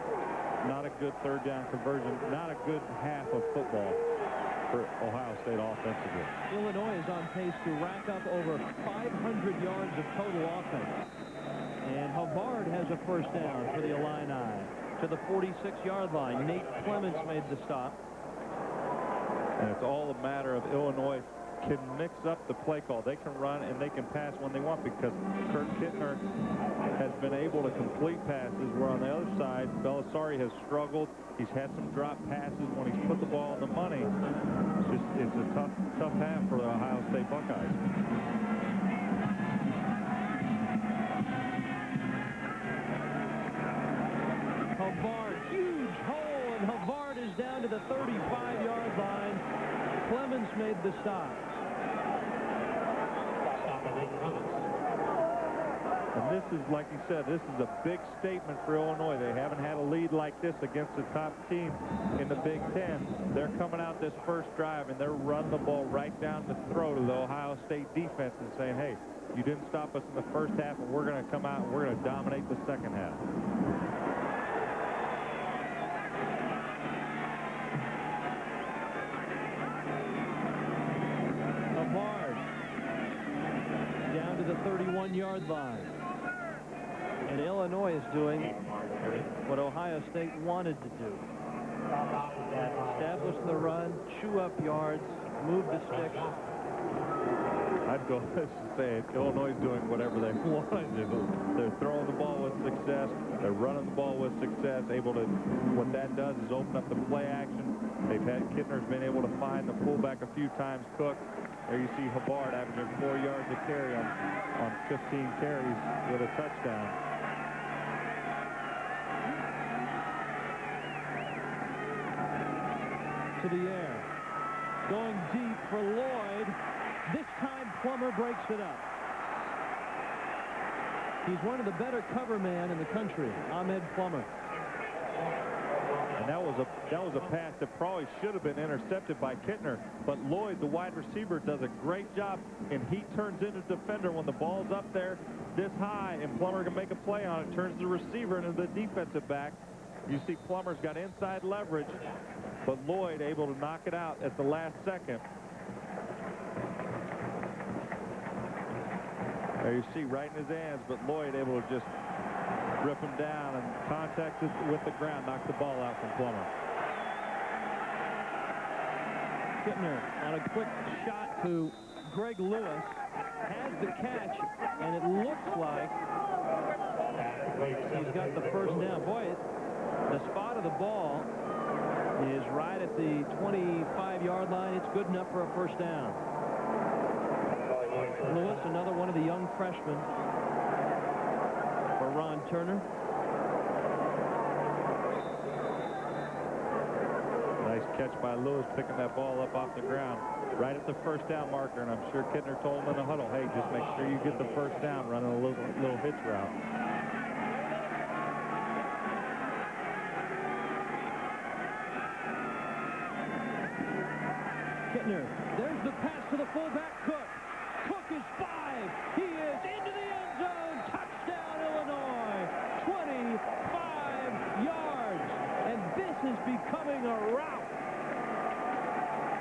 not a good 3rd down conversion. Not a good half of football for Ohio State offensively. Illinois is on pace to rack up over 500 yards of total offense. And Havard has a first down for the Illini to the 46-yard line. Nate Clements made the stop. And it's all a matter of Illinois can mix up the play call. They can run and they can pass when they want, because Kurt Kittner has been able to complete passes, where on the other side, Belisari has struggled. He's had some drop passes when he's put the ball on the money. It's a tough half for the Ohio State Buckeyes. Havard, huge hole, and Havard is down to the 35-yard line. Clemens made the stop. And this is, like you said, this is a big statement for Illinois. They haven't had a lead like this against the top team in the Big Ten. They're coming out this first drive, and they're running the ball right down the throat of the Ohio State defense and saying, hey, you didn't stop us in the first half, and we're going to come out and we're going to dominate the second half. Down to the 31-yard line. And Illinois is doing what Ohio State wanted to do. Establish the run, chew up yards, move the sticks. I'd go as to say Illinois is doing whatever they want to do. They're throwing the ball with success. They're running the ball with success. What that does is open up the play action. Kittner's been able to find the fullback a few times. Cook. There you see Havard averaging 4 yards a carry on 15 carries with a touchdown. To the air. Going deep for Lloyd. This time Plummer breaks it up. He's one of the better cover men in the country, Ahmed Plummer. And that was a pass that probably should have been intercepted by Kittner, but Lloyd, the wide receiver, does a great job, and he turns into defender when the ball's up there this high, and Plummer can make a play on it, turns the receiver into the defensive back. You see Plummer's got inside leverage, but Lloyd able to knock it out at the last second. There you see right in his hands, but Lloyd able to just rip him down and contact it with the ground, knock the ball out from Plummer. Kittner on a quick shot to Greg Lewis, has the catch, and it looks like he's got the first down. Boy, the spot of the ball is right at the 25-yard line. It's good enough for a first down. Lewis, another one of the young freshmen. Ron Turner. Nice catch by Lewis, picking that ball up off the ground right at the first down marker, and I'm sure Kittner told him in the huddle, hey, just make sure you get the first down running a little hitch route. Kittner, there's the pass to the fullback, Cook. Cook is 5. He is into the end zone. Touchdown, Illinois. 25 yards. And this is becoming a rout.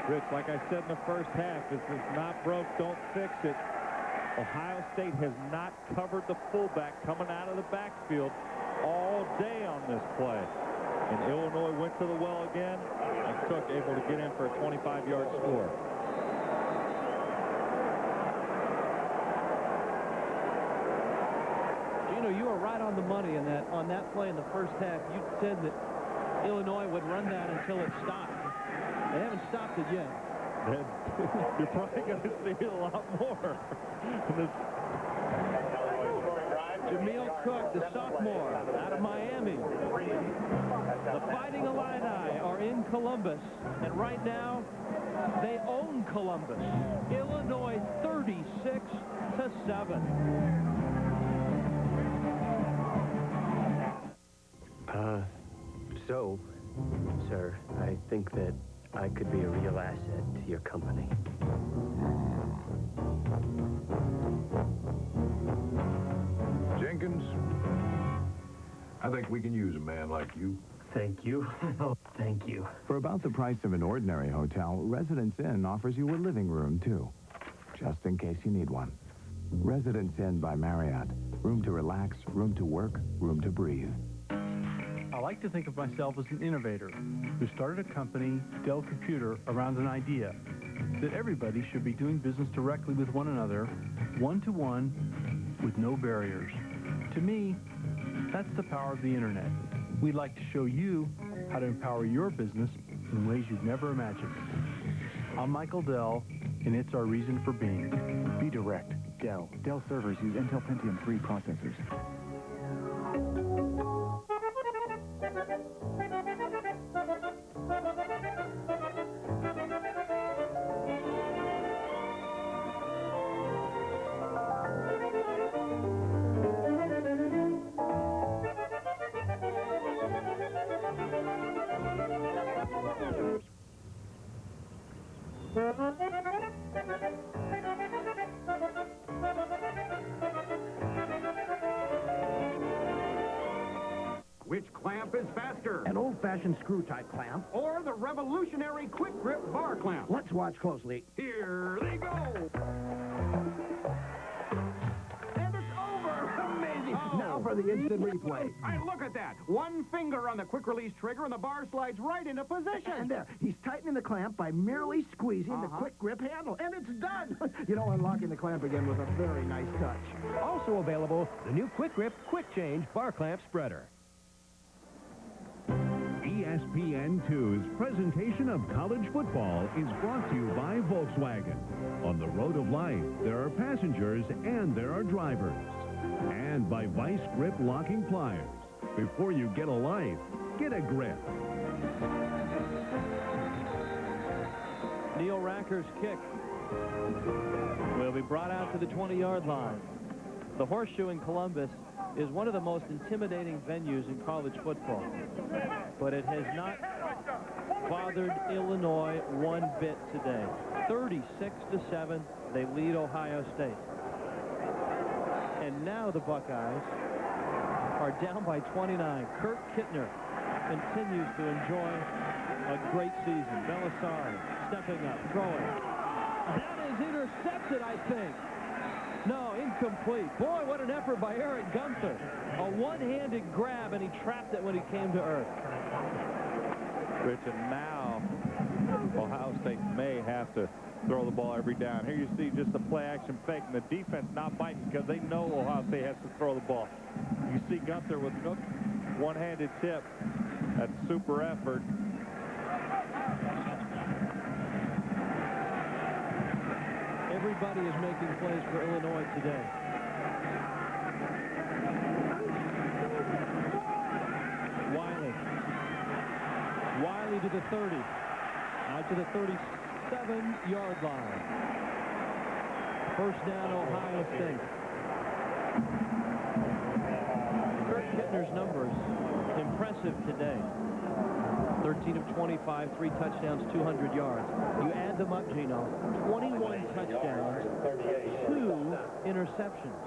Rich, like I said in the first half, if it's not broke, don't fix it. Ohio State has not covered the fullback coming out of the backfield all day on this play. And Illinois went to the well again, and Cook able to get in for a 25-yard score. Gino, you were right on the money on that play in the first half. You said that Illinois would run that until it stopped. They haven't stopped it yet. You're probably going to see it a lot more. Jameel Cook, the sophomore, out of Miami. The Fighting Illini are in Columbus, and right now they own Columbus. Illinois 36-7. So, sir, I think that I could be a real asset to your company. Jenkins, I think we can use a man like you. Thank you. Oh, thank you. For about the price of an ordinary hotel, Residence Inn offers you a living room, too, just in case you need one. Residence Inn by Marriott. Room to relax, room to work, room to breathe. I like to think of myself as an innovator who started a company, Dell Computer, around an idea that everybody should be doing business directly with one another, one-to-one, with no barriers. To me, that's the power of the Internet. We'd like to show you how to empower your business in ways you've never imagined. I'm Michael Dell, and it's our reason for being. Be direct. Dell. Dell servers use Intel Pentium 3 processors. Which clamp is faster? An old-fashioned screw-type clamp. Or the revolutionary quick grip bar clamp? Let's watch closely. Here they go! And it's over! Amazing! Oh. Now for the instant replay. Hey, look at that! One finger on the quick-release trigger and the bar slides right into position. And there, he's tightening the clamp by merely squeezing the quick grip handle. And it's done! You know, unlocking the clamp again with a very nice touch. Also available, the new Quick Grip Quick Change Bar Clamp Spreader. ESPN2's presentation of college football is brought to you by Volkswagen. On the road of life, there are passengers and there are drivers. And by Vice Grip Locking Pliers. Before you get a life, get a grip. Neil Racker's kick will be brought out to the 20-yard line. The Horseshoe in Columbus is one of the most intimidating venues in college football. But it has not bothered Illinois one bit today. 36-7, they lead Ohio State. And now the Buckeyes are down by 29. Kurt Kittner continues to enjoy a great season. Belisari stepping up, throwing. That is intercepted, I think. No, incomplete. Boy, what an effort by Eric Gunther. A one-handed grab, and he trapped it when he came to earth. Rich, and now Ohio State may have to throw the ball every down. Here you see just a play-action fake, and the defense not biting because they know Ohio State has to throw the ball. You see Gunther with Nook, one-handed tip. That's super effort. Everybody is making plays for Illinois today. 30. Out to the 37-yard line. First down, Ohio State. Kurt Kittner's numbers, impressive today. 13 of 25, 3 touchdowns, 200 yards. You add them up, Gino, 21 touchdowns, 2 interceptions.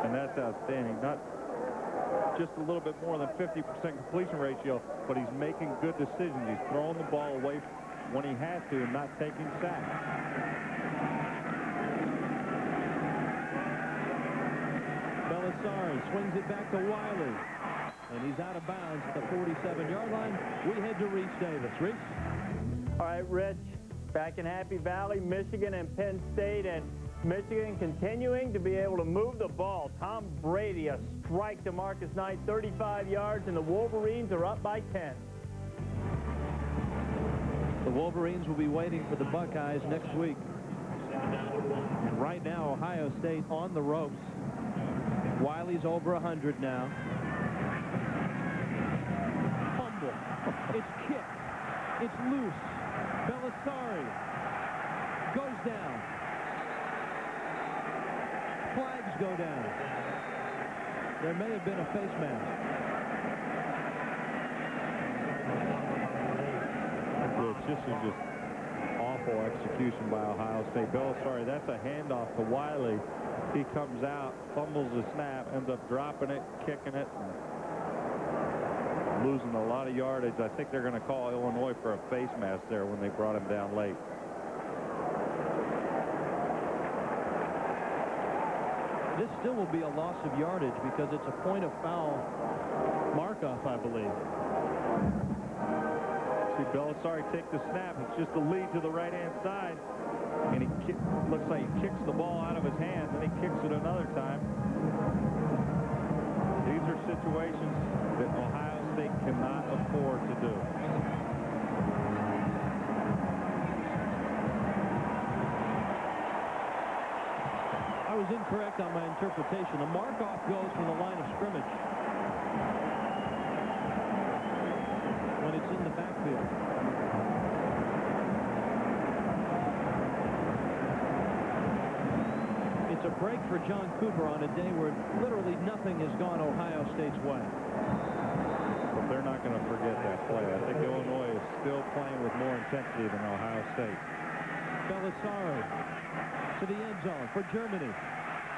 And that's outstanding. Not just a little bit more than 50% completion ratio, but he's making good decisions. He's throwing the ball away when he has to and not taking sacks. Belisari swings it back to Wiley. And he's out of bounds at the 47-yard line. We head to Reese Davis. Reese? All right, Rich, back in Happy Valley, Michigan and Penn State, and Michigan continuing to be able to move the ball. Tom Brady, a strike to Marcus Knight, 35 yards, and the Wolverines are up by 10. The Wolverines will be waiting for the Buckeyes next week. And right now, Ohio State on the ropes. Wiley's over 100 now. It's kicked. It's loose. Belisari goes down. Flags go down. There may have been a face mask. This is just awful execution by Ohio State. Belisari, that's a handoff to Wiley. He comes out, fumbles the snap, ends up dropping it, kicking it, and losing a lot of yardage. I think they're going to call Illinois for a face mask there when they brought him down late. This still will be a loss of yardage because it's a point of foul mark-off, I believe. See Belisari take the snap. It's just a lead to the right-hand side. And he looks like he kicks the ball out of his hand. Then he kicks it another time. These are situations that Ohio State cannot afford to do. I was incorrect on my interpretation. The mark-off goes from the line of scrimmage when it's in the backfield. It's a break for John Cooper on a day where literally nothing has gone Ohio State's way. But they're not going to forget that play. I think Illinois is still playing with more intensity than Ohio State. Belisari to the end zone for Germany.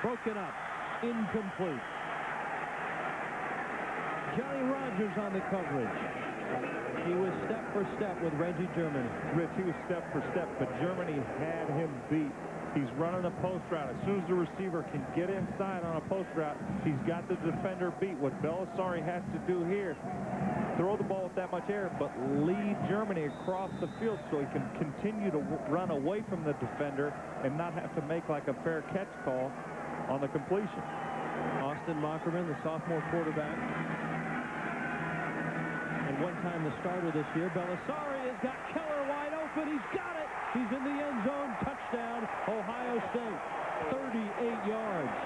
Broken up. Incomplete. Johnny Rogers on the coverage. He was step for step with Reggie Germany. Rich, he was step for step, but Germany had him beat. He's running a post route. As soon as the receiver can get inside on a post route, he's got the defender beat. What Belisari has to do here, throw the ball with that much air, but lead Germany across the field so he can continue to run away from the defender and not have to make like a fair catch call on the completion. Austin Mockerman, the sophomore quarterback, and one time the starter this year. Belisari has got Keller wide open. He's got it. He's in the end zone. Touchdown, Ohio State. 38 yards.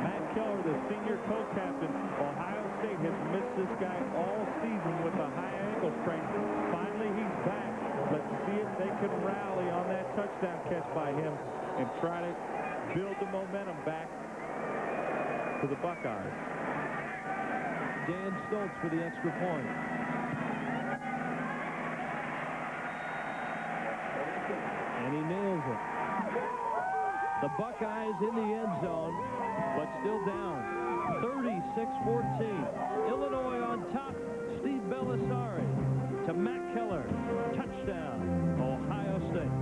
Matt Keller, the senior co-captain, Ohio State has missed this guy all season with a high ankle sprain. Finally, he's back. Let's see if they can rally on that touchdown catch by him and try to build the momentum back to the Buckeyes. Dan Stoltz for the extra point. And he nails it. The Buckeyes in the end zone, but still down. 36-14. Illinois on top. Steve Belisari to Matt Keller. Touchdown, Ohio State.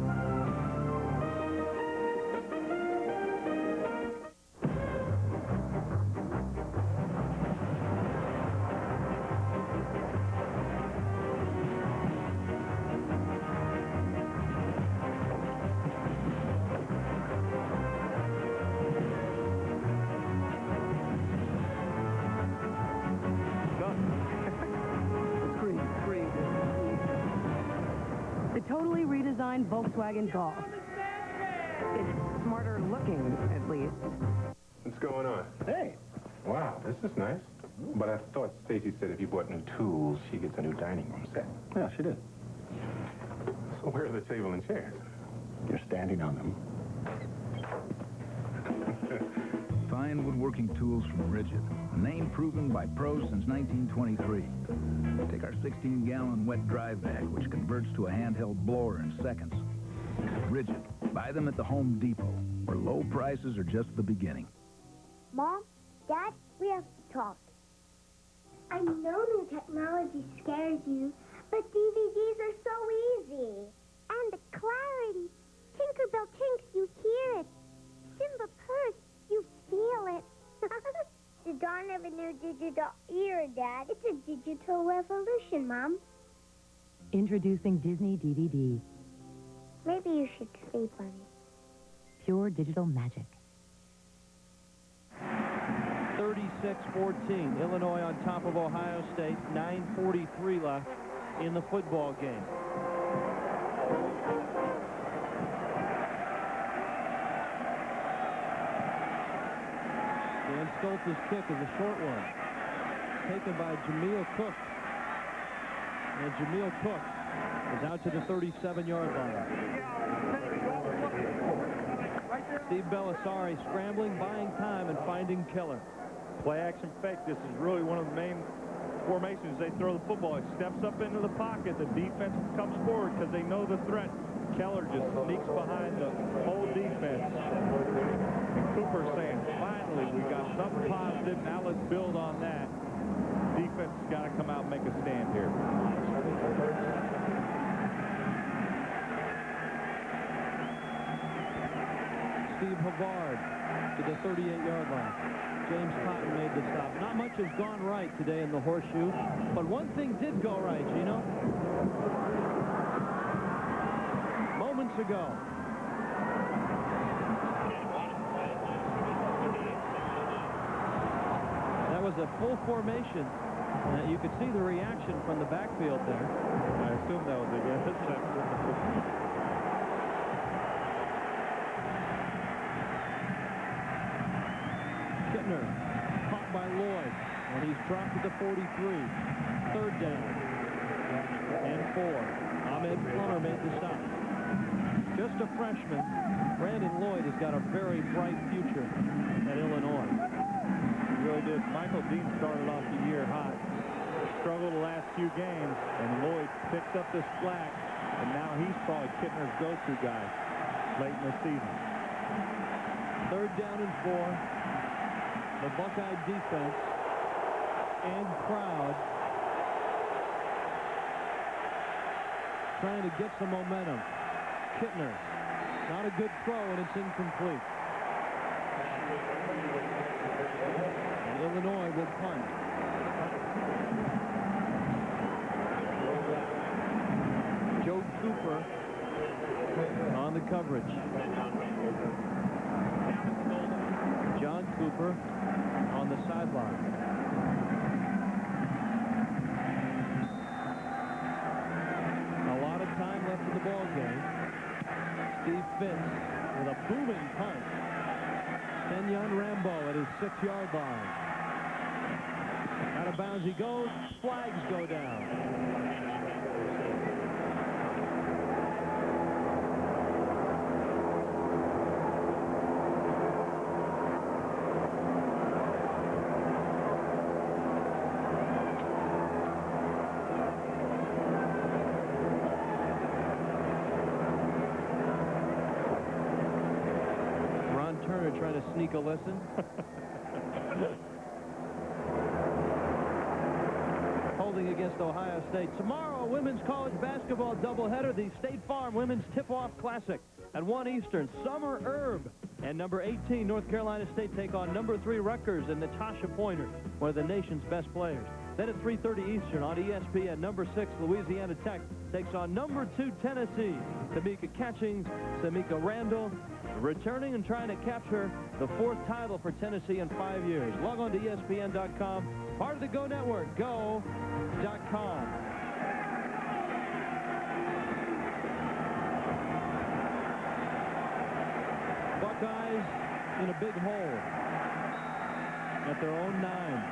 The totally redesigned Volkswagen Golf. It's smarter looking, at least. What's going on? Hey. Wow, this is nice. But I thought Stacy said if you bought new tools, she gets a new dining room set. Yeah, she did. So where are the table and chairs? You're standing on them. Fine woodworking tools from Rigid. A name proven by pros since 1923. Take our 16-gallon wet dry bag, which converts to a handheld blower in seconds. Rigid. Buy them at the Home Depot, where low prices are just the beginning. Mom, Dad, we have to talk. I know new technology scares you, but DVDs are so easy. And the clarity. Tinkerbell tinks, you hear it. Simba purrs, you feel it. The dawn of a new digital era, Dad. It's a digital revolution, Mom. Introducing Disney DVD. Maybe you should sleep on it. Pure digital magic. 36-14. Illinois on top of Ohio State. 9:43 left in the football game. Dan Stoltz's kick is a short one. Taken by Jameel Cook. And Jameel Cook is out to the 37-yard line. Steve Belisari scrambling, buying time, and finding Keller. Play action fake. This is really one of the main formations. They throw the football. It steps up into the pocket. The defense comes forward because they know the threat. Keller just sneaks behind the whole defense. And Cooper saying, finally, we got something positive. Now let's build on that. Defense has got to come out and make a stand here. Steve Havard to the 38-yard line. James Cotton made the stop. Not much has gone right today in the horseshoe, but one thing did go right, Gino. Moments ago. That was a full formation. You could see the reaction from the backfield there. I assume that was a yes. Kittner caught by Lloyd, and he's dropped at the 43. Third down and 4. Ahmed Plummer made the stop. Just a freshman, Brandon Lloyd has got a very bright future at Illinois. He really did. Michael Dean started off the year hot. Struggled the last few games, and Lloyd picks up this slack, and now he's probably Kittner's go-to guy late in the season. Third down and 4. The Buckeye defense and crowd trying to get some momentum. Kittner, not a good throw, and it's incomplete. And Illinois will punt. Joe Cooper on the coverage. John Cooper on the sideline. A lot of time left in the ball game. Steve Fitz with a booming punt. Kenyon Rambo at his 6-yard line. Out of bounds he goes. Flags go down. Trying to sneak a listen. Holding against Ohio State. Tomorrow, women's college basketball doubleheader, the State Farm Women's Tip-Off Classic at 1 Eastern. Summer Herb and number 18, North Carolina State, take on number 3, Rutgers, and Natasha Pointer, one of the nation's best players. Then at 3:30 Eastern on ESPN, number 6, Louisiana Tech, takes on number 2, Tennessee. Tamika Catchings, Tamika Randall, returning and trying to capture the 4th title for Tennessee in 5 years. Log on to ESPN.com, part of the Go Network, go.com. Buckeyes in a big hole at their own 9.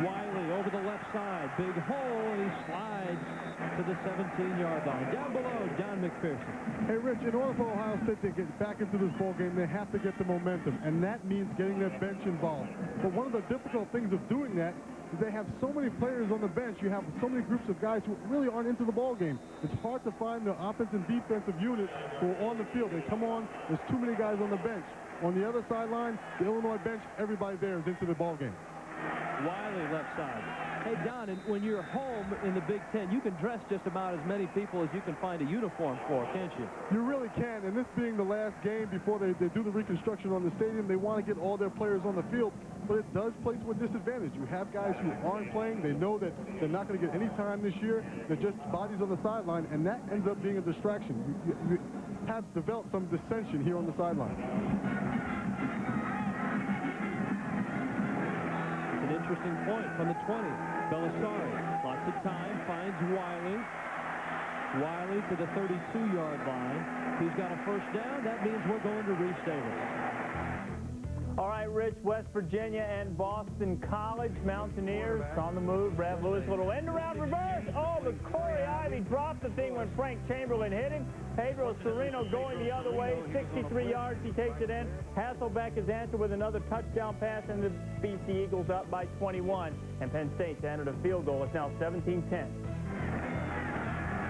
Wiley over the left side, big hole, and he slides to the 17-yard line. Down below, John McPherson. Hey, Rich, in order for Ohio State to get back into this ball game, they have to get the momentum, and that means getting their bench involved. But one of the difficult things of doing that is they have so many players on the bench. You have so many groups of guys who really aren't into the ball game. It's hard to find the offensive and defensive units who are on the field. They come on, there's too many guys on the bench. On the other sideline, the Illinois bench, everybody there is into the ball game. Wiley left side. Hey, Don, and when you're home in the Big Ten, you can dress just about as many people as you can find a uniform for, can't you? You really can, and this being the last game before they do the reconstruction on the stadium, they want to get all their players on the field, but it does place them at disadvantage. You have guys who aren't playing. They know that they're not going to get any time this year. They're just bodies on the sideline, and that ends up being a distraction. You have developed some dissension here on the sideline. An interesting point from the 20. Belisari, lots of time, finds Wiley. Wiley to the 32-yard line. He's got a first down. That means we're going to Reese Davis. All right, Rich, West Virginia and Boston College Mountaineers on the move. Brad Lewis, little end around reverse. Oh, but Corey Ivy dropped the thing when Frank Chamberlain hit him. Pedro Sereno going the other way, 63 yards. He takes it in. Hasselbeck is answered with another touchdown pass, and the BC Eagles up by 21. And Penn State's entered a field goal. It's now 17-10.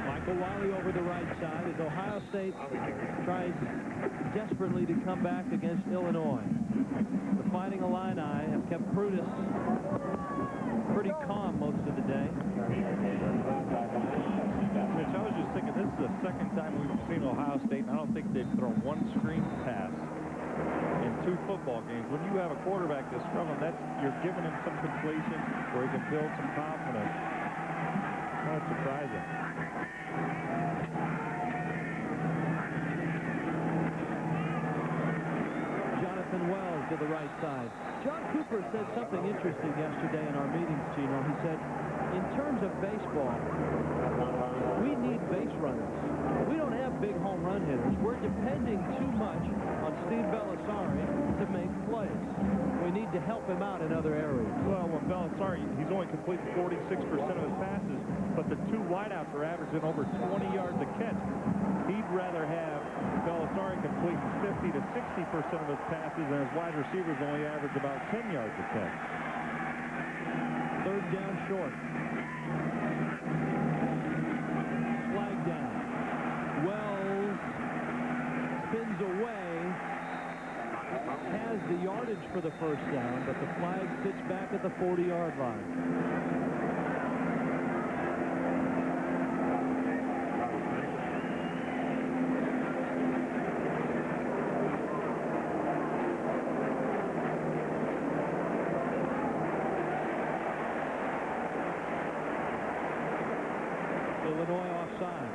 Michael Wiley over the right side as Ohio State tries desperately to come back against Illinois. The Fighting Illini have kept Prudis pretty calm most of the day. Mitch, I was just thinking, this is the second time we've seen Ohio State, and I don't think they've thrown one screen pass in 2 football games. When you have a quarterback that's struggling, you're giving him some completion where he can build some confidence. Not surprising. Jonathan Wells to the right side. John Cooper said something interesting yesterday in our meetings, Gino. He said, in terms of baseball, we need base runners. We don't have big home run hitters. We're depending too much on Steve Belisari to make plays. We need to help him out in other areas. Well, when Belisari, he's only completed 46% of his passes, but the 2 wideouts are averaging over 20 yards a catch. He'd rather have Belisari complete 50 to 60% of his passes, and his wide receivers only average about 10 yards a catch. 3rd down short. Flag down. Wells spins away, has the yardage for the first down, but the flag sits back at the 40-yard line. Illinois offside.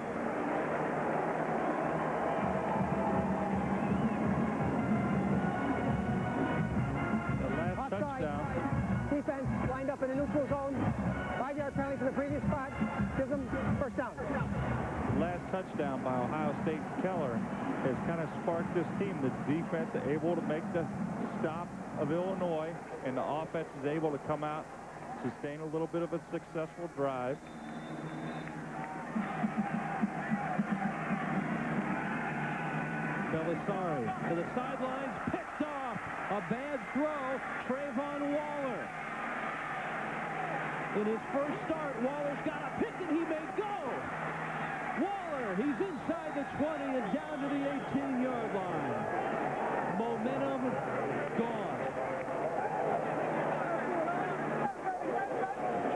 The last touchdown. Defense lined up in the neutral zone. 5-yard penalty for the previous spot. Gives them first down. The last touchdown by Ohio State's Keller has kind of sparked this team. The defense is able to make the stop of Illinois, and the offense is able to come out, sustain a little bit of a successful drive. Belisari to the sidelines, picked off. A bad throw, Trayvon Waller. In his first start, Waller's got a pick and he may go. Waller, he's inside the 20 and down to the 18-yard line. Momentum gone.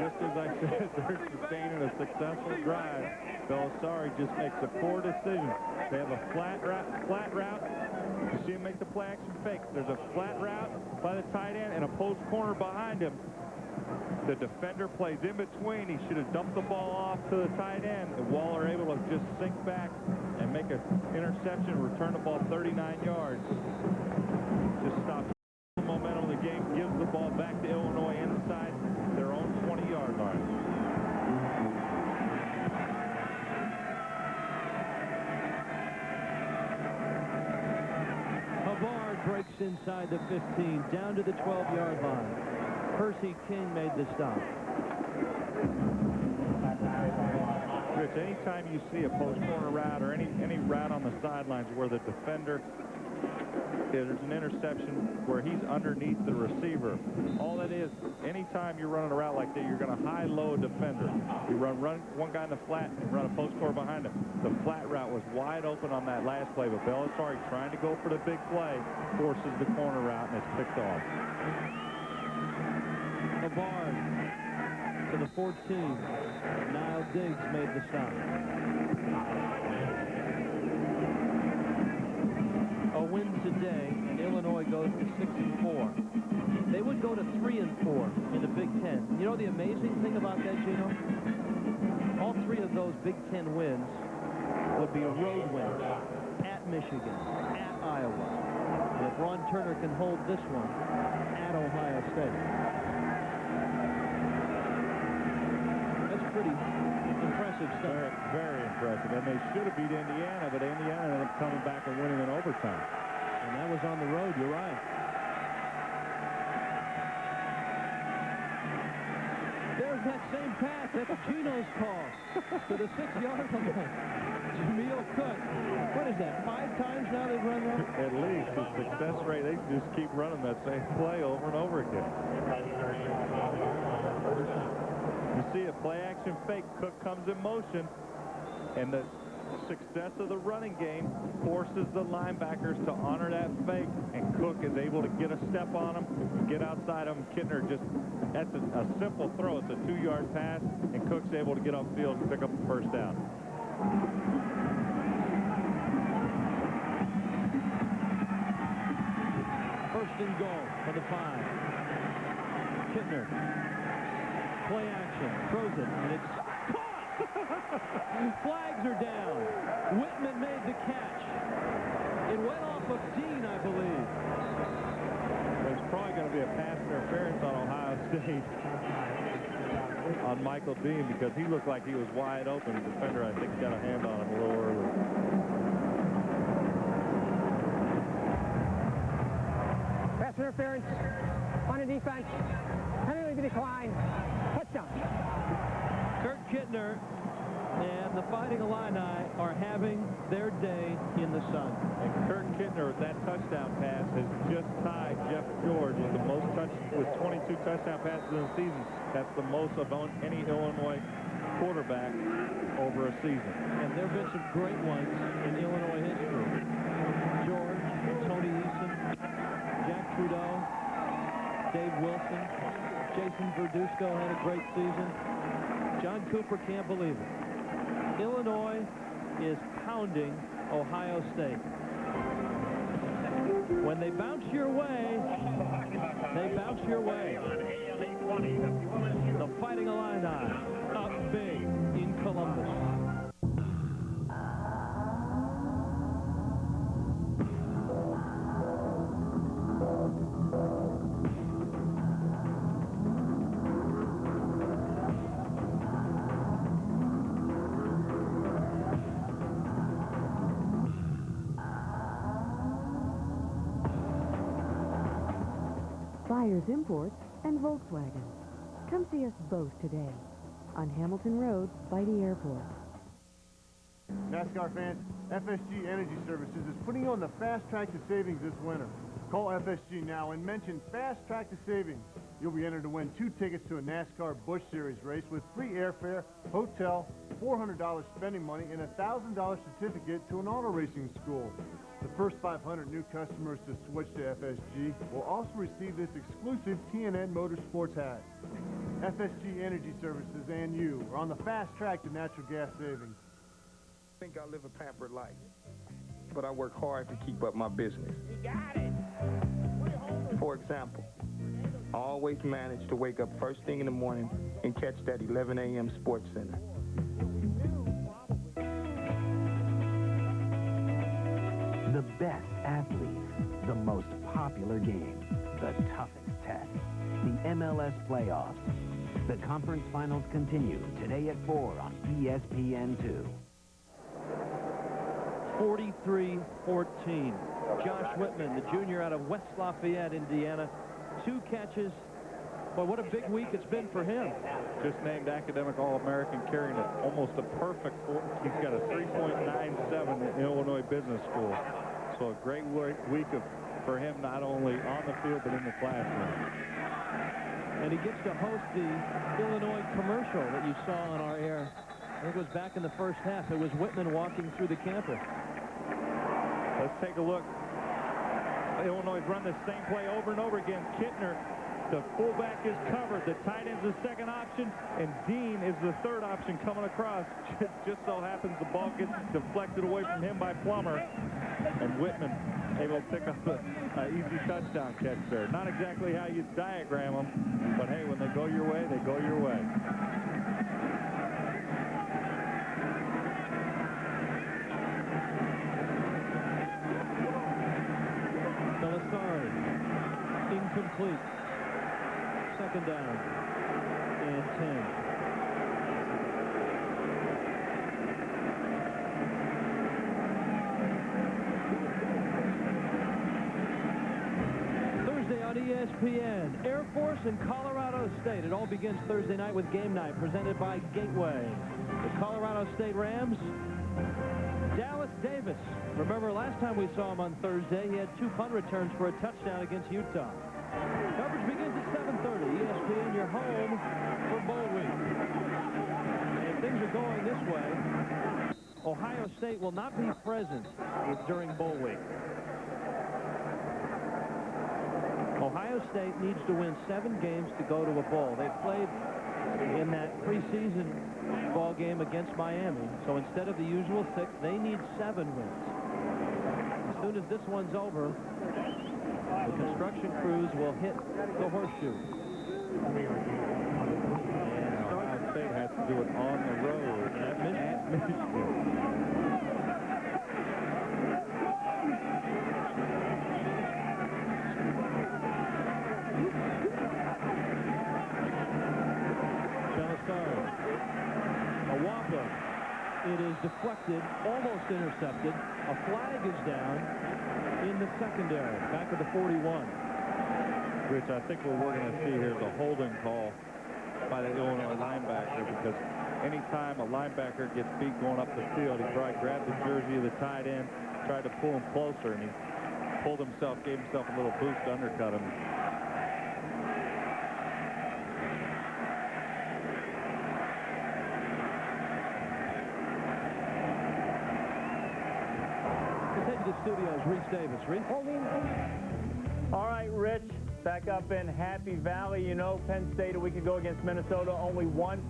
Just as I said, they're sustaining a successful drive. Belisari just makes a poor decision. They have a flat route. You see him make the play action fake. There's a flat route by the tight end and a post corner behind him. The defender plays in between. He should have dumped the ball off to the tight end. And Waller able to just sink back and make an interception, return the ball 39 yards. Just stops the momentum of the game, gives the ball back to Illinois inside their own 20-yard line. inside the 15, down to the 12-yard line. Percy King made the stop. Rich, anytime you see a post corner route or any route on the sidelines where the defender, there's an interception where he's underneath the receiver. All that is, anytime you're running a route like that, you're going to high-low a defender. You run one guy in the flat and run a post corner behind him. The flat route was wide open on that last play, but Belisari, trying to go for the big play, forces the corner route, and it's picked off. Savard to the 14. Niall Diggs made the stop. A win today, and Illinois goes to 6-4. They would go to 3-4 in the Big Ten. You know the amazing thing about that, Gino? All three of those Big Ten wins would be road wins at Michigan, at Iowa. And if Ron Turner can hold this one at Ohio State, that's pretty impressive stuff. Very, very impressive. And they should have beat Indiana, but Indiana ended up coming back and winning in overtime. And that was on the road, you're right. There's that same pass. That's Gino's call to the 6-yard line. Jameel Cook. What is that, 5 times now they've run that? At least the success rate, they just keep running that same play over and over again. You see a play-action fake. Cook comes in motion, and the success of the running game forces the linebackers to honor that fake, and Cook is able to get a step on him, get outside him. Kittner just, that's a simple throw. It's a 2-yard pass, and Cook's able to get upfield and pick up the first down. First and goal for the 5. Kittner. Play action. Throws it, and it's caught! Flags are down. Whitman made the catch. It went off of Dean, I believe. There's probably going to be a pass interference on Ohio State on Michael Dean because he looked like he was wide open. The defender, I think, got a hand on him a little early. Pass interference on the defense. Penalty decline. Touchdown. Kurt Kittner and the Fighting Illini are having their day in the sun. And Kurt Kittner, with that touchdown pass, has just tied Jeff George with the most with 22 touchdown passes in the season. That's the most of any Illinois quarterback over a season. And there have been some great ones in Illinois history. George, Tony Eason, Jack Trudeau, Dave Wilson, Jason Verduzco had a great season. John Cooper can't believe it. Illinois is pounding Ohio State. When they bounce your way, they bounce your way. The Fighting Illini up big in Columbus. Byers Imports and Volkswagen. Come see us both today on Hamilton Road by the airport. NASCAR fans, FSG Energy Services is putting you on the fast track to savings this winter. Call FSG now and mention fast track to savings. You'll be entered to win 2 tickets to a NASCAR Busch Series race with free airfare, hotel, $400 spending money, and a $1,000 certificate to an auto racing school. The first 500 new customers to switch to FSG will also receive this exclusive TNN Motorsports hat. FSG Energy Services and you are on the fast track to natural gas savings. I think I live a pampered life, but I work hard to keep up my business. You got it. For example, I always manage to wake up first thing in the morning and catch that 11 a.m. Sports Center. The best athletes, the most popular game, the toughest test, the MLS playoffs. The conference finals continue today at 4 on ESPN2. 43-14. Josh Whitman, the junior out of West Lafayette, Indiana, 2 catches. Boy, what a big week it's been for him. Just named Academic All-American, carrying it almost a perfect. He's got a 3.97 in Illinois Business School. So a great week for him, not only on the field, but in the classroom. And he gets to host the Illinois commercial that you saw on our air. I think it was back in the first half. It was Whitman walking through the campus. Let's take a look. Illinois run the same play over and over again. Kittner, the fullback, is covered. The tight end's the second option, and Dean is the third option coming across. Just so happens the ball gets deflected away from him by Plummer, and Whitman able to pick up an easy touchdown catch there. Not exactly how you diagram them, but hey, when they go your way, they go your way. Incomplete. Second down and 10. Thursday on ESPN, Air Force and Colorado State. It all begins Thursday night with Game Night, presented by Gateway. The Colorado State Rams, Dallas Davis. Remember, last time we saw him on Thursday, he had 2 punt returns for a touchdown against Utah. Coverage begins at 7:30. ESPN, your home for bowl week. And if things are going this way, Ohio State will not be present during bowl week. Ohio State needs to win 7 games to go to a bowl. They played in that preseason ball game against Miami. So instead of the usual 6, they need 7 wins. As soon as this one's over, the construction crews will hit the horseshoe. And Ohio State has to do it on the road at Michigan. A whopper. It is deflected, almost intercepted. A flag is down in the secondary, back at the 41. Which I think what we're going to see here is a holding call by the Illinois linebacker, because anytime a linebacker gets beat going up the field, he probably grabbed the jersey of the tight end, tried to pull him closer, and he pulled himself, gave himself a little boost to undercut him. Studios, Reese Davis. Reese? All right, Rich, back up in Happy Valley. You know, Penn State a week ago against Minnesota, only one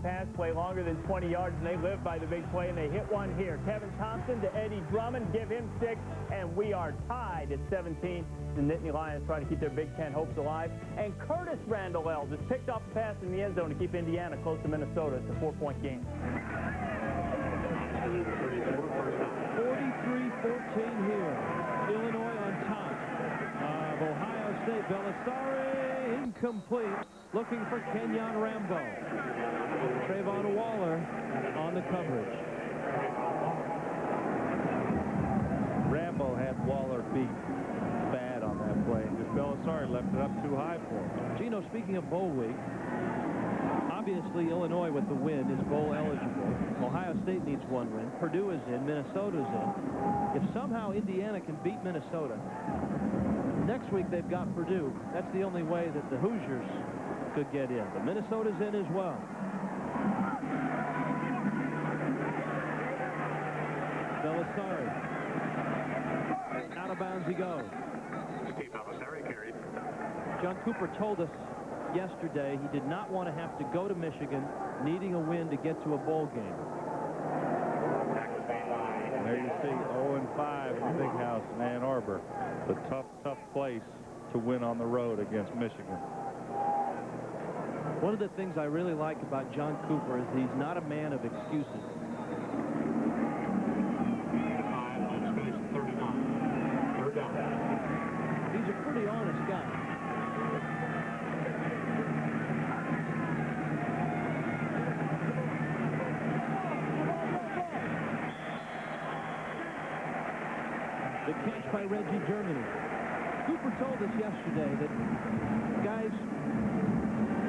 pass play longer than 20 yards, and they live by the big play, and they hit one here. Kevin Thompson to Eddie Drummond, give him 6, and we are tied at 17. The Nittany Lions trying to keep their Big Ten hopes alive. And Curtis Randall just picked off a pass in the end zone to keep Indiana close to Minnesota. It's a 4-point game. 43-14 here. Illinois on top of Ohio State. Belisari incomplete. Looking for Kenyon Rambo. Trayvon Waller on the coverage. Rambo had Waller beat bad on that play. Just Belisari left it up too high for him. Gino, speaking of bowl week, obviously Illinois with the win is bowl eligible. Ohio State needs 1 win. Purdue is in. Minnesota's in. If somehow Indiana can beat Minnesota, next week they've got Purdue. That's the only way that the Hoosiers could get in. But Minnesota's in as well. Belisari. Out of bounds he goes. John Cooper told us yesterday he did not want to have to go to Michigan needing a win to get to a bowl game. There you see 0-5 in the Big House in Ann Arbor. The tough place to win on the road against Michigan. One of the things I really like about John Cooper is he's not a man of excuses. He's a pretty honest guy. catch by Reggie Germany. Cooper told us yesterday that, guys,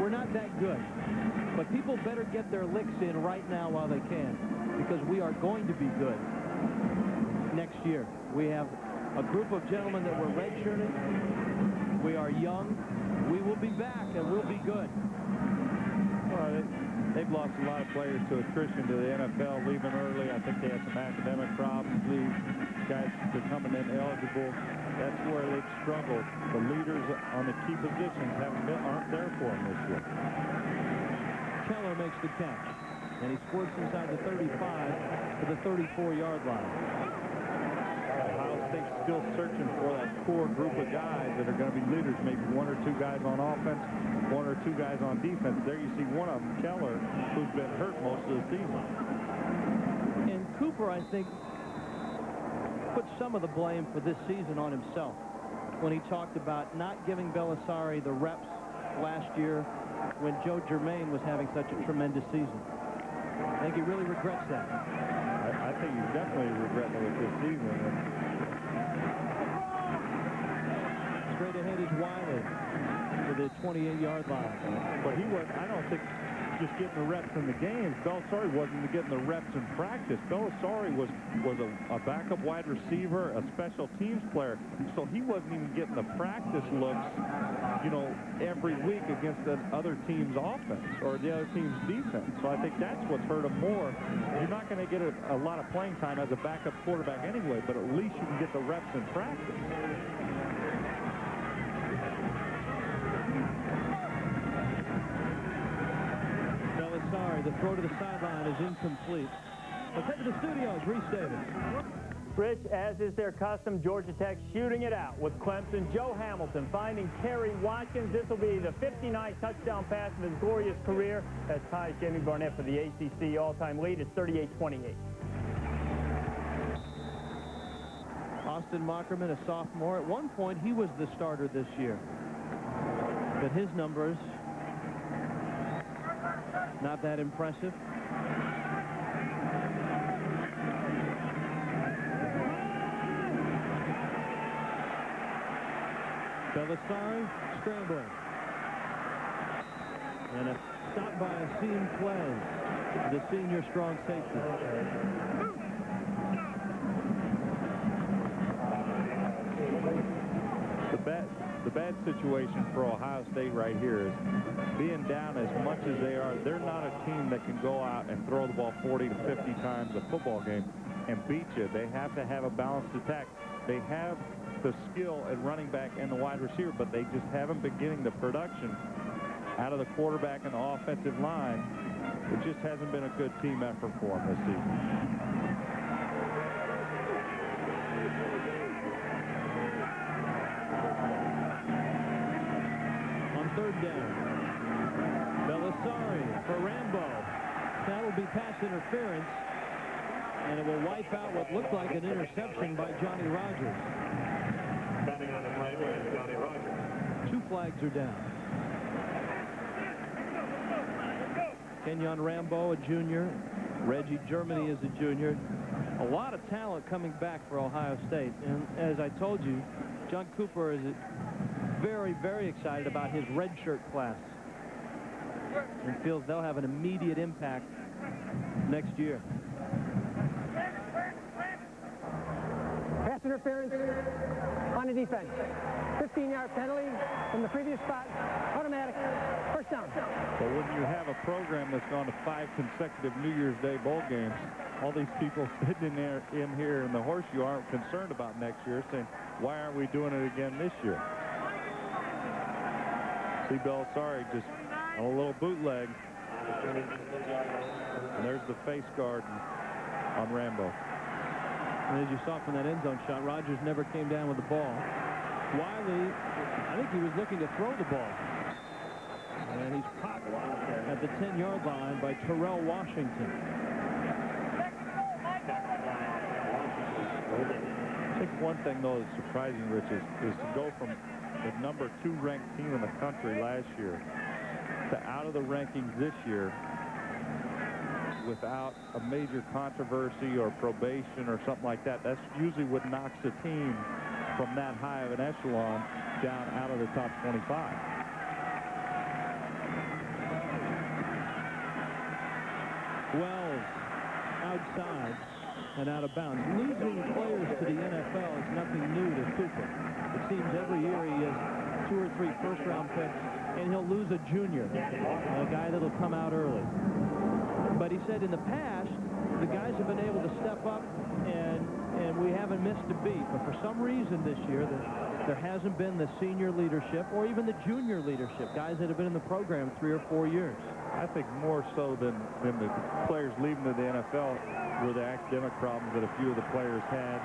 we're not that good, but people better get their licks in right now while they can, because we are going to be good next year. We have a group of gentlemen that were redshirting. We are young. We will be back, and we'll be good. Well, they've lost a lot of players to attrition to the NFL, leaving early. I think they had some academic problems. Guys becoming ineligible. That's where they've struggled. The leaders on the key positions aren't there for them this year. Keller makes the catch, and he squirts inside the 35 to the 34-yard line. Ohio State's still searching for that core group of guys that are going to be leaders. Maybe one or two guys on offense, one or two guys on defense. There you see one of them, Keller, who's been hurt most of the season. And Cooper, I think, put some of the blame for this season on himself when he talked about not giving Belisari the reps last year when Joe Germain was having such a tremendous season. I think he really regrets that. I think he's definitely regretting it this season. Straight ahead is Wiley to the 28-yard line. But he was, I don't think, just getting the reps in the games. Belisari wasn't getting the reps in practice. Belisari was a backup wide receiver, a special teams player, so he wasn't even getting the practice looks, you know, every week against the other team's offense or the other team's defense. So I think that's what's hurt him more. You're not going to get a lot of playing time as a backup quarterback anyway, but at least you can get the reps in practice. Belisari, the throw to the sideline is incomplete. Let's head to the studios. Reese Davis. Rich, as is their custom, Georgia Tech shooting it out with Clemson. Joe Hamilton finding Kerry Watkins. This will be the 59th touchdown pass of his glorious career as ties Jamie Barnett for the ACC all-time lead. It's 38-28. Austin Mockerman, a sophomore. At one point, he was the starter this year. But his numbers, not that impressive. Belisari scrambling. And a stop by a seam play. The senior strong safety. The bad situation for Ohio State right here is being down as much as they are. They're not a team that can go out and throw the ball 40 to 50 times a football game and beat you. They have to have a balanced attack. They have the skill at running back and the wide receiver, but they just haven't been getting the production out of the quarterback and the offensive line. It just hasn't been a good team effort for them this season. Third down. Belisari for Rambo. That will be pass interference, and it will wipe out what looked like an interception by Johnny Rogers. Standing on the play with Johnny Rogers. 2 flags are down. Kenyon Rambo, a junior. Reggie Germany is a junior. A lot of talent coming back for Ohio State. And as I told you, John Cooper is very, very excited about his redshirt class and feels they'll have an immediate impact next year. Pass interference on the defense. 15-yard penalty from the previous spot. Automatic. First down. But when you have a program that's gone to 5 consecutive New Year's Day bowl games, all these people sitting in here in the horseshoe aren't concerned about next year, saying, why aren't we doing it again this year? See Belisari just on a little bootleg. And there's the face guard on Rambo. And as you saw from that end zone shot, Rogers never came down with the ball. Wiley, I think he was looking to throw the ball. And he's popped at the 10-yard line by Terrell Washington. I think one thing, though, that's surprising, Rich, is to go from the number 2 ranked team in the country last year to out of the rankings this year without a major controversy or probation or something like that. That's usually what knocks a team from that high of an echelon down out of the top 25. Wells outside and out of bounds. Losing players to the NFL is nothing new to Cooper. It seems every year he has 2 or 3 first-round picks, and he'll lose a junior, a guy that'll come out early. But he said in the past, the guys have been able to step up, and we haven't missed a beat. But for some reason this year, there hasn't been the senior leadership or even the junior leadership, guys that have been in the program 3 or 4 years. I think more so than the players leaving to the NFL were the academic problems that a few of the players had,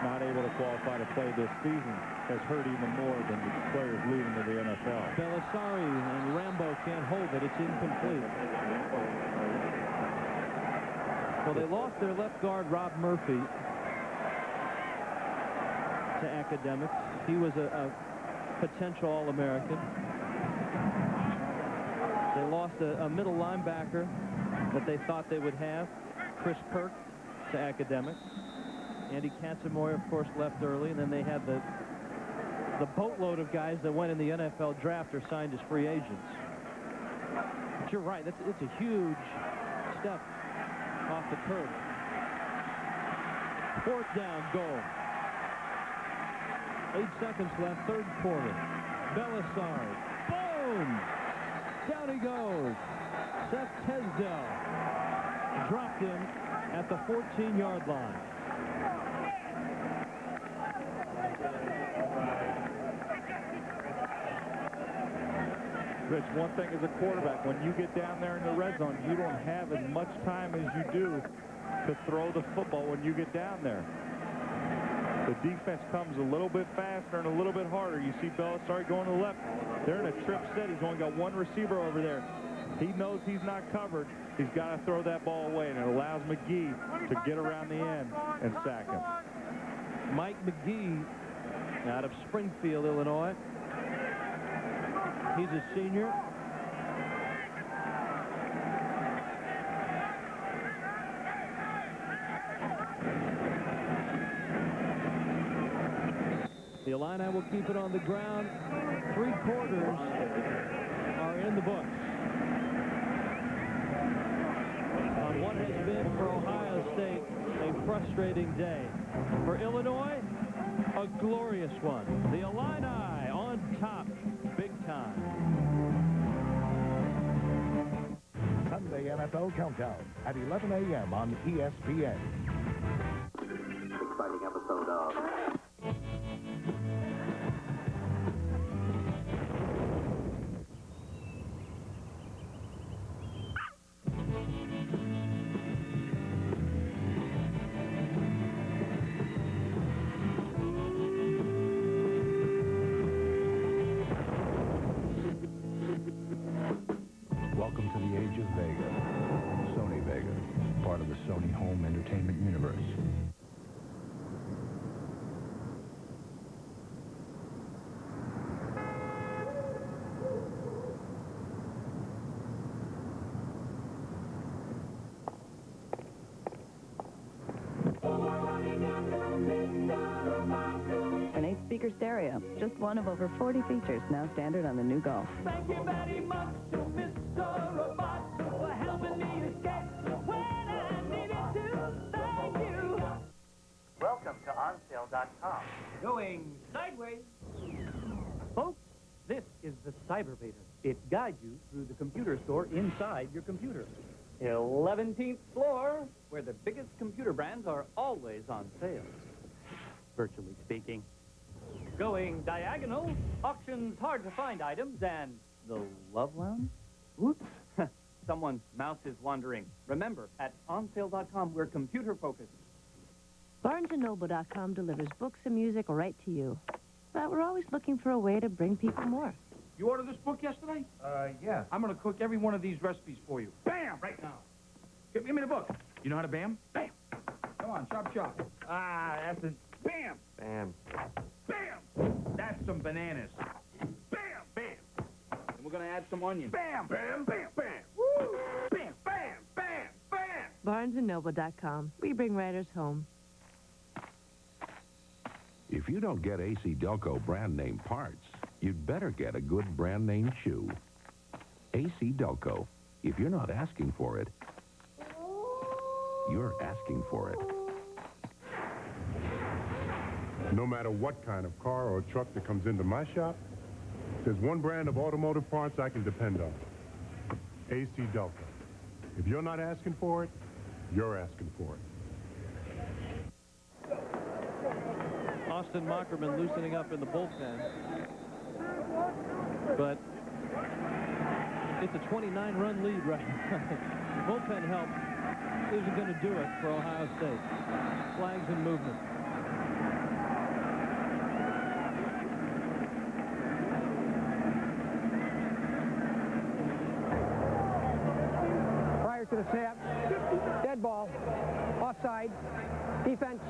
not able to qualify to play this season, has hurt even more than the players leaving to the NFL. Belisari and Rambo can't hold it. It's incomplete. Well, they lost their left guard, Rob Murphy, to academics. He was a potential All-American. They lost a middle linebacker that they thought they would have, Chris Kirk, to academics. Andy Katzenmoyer, of course, left early, and then they had the boatload of guys that went in the NFL draft or signed as free agents. But you're right, it's a huge step off the curve. 4th down, goal. 8 seconds left, 3rd quarter. Belisari, boom! Down he goes. Seth Tesdell dropped him at the 14-yard line. Rich, one thing as a quarterback, when you get down there in the red zone, you don't have as much time as you do to throw the football when you get down there. The defense comes a little bit faster and a little bit harder. You see Belisari going to the left. They're in a trip set. He's only got one receiver over there. He knows he's not covered. He's got to throw that ball away, and it allows McGee to get around the end and sack him. Mike McGee out of Springfield, Illinois. He's a senior. The Illini will keep it on the ground. 3 quarters are in the books. On what has been for Ohio State a frustrating day. For Illinois, a glorious one. The Illini on top, big time. Sunday NFL Countdown at 11 a.m. on ESPN. Exciting episode of... Welcome to the age of Vega. Sony Vega, part of the Sony home entertainment universe. An 8-speaker stereo, just one of over 40 features now standard on the new Golf. Thank you very much to Mr. Robot for helping me to get when I needed to. Thank you. Welcome to onsale.com. Going sideways. Folks, this is the Cybervader. It guides you through the computer store inside your computer. 11th floor, where the biggest computer brands are always on sale. Virtually speaking. Going diagonal, auctions hard-to-find items, and the Love Lounge? Oops. Someone's mouse is wandering. Remember, at onsale.com, we're computer-focused. BarnesandNoble.com delivers books and music right to you. But we're always looking for a way to bring people more. You ordered this book yesterday? Yeah. I'm going to cook every one of these recipes for you. Bam! Right now. Give me the book. You know how to bam? Bam! Come on, chop, chop. Ah, that's a... Bam! Bam. Bam! That's some bananas. Bam! Bam! And we're going to add some onions. Bam! Bam! Bam! Bam! Woo! Bam! Bam! Bam! Bam! BarnesandNoble.com. We bring writers home. If you don't get AC Delco brand name parts, you'd better get a good brand name shoe. AC Delco. If you're not asking for it, you're asking for it. No matter what kind of car or truck that comes into my shop, there's one brand of automotive parts I can depend on. AC Delco. If you're not asking for it, you're asking for it. Austin Mockerman loosening up in the bullpen. But it's a 29-run lead right now. The bullpen help isn't going to do it for Ohio State. Flags in movement. Prior to the snap, dead ball, offside, defense,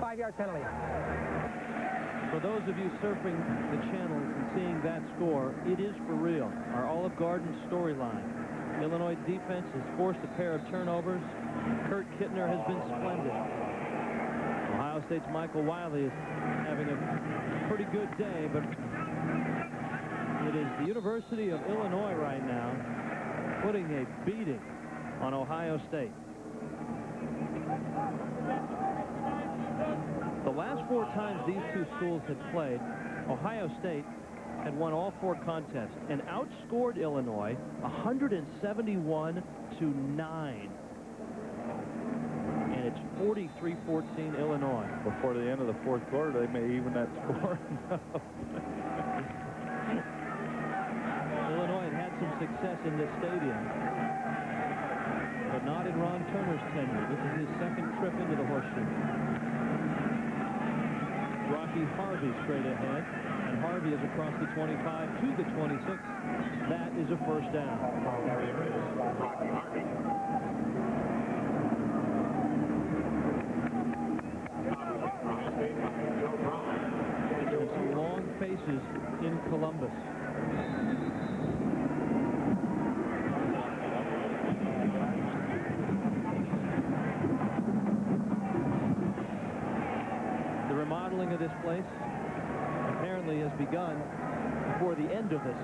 5-yard penalty. For those of you surfing the channels and seeing that score, it is for real. Our Olive Garden storyline. Illinois defense has forced a pair of turnovers. Kurt Kittner has been splendid. Ohio State's Michael Wiley is having a pretty good day, but it is the University of Illinois right now putting a beating on Ohio State. The last 4 times these two schools had played, Ohio State had won all 4 contests and outscored Illinois 171-9. And it's 43-14 Illinois. Before the end of the 4th quarter, they may even that score. Illinois had some success in this stadium, but not in Ron Turner's tenure. This is his 2nd trip into the Horseshoe. Rocky Harvey straight ahead, and Harvey is across the 25 to the 26. That is a first down. And some long faces in Columbus. The remodeling of this place apparently has begun before the end of this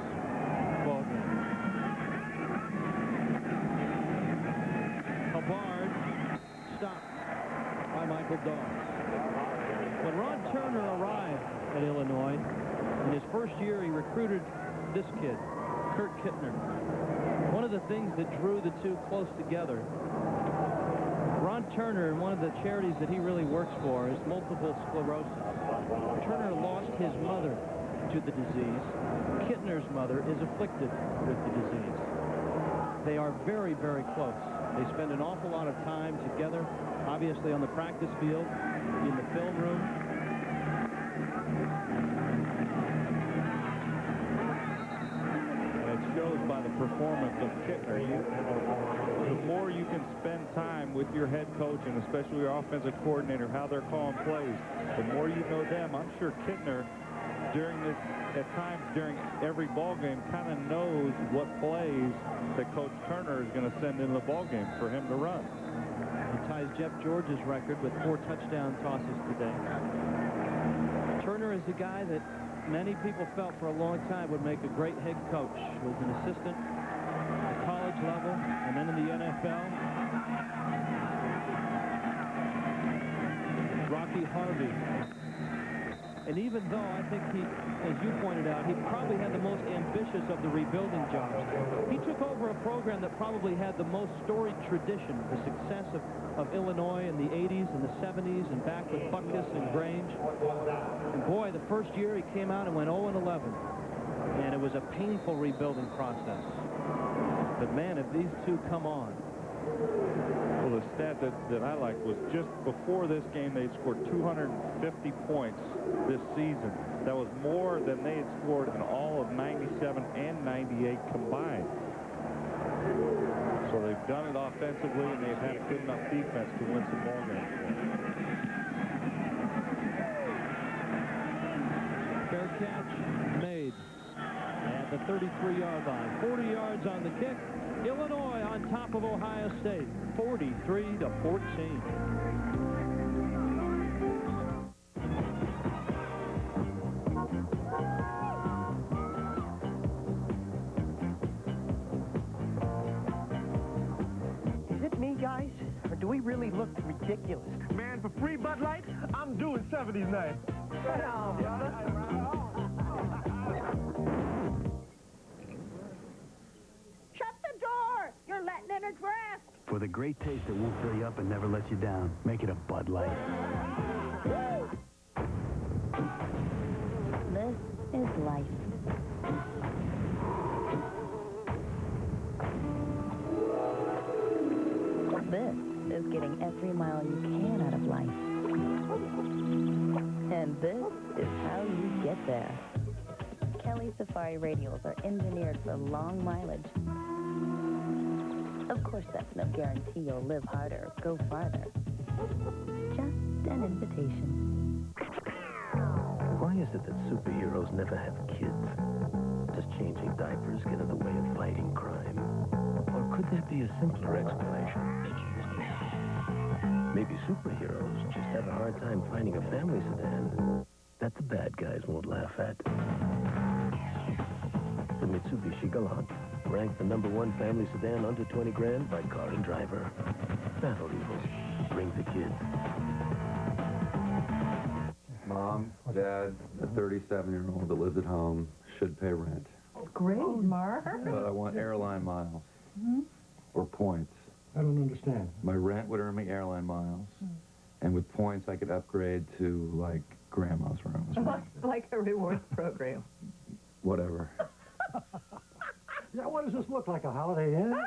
ball game. Hubbard stopped by Michael Dawes. When Ron Turner arrived at Illinois, in his first year he recruited this kid, Kurt Kittner. One of the things that drew the two close together, Ron Turner, and one of the charities that he really works for, is multiple sclerosis. Turner lost his mother to the disease. Kittner's mother is afflicted with the disease. They are very, very close. They spend an awful lot of time together, obviously on the practice field, in the film room. And it shows by the performance of Kittner. The more you can spend time with your head coach, and especially your offensive coordinator, how they're calling plays, the more you know them. I'm sure Kittner, during this, at times during every ball game, kind of knows what plays that Coach Turner is going to send in the ball game for him to run. He ties Jeff George's record with 4 touchdown tosses today. Turner is a guy that many people felt for a long time would make a great head coach. Was an assistant at the college level and then in the NFL. Rocky Harvey. And even though I think he, as you pointed out, he probably had the most ambitious of the rebuilding jobs, he took over a program that probably had the most storied tradition, the success of Illinois in the 80s and the 70s and back with Buckeyes and Grange. And boy, the first year he came out and went 0-11. And it was a painful rebuilding process. But man, if these two come on. Well, the stat that I liked was just before this game, they'd scored 250 points this season. That was more than they had scored in all of 97 and 98 combined. So they've done it offensively, and they've had a good enough defense to win some ball games. Fair catch made at at the 33-yard line. 40 yards on the kick. Illinois on top of Ohio State, 43-14. Is it me, guys? Or do we really look ridiculous? Man, for free Bud Light, I'm doing 70s night. Right on, brother. Shut the door! You're letting in a draft! For the great taste that won't fill you up and never let you down, make it a Bud Light. This is life. This is getting every mile you can out of life. And this is how you get there. Kelly Safari radials are engineered for long mileage. Of course, that's no guarantee you'll live harder or go farther. Just an invitation. Why is it that superheroes never have kids? Does changing diapers get in the way of fighting crime? Or could there be a simpler explanation? Maybe superheroes just have a hard time finding a family sedan that the bad guys won't laugh at. The Mitsubishi Galant, ranked the #1 family sedan under 20 grand by Car and Driver. Battle Eagle, bring the kids. Mom, Dad, a 37-year-old that lives at home should pay rent. Great, Mark. But I want airline miles or points. I don't understand. My rent would earn me airline miles, and with points I could upgrade to, like, grandma's room. Like a rewards program. Whatever. What does this look like, a Holiday Inn?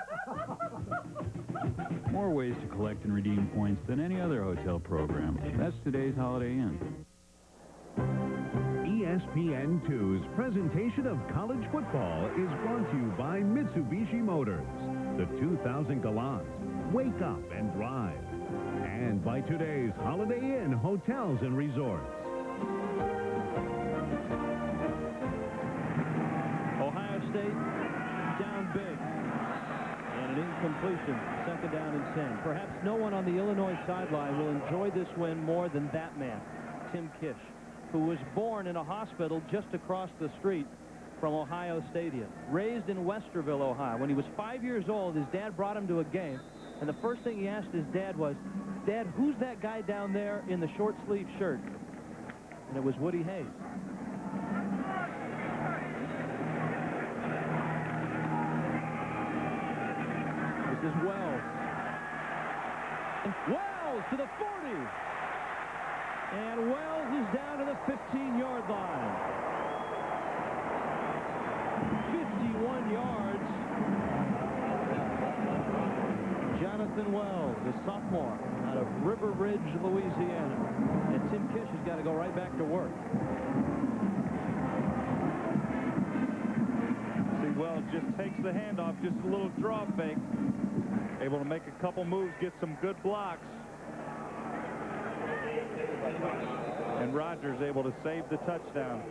More ways to collect and redeem points than any other hotel program. That's today's Holiday Inn. ESPN2's presentation of college football is brought to you by Mitsubishi Motors, the 2000 Galant, Wake Up and Drive, and by today's Holiday Inn Hotels and Resorts. Ohio State down big. And an incompletion, 2nd down and 10. Perhaps no one on the Illinois sideline will enjoy this win more than that man, Tim Kish, who was born in a hospital just across the street from Ohio Stadium. Raised in Westerville, Ohio. When he was 5 years old, his dad brought him to a game, and the first thing he asked his dad was, "Dad, who's that guy down there in the short-sleeve shirt?" And it was Woody Hayes. This is Wells. And Wells to the 40. And Wells is down to the 15-yard line. 51 yards. Jonathan Wells, the sophomore out of River Ridge, Louisiana. And Tim Kish has got to go right back to work. See, Wells just takes the handoff, just a little draw fake. Able to make a couple moves, get some good blocks. And Rogers able to save the touchdown.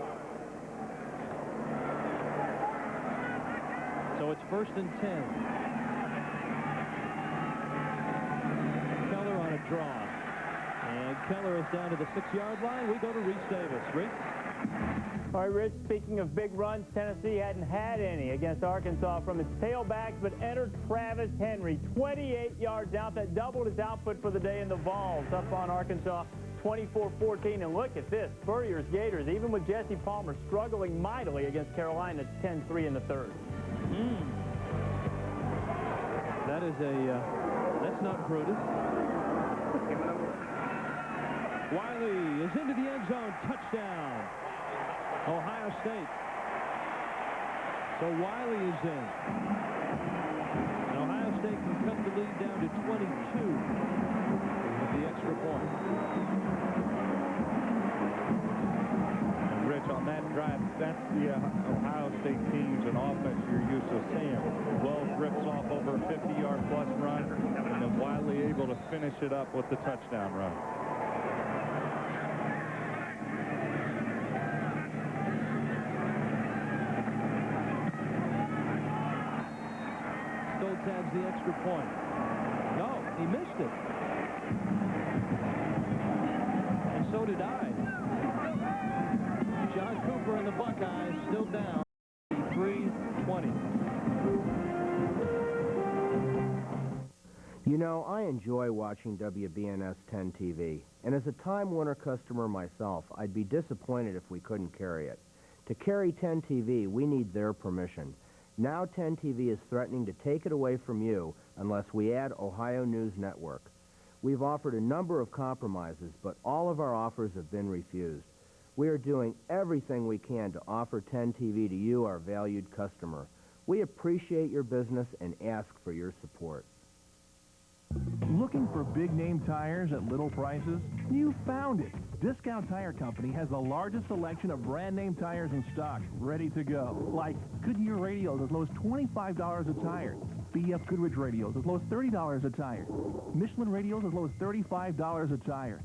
So it's 1st and 10. Keller on a draw. And Keller is down to the 6-yard line. We go to Reese Davis. Reese? All right, Rich, speaking of big runs, Tennessee hadn't had any against Arkansas from its tailbacks, but entered Travis Henry, 28 yards out. That doubled his output for the day in the Vols, up on Arkansas, 24-14. And look at this, Spurrier's Gators, even with Jesse Palmer struggling mightily against Carolina, 10-3 in the 3rd. That is that's not Brutus. Wiley is into the end zone, touchdown. Ohio State. So Wiley is in. And Ohio State can cut the lead down to 22 with the extra point. And Rich, on that drive, that's the Ohio State teams and offense you're used to seeing. Wells rips off over a 50-yard plus run, and then Wiley able to finish it up with the touchdown run. Skids adds the extra point. No, he missed it. And so did I. John Cooper and the Buckeyes still down 3-20. You know, I enjoy watching WBNS 10 TV, and as a Time Warner customer myself, I'd be disappointed if we couldn't carry it. To carry 10 TV, we need their permission. Now 10 TV is threatening to take it away from you unless we add Ohio News Network. We've offered a number of compromises, but all of our offers have been refused. We are doing everything we can to offer 10 TV to you, our valued customer. We appreciate your business and ask for your support. Looking for big-name tires at little prices? You found it. Discount Tire Company has the largest selection of brand-name tires in stock, ready to go. Like Goodyear radials as low as $25 a tire. BF Goodrich radials as low as $30 a tire. Michelin radials as low as $35 a tire.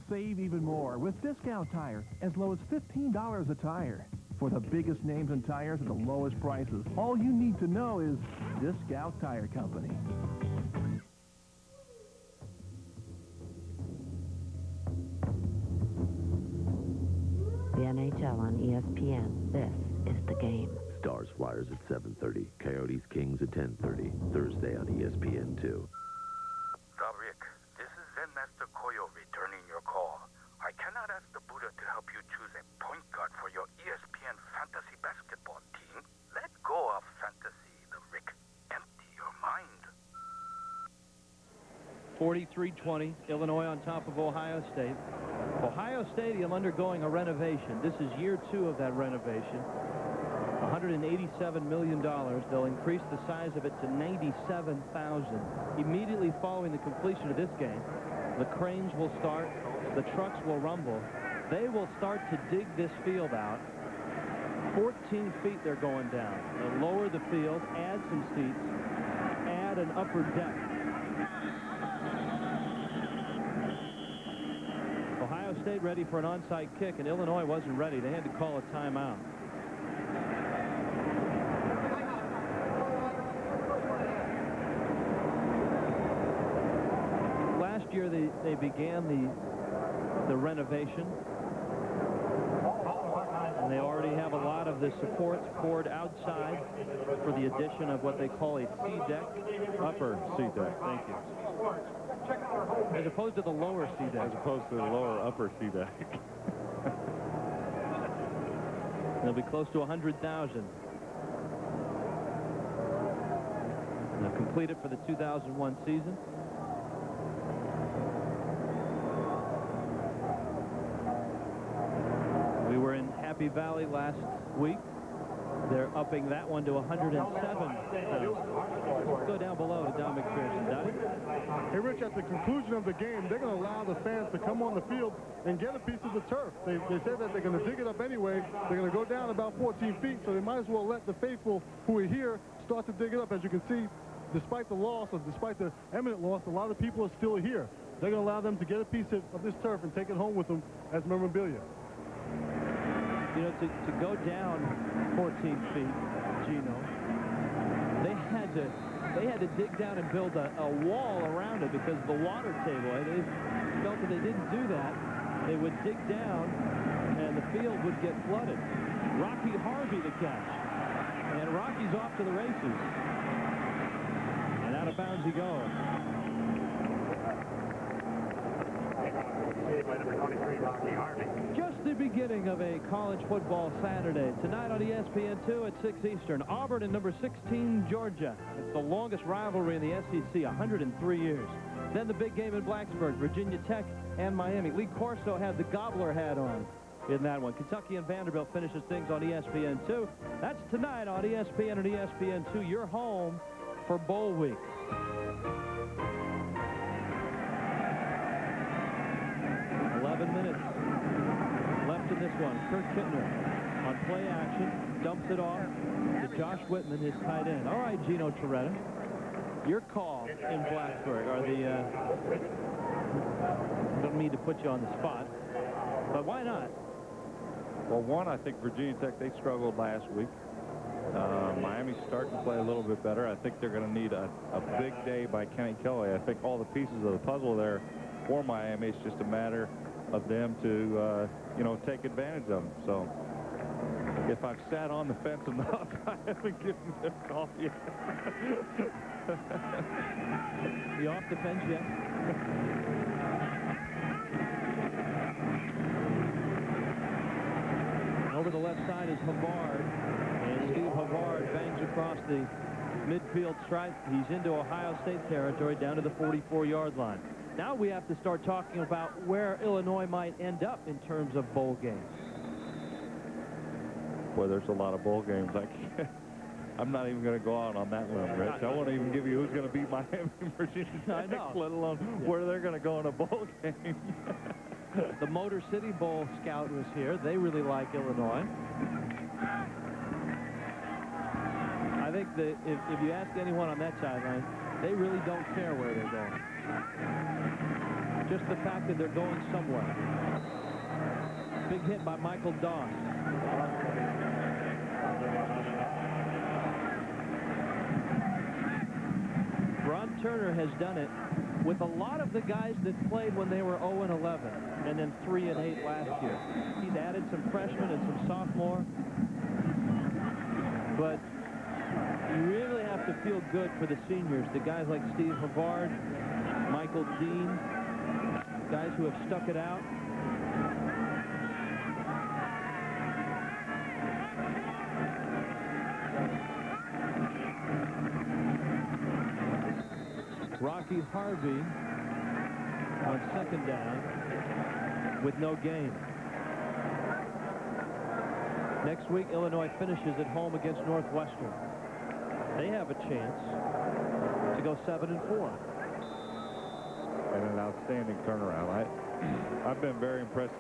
Save even more with Discount Tire as low as $15 a tire. For the biggest names in tires at the lowest prices, all you need to know is Discount Tire Company. The NHL on ESPN. This is the game. Stars Flyers at 7:30. Coyotes Kings at 10:30. Thursday on ESPN2. Rick, this is Zen Master Koyo returning your call. I cannot ask the Buddha to help you choose a point guard for your ESPN fantasy basketball team. Let go of fantasy, the Rick. Empty your mind. 43-20, Illinois on top of Ohio State. Ohio Stadium undergoing a renovation. This is year 2 of that renovation. $187 million. They'll increase the size of it to 97,000. Immediately following the completion of this game, the cranes will start, the trucks will rumble. They will start to dig this field out. 14 feet they're going down. They'll lower the field, add some seats, add an upper deck. Ohio State ready for an onside kick, and Illinois wasn't ready. They had to call a timeout. Last year they began the renovation, and they already have a lot of the supports poured outside for the addition of what they call a C deck. Upper C deck, thank you. As opposed to the lower C deck. As opposed to the lower upper C deck. They'll be close to 100,000. They'll complete it for the 2001 season. We were in Happy Valley last week. They're upping that one to 107,000. Go down below to Don McPherson. Donnie? Hey, Rich, at the conclusion of the game, they're going to allow the fans to come on the field and get a piece of the turf. They said that they're going to dig it up anyway. They're going to go down about 14 feet, so they might as well let the faithful who are here start to dig it up. As you can see, despite the loss, or despite the imminent loss, a lot of people are still here. They're going to allow them to get a piece of this turf and take it home with them as memorabilia. You know, to go down 14 feet, Gino, they had to dig down and build a wall around it because of the water table. They felt that they didn't do that, they would dig down and the field would get flooded. Rocky Harvey the catch, and Rocky's off to the races, and out of bounds he goes. Just the beginning of a college football Saturday. Tonight on ESPN2 at 6 Eastern. Auburn and number 16, Georgia. It's the longest rivalry in the SEC, 103 years. Then the big game in Blacksburg, Virginia Tech and Miami. Lee Corso had the gobbler hat on in that one. Kentucky and Vanderbilt finishes things on ESPN2. That's tonight on ESPN and ESPN2. You're home for Bowl Week. 11 minutes left in this one. Kurt Kittner on play action, dumps it off to Josh Whitman, his tight end. All right, Gino Toretta, your call in Blacksburg are the, don't mean to put you on the spot, but why not? Well, one, I think Virginia Tech, they struggled last week. Miami's starting to play a little bit better. I think they're going to need a big day by Kenny Kelly. I think all the pieces of the puzzle there for Miami, it's just a matter of them to, you know, take advantage of them. So if I've sat on the fence enough, I haven't given them a call yet. You off the fence yet? Over the left side is Havard, and Steve Havard bangs across the midfield stripe. He's into Ohio State territory down to the 44-yard line. Now we have to start talking about where Illinois might end up in terms of bowl games. Boy, there's a lot of bowl games. I'm not even going to go out on that limb, Rich. I won't even give you who's going to beat Miami, Virginia Tech, let alone where they're going to go in a bowl game. The Motor City Bowl scout was here. They really like Illinois. I think that if you ask anyone on that sideline, they really don't care where they're going. Just the fact that they're going somewhere. Big hit by Michael Doss. Ron Turner has done it with a lot of the guys that played when they were 0-11 and then 3-8 last year. He's added some freshmen and some sophomore. But you really have to feel good for the seniors, the guys like Steve Havard, Michael Dean, guys who have stuck it out. Rocky Harvey on second down with no gain. Next week, Illinois finishes at home against Northwestern. They have a chance to go 7-4. And an outstanding turnaround. I've been very impressed.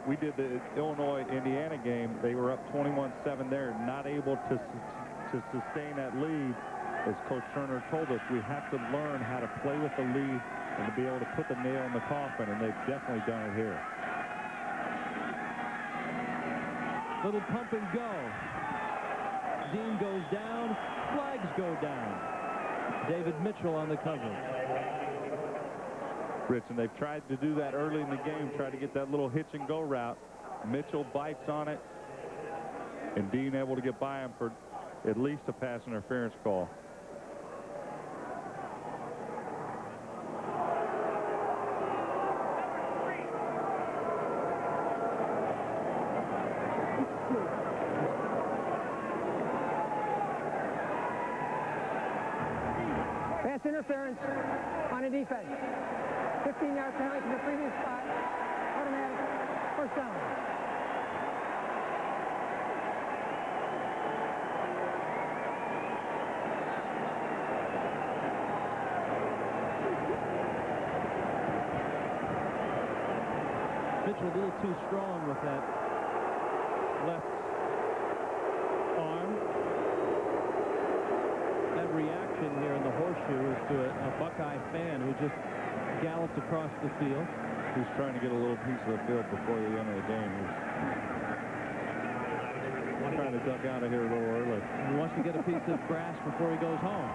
We did the Illinois-Indiana game. They were up 21-7 there, not able to sustain that lead. As Coach Turner told us, we have to learn how to play with the lead and to be able to put the nail in the coffin, and they've definitely done it here. Little pump and go. Dean goes down. Flags go down. David Mitchell on the coverage. Rich, and they've tried to do that early in the game, try to get that little hitch and go route. Mitchell bites on it, and Dean able to get by him for at least a pass interference call. Pass interference on a defense. 15-yard penalty from the previous spot. Automatic. First down. Mitchell a little too strong with that left arm. That reaction here in the horseshoe is to a Buckeye fan who just galloped across the field. He's trying to get a little piece of the field before the end of the game. He's trying to duck out of here a little early. He wants to get a piece of grass before he goes home.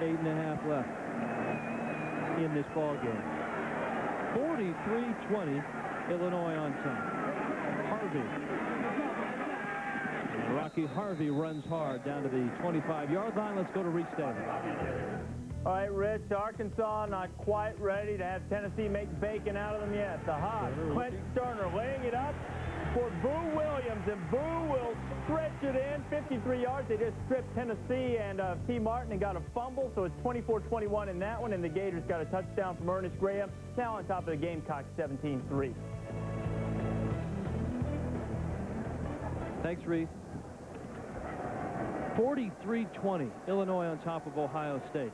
Eight and a half left in this ball game. 43-20, Illinois on top. Harvey. And Rocky Harvey runs hard down to the 25-yard line. Let's go to Reese Davis. All right, Rich, Arkansas not quite ready to have Tennessee make bacon out of them yet. The Hawks, Clint Sterner laying it up for Boo Williams, and Boo will stretch it in 53 yards. They just stripped Tennessee and T. Martin and got a fumble, so it's 24-21 in that one, and the Gators got a touchdown from Ernest Graham. Now on top of the Gamecocks, 17-3. Thanks, Reese. 43-20, Illinois on top of Ohio State.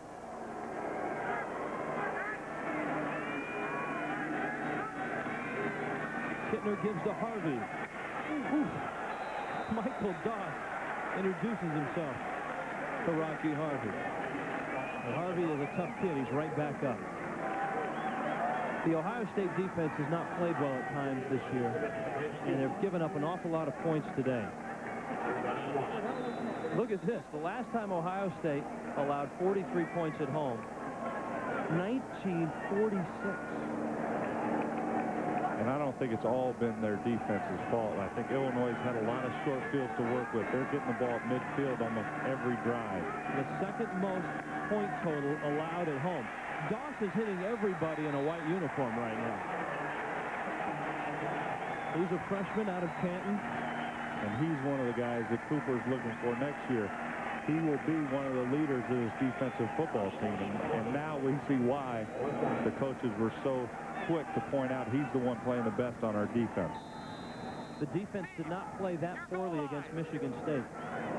Kittner gives to Harvey. Oof. Michael Doss introduces himself to Rocky Harvey. And Harvey is a tough kid. He's right back up. The Ohio State defense has not played well at times this year, and they've given up an awful lot of points today. Look at this. The last time Ohio State allowed 43 points at home, 1946. And I don't think it's all been their defense's fault. I think Illinois has had a lot of short fields to work with. They're getting the ball midfield almost every drive. The second most point total allowed at home. Doss is hitting everybody in a white uniform right now. He's a freshman out of Canton. And he's one of the guys that Cooper's looking for next year. He will be one of the leaders of this defensive football team. And now we see why the coaches were so quick to point out he's the one playing the best on our defense. The defense did not play that poorly against Michigan State.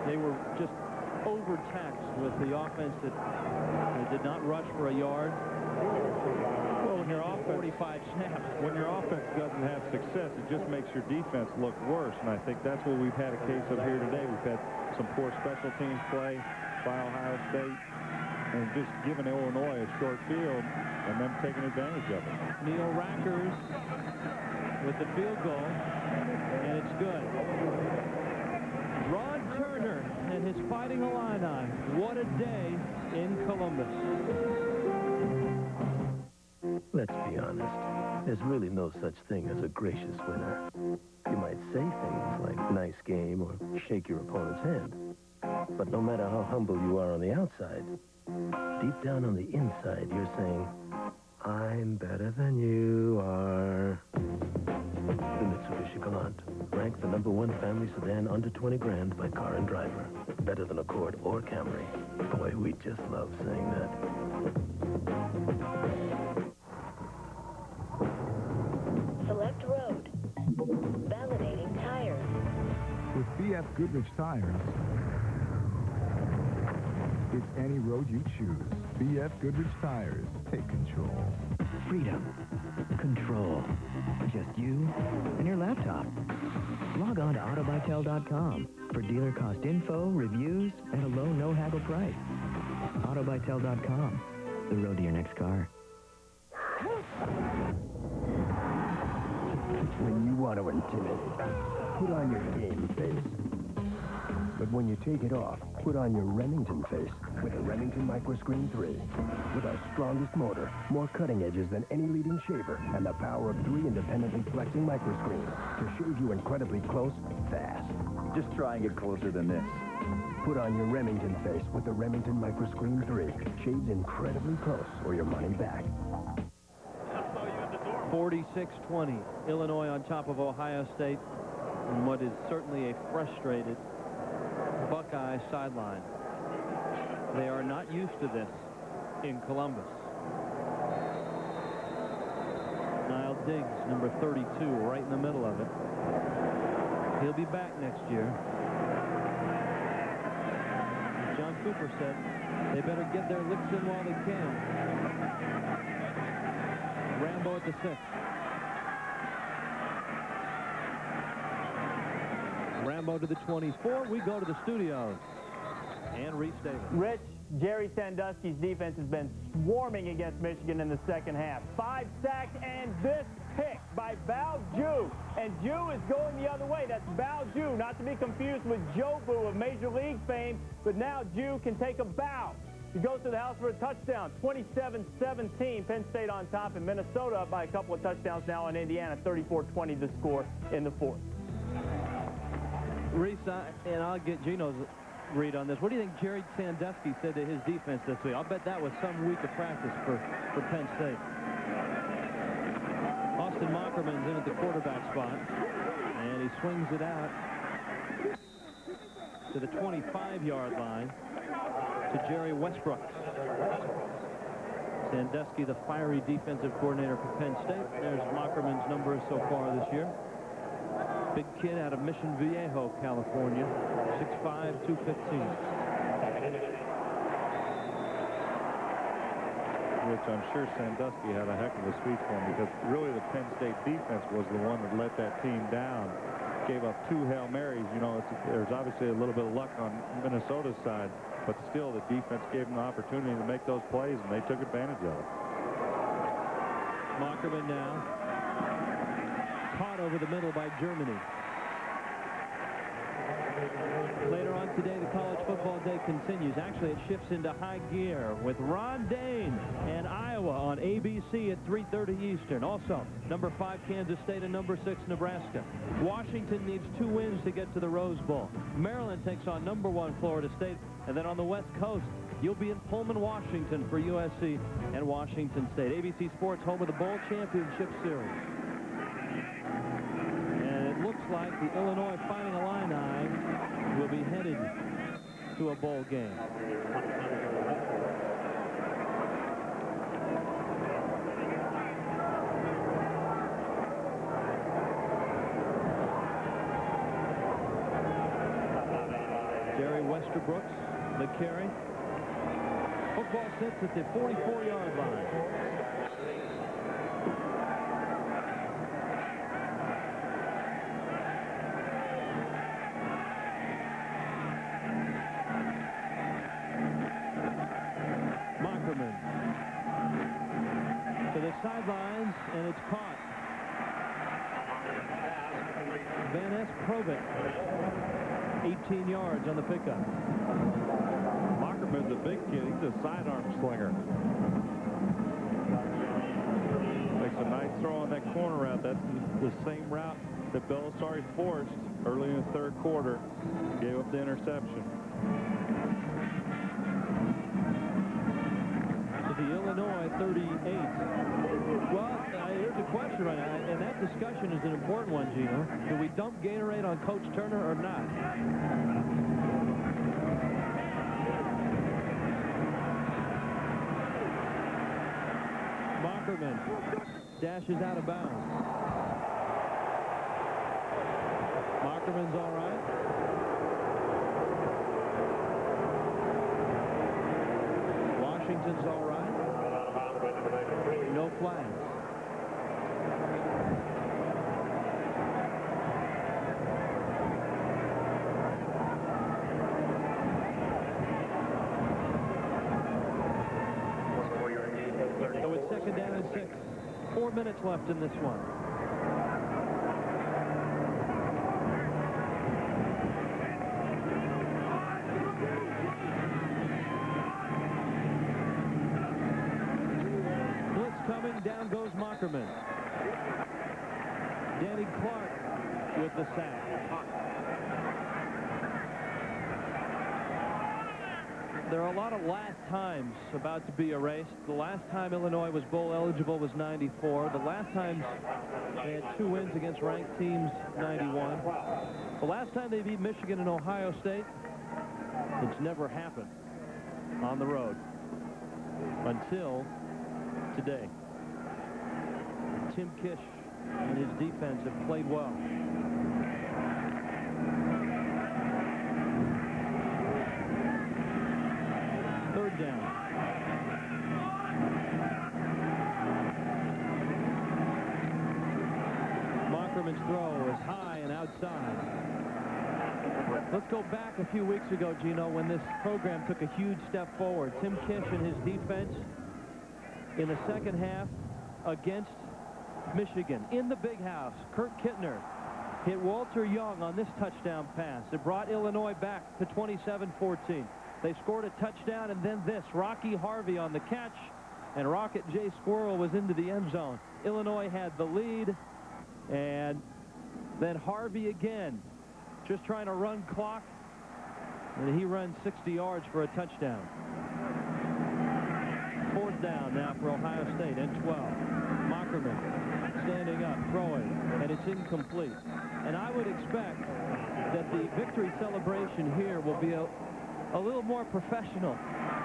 They were just overtaxed with the offense that they did not rush for a yard. Well, when your offense, 45 snaps. When your offense doesn't have success, it just makes your defense look worse. And I think that's what we've had a case of here today. We've had some poor special teams play by Ohio State and just giving Illinois a short field and them taking advantage of it. Neil Rackers with the field goal, and it's good. Ron Turner and his Fighting Illini. What a day in Columbus. Let's be honest. There's really no such thing as a gracious winner. You might say things like nice game or shake your opponent's hand. But no matter how humble you are on the outside, deep down on the inside, you're saying, I'm better than you are. The Mitsubishi Galant, ranked the #1 family sedan under 20 grand by Car and Driver. Better than Accord or Camry. Boy, we just love saying that. Select road. Validating tires. With BF Goodrich tires, it's any road you choose. BF Goodrich tires. Take control. Freedom. Control. Just you and your laptop. Log on to autobytel.com for dealer cost info, reviews, and a low, no-haggle price. Autobytel.com. The road to your next car. When you want to intimidate, put on your game face. But when you take it off, put on your Remington face with a Remington Microscreen 3. With our strongest motor, more cutting edges than any leading shaver, and the power of 3 independently flexing microscreens to shave you incredibly close, fast. Just try and get closer than this. Put on your Remington face with the Remington Microscreen 3. Shaves incredibly close or your money back. 46-20. Illinois on top of Ohio State in what is certainly a frustrated Buckeye sideline. They are not used to this in Columbus. Niall Diggs, number 32, right in the middle of it. He'll be back next year. As John Cooper said, they better get their licks in while they can. Rambo at the 6. Rambo to the 24. We go to the studios. And Reese Davis. Rich, Jerry Sandusky's defense has been swarming against Michigan in the second half. 5 sacks and this pick by Bao Ju. And Ju is going the other way. That's Bao Ju, not to be confused with Joe Boo of Major League fame. But now Ju can take a bow. He goes to the house for a touchdown. 27-17. Penn State on top, and Minnesota up by a couple of touchdowns now on Indiana. 34-20 the score in the fourth. Reese, and I'll get Gino's read on this. What do you think Jerry Sandusky said to his defense this week? I'll bet that was some week of practice for Penn State. Austin Mockerman's in at the quarterback spot, and he swings it out to the 25-yard line to Jerry Westbrook. Sandusky, the fiery defensive coordinator for Penn State. There's Mockerman's numbers so far this year. Big kid out of Mission Viejo, California, 6'5", 215. Which I'm sure Sandusky had a heck of a speech for him, because really the Penn State defense was the one that let that team down. Gave up 2 Hail Marys. You know, there's obviously a little bit of luck on Minnesota's side. But still, the defense gave them the opportunity to make those plays, and they took advantage of it. Mockerman now. Caught over the middle by Germany. Later on today, the college football day continues. Actually, it shifts into high gear with Ron Dane and Iowa on ABC at 3:30 Eastern. Also, number 5 Kansas State and number 6 Nebraska. Washington needs 2 wins to get to the Rose Bowl. Maryland takes on number 1 Florida State. And then on the West Coast, you'll be in Pullman, Washington for USC and Washington State. ABC Sports, home of the Bowl Championship Series. And it looks like the Illinois Fighting Illini will be headed to a bowl game. Jerry Westerbrooks, the carry. Football sits at the 44-yard line. Mockerman to the sidelines, and it's caught. Van S. Probit, 18 yards on the pickup. Mockerman's a big kid. He's a sidearm slinger. Makes a nice throw on that corner route. That's the same route that Belisari forced early in the 3rd quarter. Gave up the interception. To the Illinois 38. Well, here's the question right now, and that discussion is an important one, Gino. Do we dump Gatorade on Coach Turner or not? Mockerman dashes out of bounds. Mockerman's all right. Washington's all right. No flags. So it's 2nd down and 6. 4 minutes left in this one. Coming, down goes Mockerman. Danny Clark with the sack. There are a lot of last times about to be erased. The last time Illinois was bowl eligible was 94. The last time they had 2 wins against ranked teams, 91. The last time they beat Michigan and Ohio State, it's never happened on the road until today. Tim Kish and his defense have played well. Third down. Mockerman's throw is high and outside. Let's go back a few weeks ago, Gino, when this program took a huge step forward. Tim Kish and his defense in the second half against Michigan in the Big House. Kurt Kittner hit Walter Young on this touchdown pass. It brought Illinois back to 27-14. They scored a touchdown, and then this. Rocky Harvey on the catch, and Rocket J. Squirrel was into the end zone. Illinois had the lead, and then Harvey again, just trying to run clock, and he runs 60 yards for a touchdown. 4th down now for Ohio State and 12. Mockerman standing up, throwing, and it's incomplete. And I would expect that the victory celebration here will be a little more professional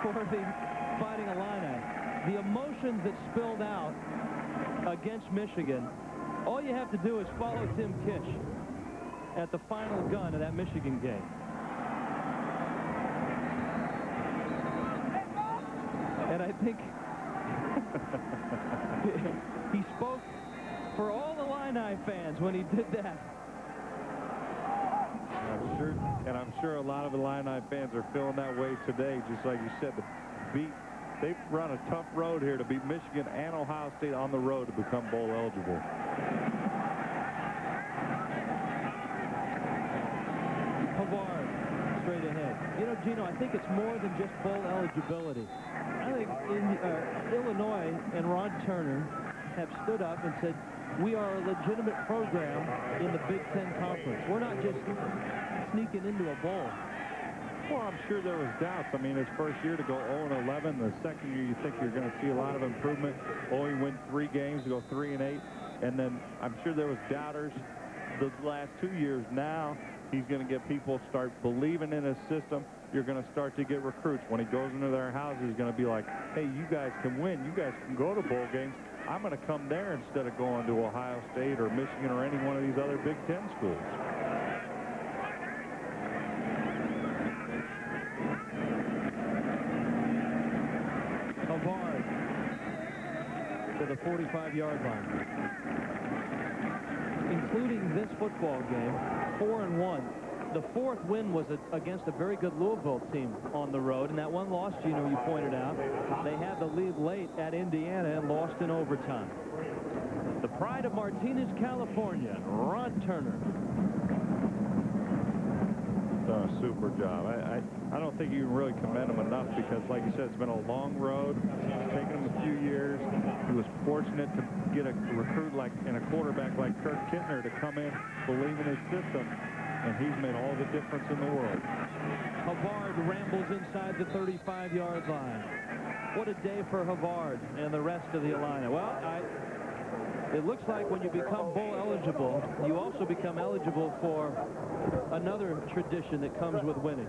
for the Fighting Illini. The emotions that spilled out against Michigan, all you have to do is follow Tim Kish at the final gun of that Michigan game. And I think he spoke for all the Illini fans when he did that. I'm sure a lot of Illini fans are feeling that way today, just like you said. They've run a tough road here to beat Michigan and Ohio State on the road to become bowl eligible. Havard, straight ahead. You know, Gino, I think it's more than just bowl eligibility. I think Illinois and Ron Turner have stood up and said, we are a legitimate program in the Big Ten Conference. We're not just sneaking into a bowl. Well, I'm sure there was doubts. I mean, his first year to go 0-11. The second year, you think you're going to see a lot of improvement. Only win 3 games to go 3-8. And then I'm sure there was doubters the last 2 years. Now he's going to get people start believing in his system. You're going to start to get recruits. When he goes into their houses, he's going to be like, hey, you guys can win. You guys can go to bowl games. I'm going to come there instead of going to Ohio State or Michigan or any one of these other Big Ten schools. Havard to the 45-yard line. Including this football game, 4-1. The 4th win was against a very good Louisville team on the road, and that one loss, Gino, you pointed out, they had the lead late at Indiana and lost in overtime. The pride of Martinez, California, Ron Turner. Done a super job. I don't think you can really commend him enough because, like you said, it's been a long road. It's taken him a few years. He was fortunate to get a recruit like and a quarterback like Kirk Kittner to come in, believe in his system, and he's made all the difference in the world. Havard rambles inside the 35-yard line. What a day for Havard and the rest of the Illini. Well, it looks like when you become bowl eligible, you also become eligible for another tradition that comes with winning.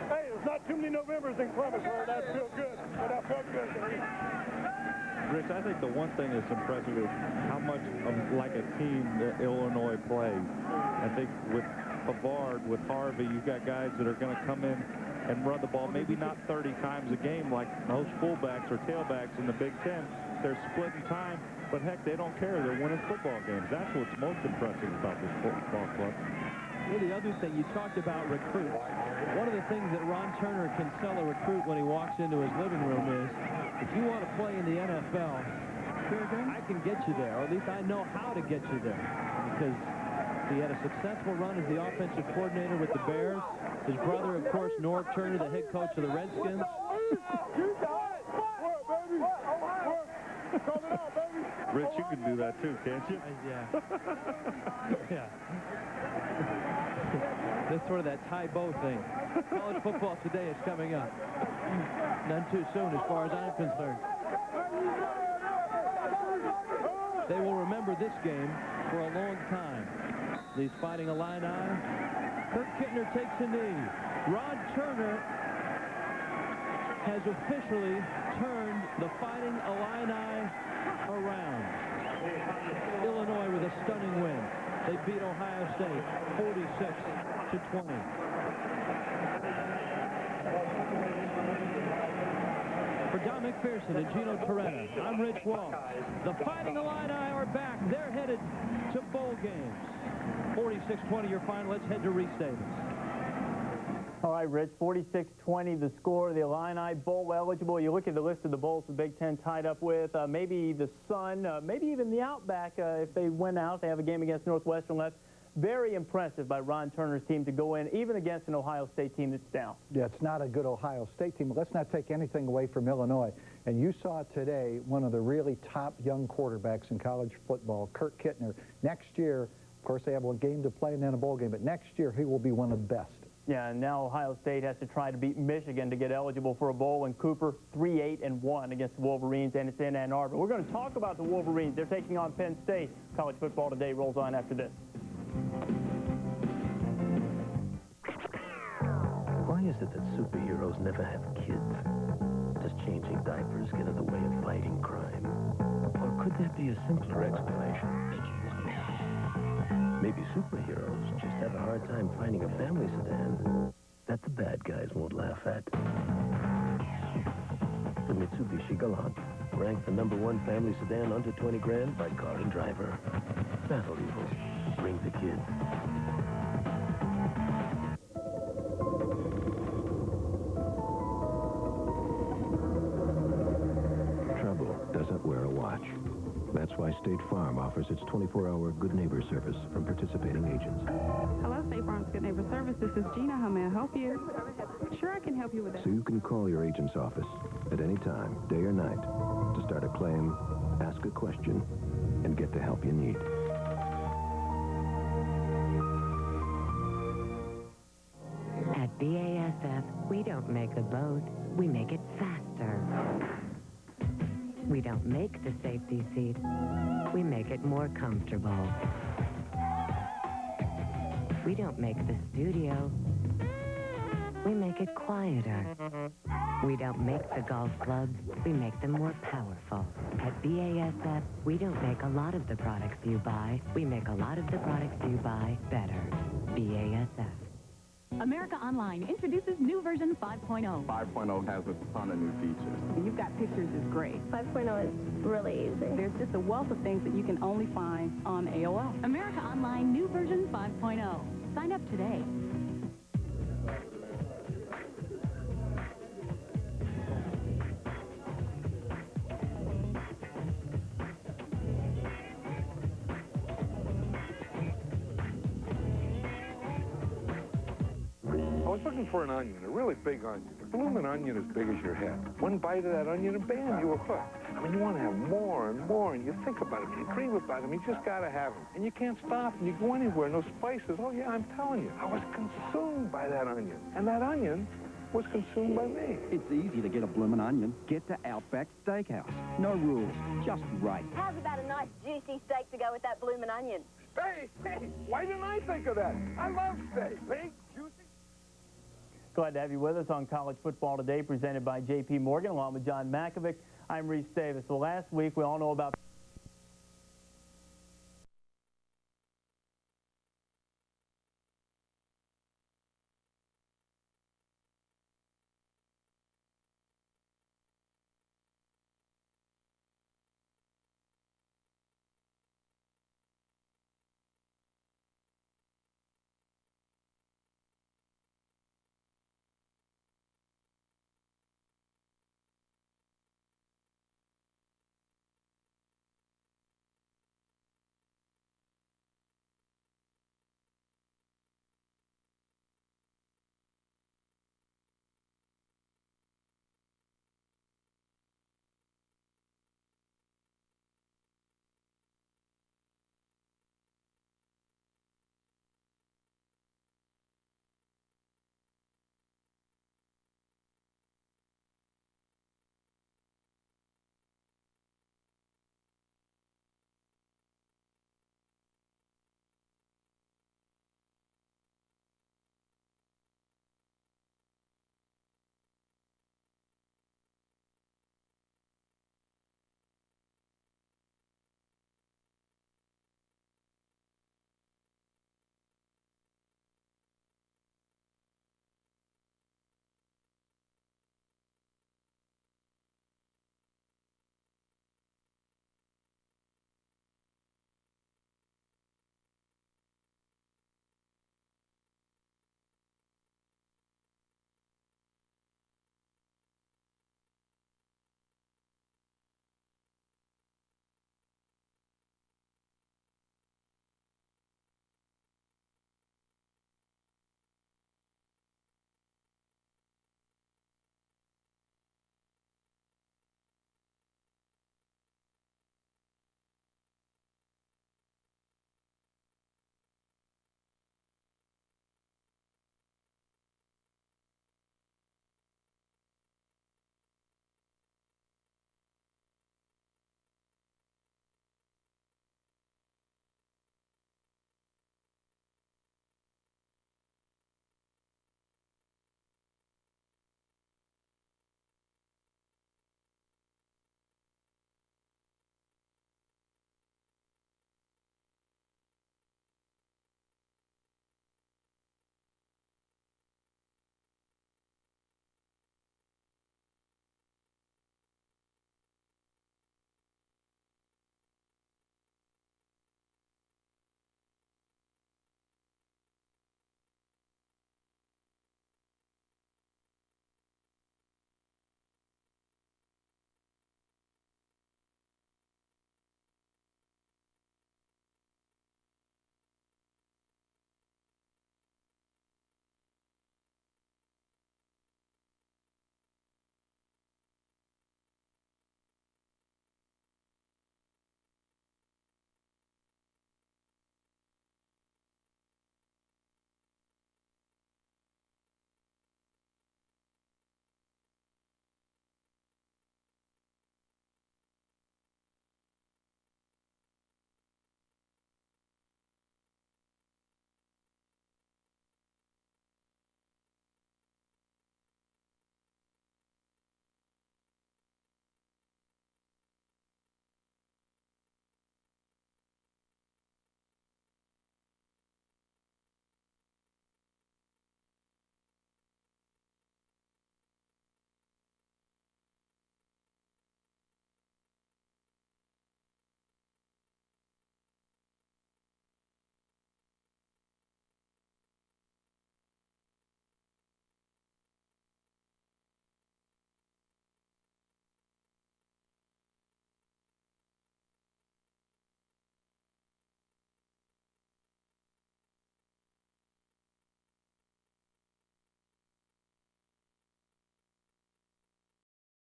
Hey, there's not too many Novembers in Columbus where that feels good, but I felt good. Rich, I think the one thing that's impressive is how much like a team that Illinois plays. I think with Havard, with Harvey, you've got guys that are going to come in and run the ball, maybe not 30 times a game like most fullbacks or tailbacks in the Big Ten. They're splitting time, but heck, they don't care. They're winning football games. That's what's most impressive about this football club. Well, the other thing, you talked about recruits. One of the things that Ron Turner can sell a recruit when he walks into his living room is, if you want to play in the NFL, I can get you there, or at least I know how to get you there. Because he had a successful run as the offensive coordinator with the Bears. His brother, of course, Norv Turner, the head coach of the Redskins. Rich, you can do that too, can't you? Yeah. Yeah. That's sort of that tie bow thing. College football today is coming up. None too soon as far as I'm concerned. They will remember this game for a long time. These Fighting Illini. Kirk Kittner takes a knee. Ron Turner has officially turned the Fighting Illini around. Illinois with a stunning win. They beat Ohio State 46-20. For Don McPherson and Gino Toretta, I'm Rich Walsh. The Fighting Illini are back. They're headed to bowl games. 46-20 your final. Let's head to Reese Davis. All right, Rich, 46-20 the score. The Illini bowl eligible. You look at the list of the bowls the Big Ten tied up with. Maybe the Sun, maybe even the Outback if they win out. They have a game against Northwestern left. Very impressive by Ron Turner's team to go in, even against an Ohio State team that's down. Yeah, it's not a good Ohio State team, but let's not take anything away from Illinois. And you saw today one of the really top young quarterbacks in college football, Kirk Kittner. Next year, of course, they have a game to play and then a bowl game, but next year he will be one of the best. Yeah, and now Ohio State has to try to beat Michigan to get eligible for a bowl, and Cooper 3-8-1 against the Wolverines, and it's in Ann Arbor. We're going to talk about the Wolverines. They're taking on Penn State. College football today rolls on after this. Why is it that superheroes never have kids? Does changing diapers get in the way of fighting crime? Or could there be a simpler explanation? Maybe superheroes just have a hard time finding a family sedan. that the bad guys won't laugh at. The Mitsubishi Galant, ranked the #1 family sedan under 20 grand by Car and Driver. Battle Eagle, bring the kids. Trouble doesn't wear a watch. That's why State Farm offers its 24-hour Good Neighbor service from participating agents. Hello, State Farm's Good Neighbor Service. This is Gina. How may I help you? Sure, I can help you with that. So you can call your agent's office at any time, day or night, to start a claim, ask a question, and get the help you need. At BASF, we don't make the boat, we make it faster. We don't make the safety seat, we make it more comfortable. We don't make the studio, we make it quieter. We don't make the golf clubs, we make them more powerful. At BASF, we don't make a lot of the products you buy, we make a lot of the products you buy better. BASF. America Online introduces new version 5.0. 5.0 has a ton of new features. You've got pictures is great. 5.0 is really easy. There's just a wealth of things that you can only find on AOL. America Online new version 5.0. Sign up today. I was looking for an onion, a really big onion. A blooming onion as big as your head. One bite of that onion and bam, you were hooked. I mean, you want to have more and more, and you think about them, you dream about them, you just got to have them. And you can't stop, and you go anywhere, and those spices, oh yeah, I'm telling you, I was consumed by that onion. And that onion was consumed by me. It's easy to get a bloomin' onion. Get to Outback Steakhouse. No rules, just right. How's about a nice juicy steak to go with that bloomin' onion? Hey, why didn't I think of that? I love steak. Big, juicy. Glad to have you with us on College Football Today, presented by J.P. Morgan, along with John Makovic. I'm Reese Davis. Well, last week we all know about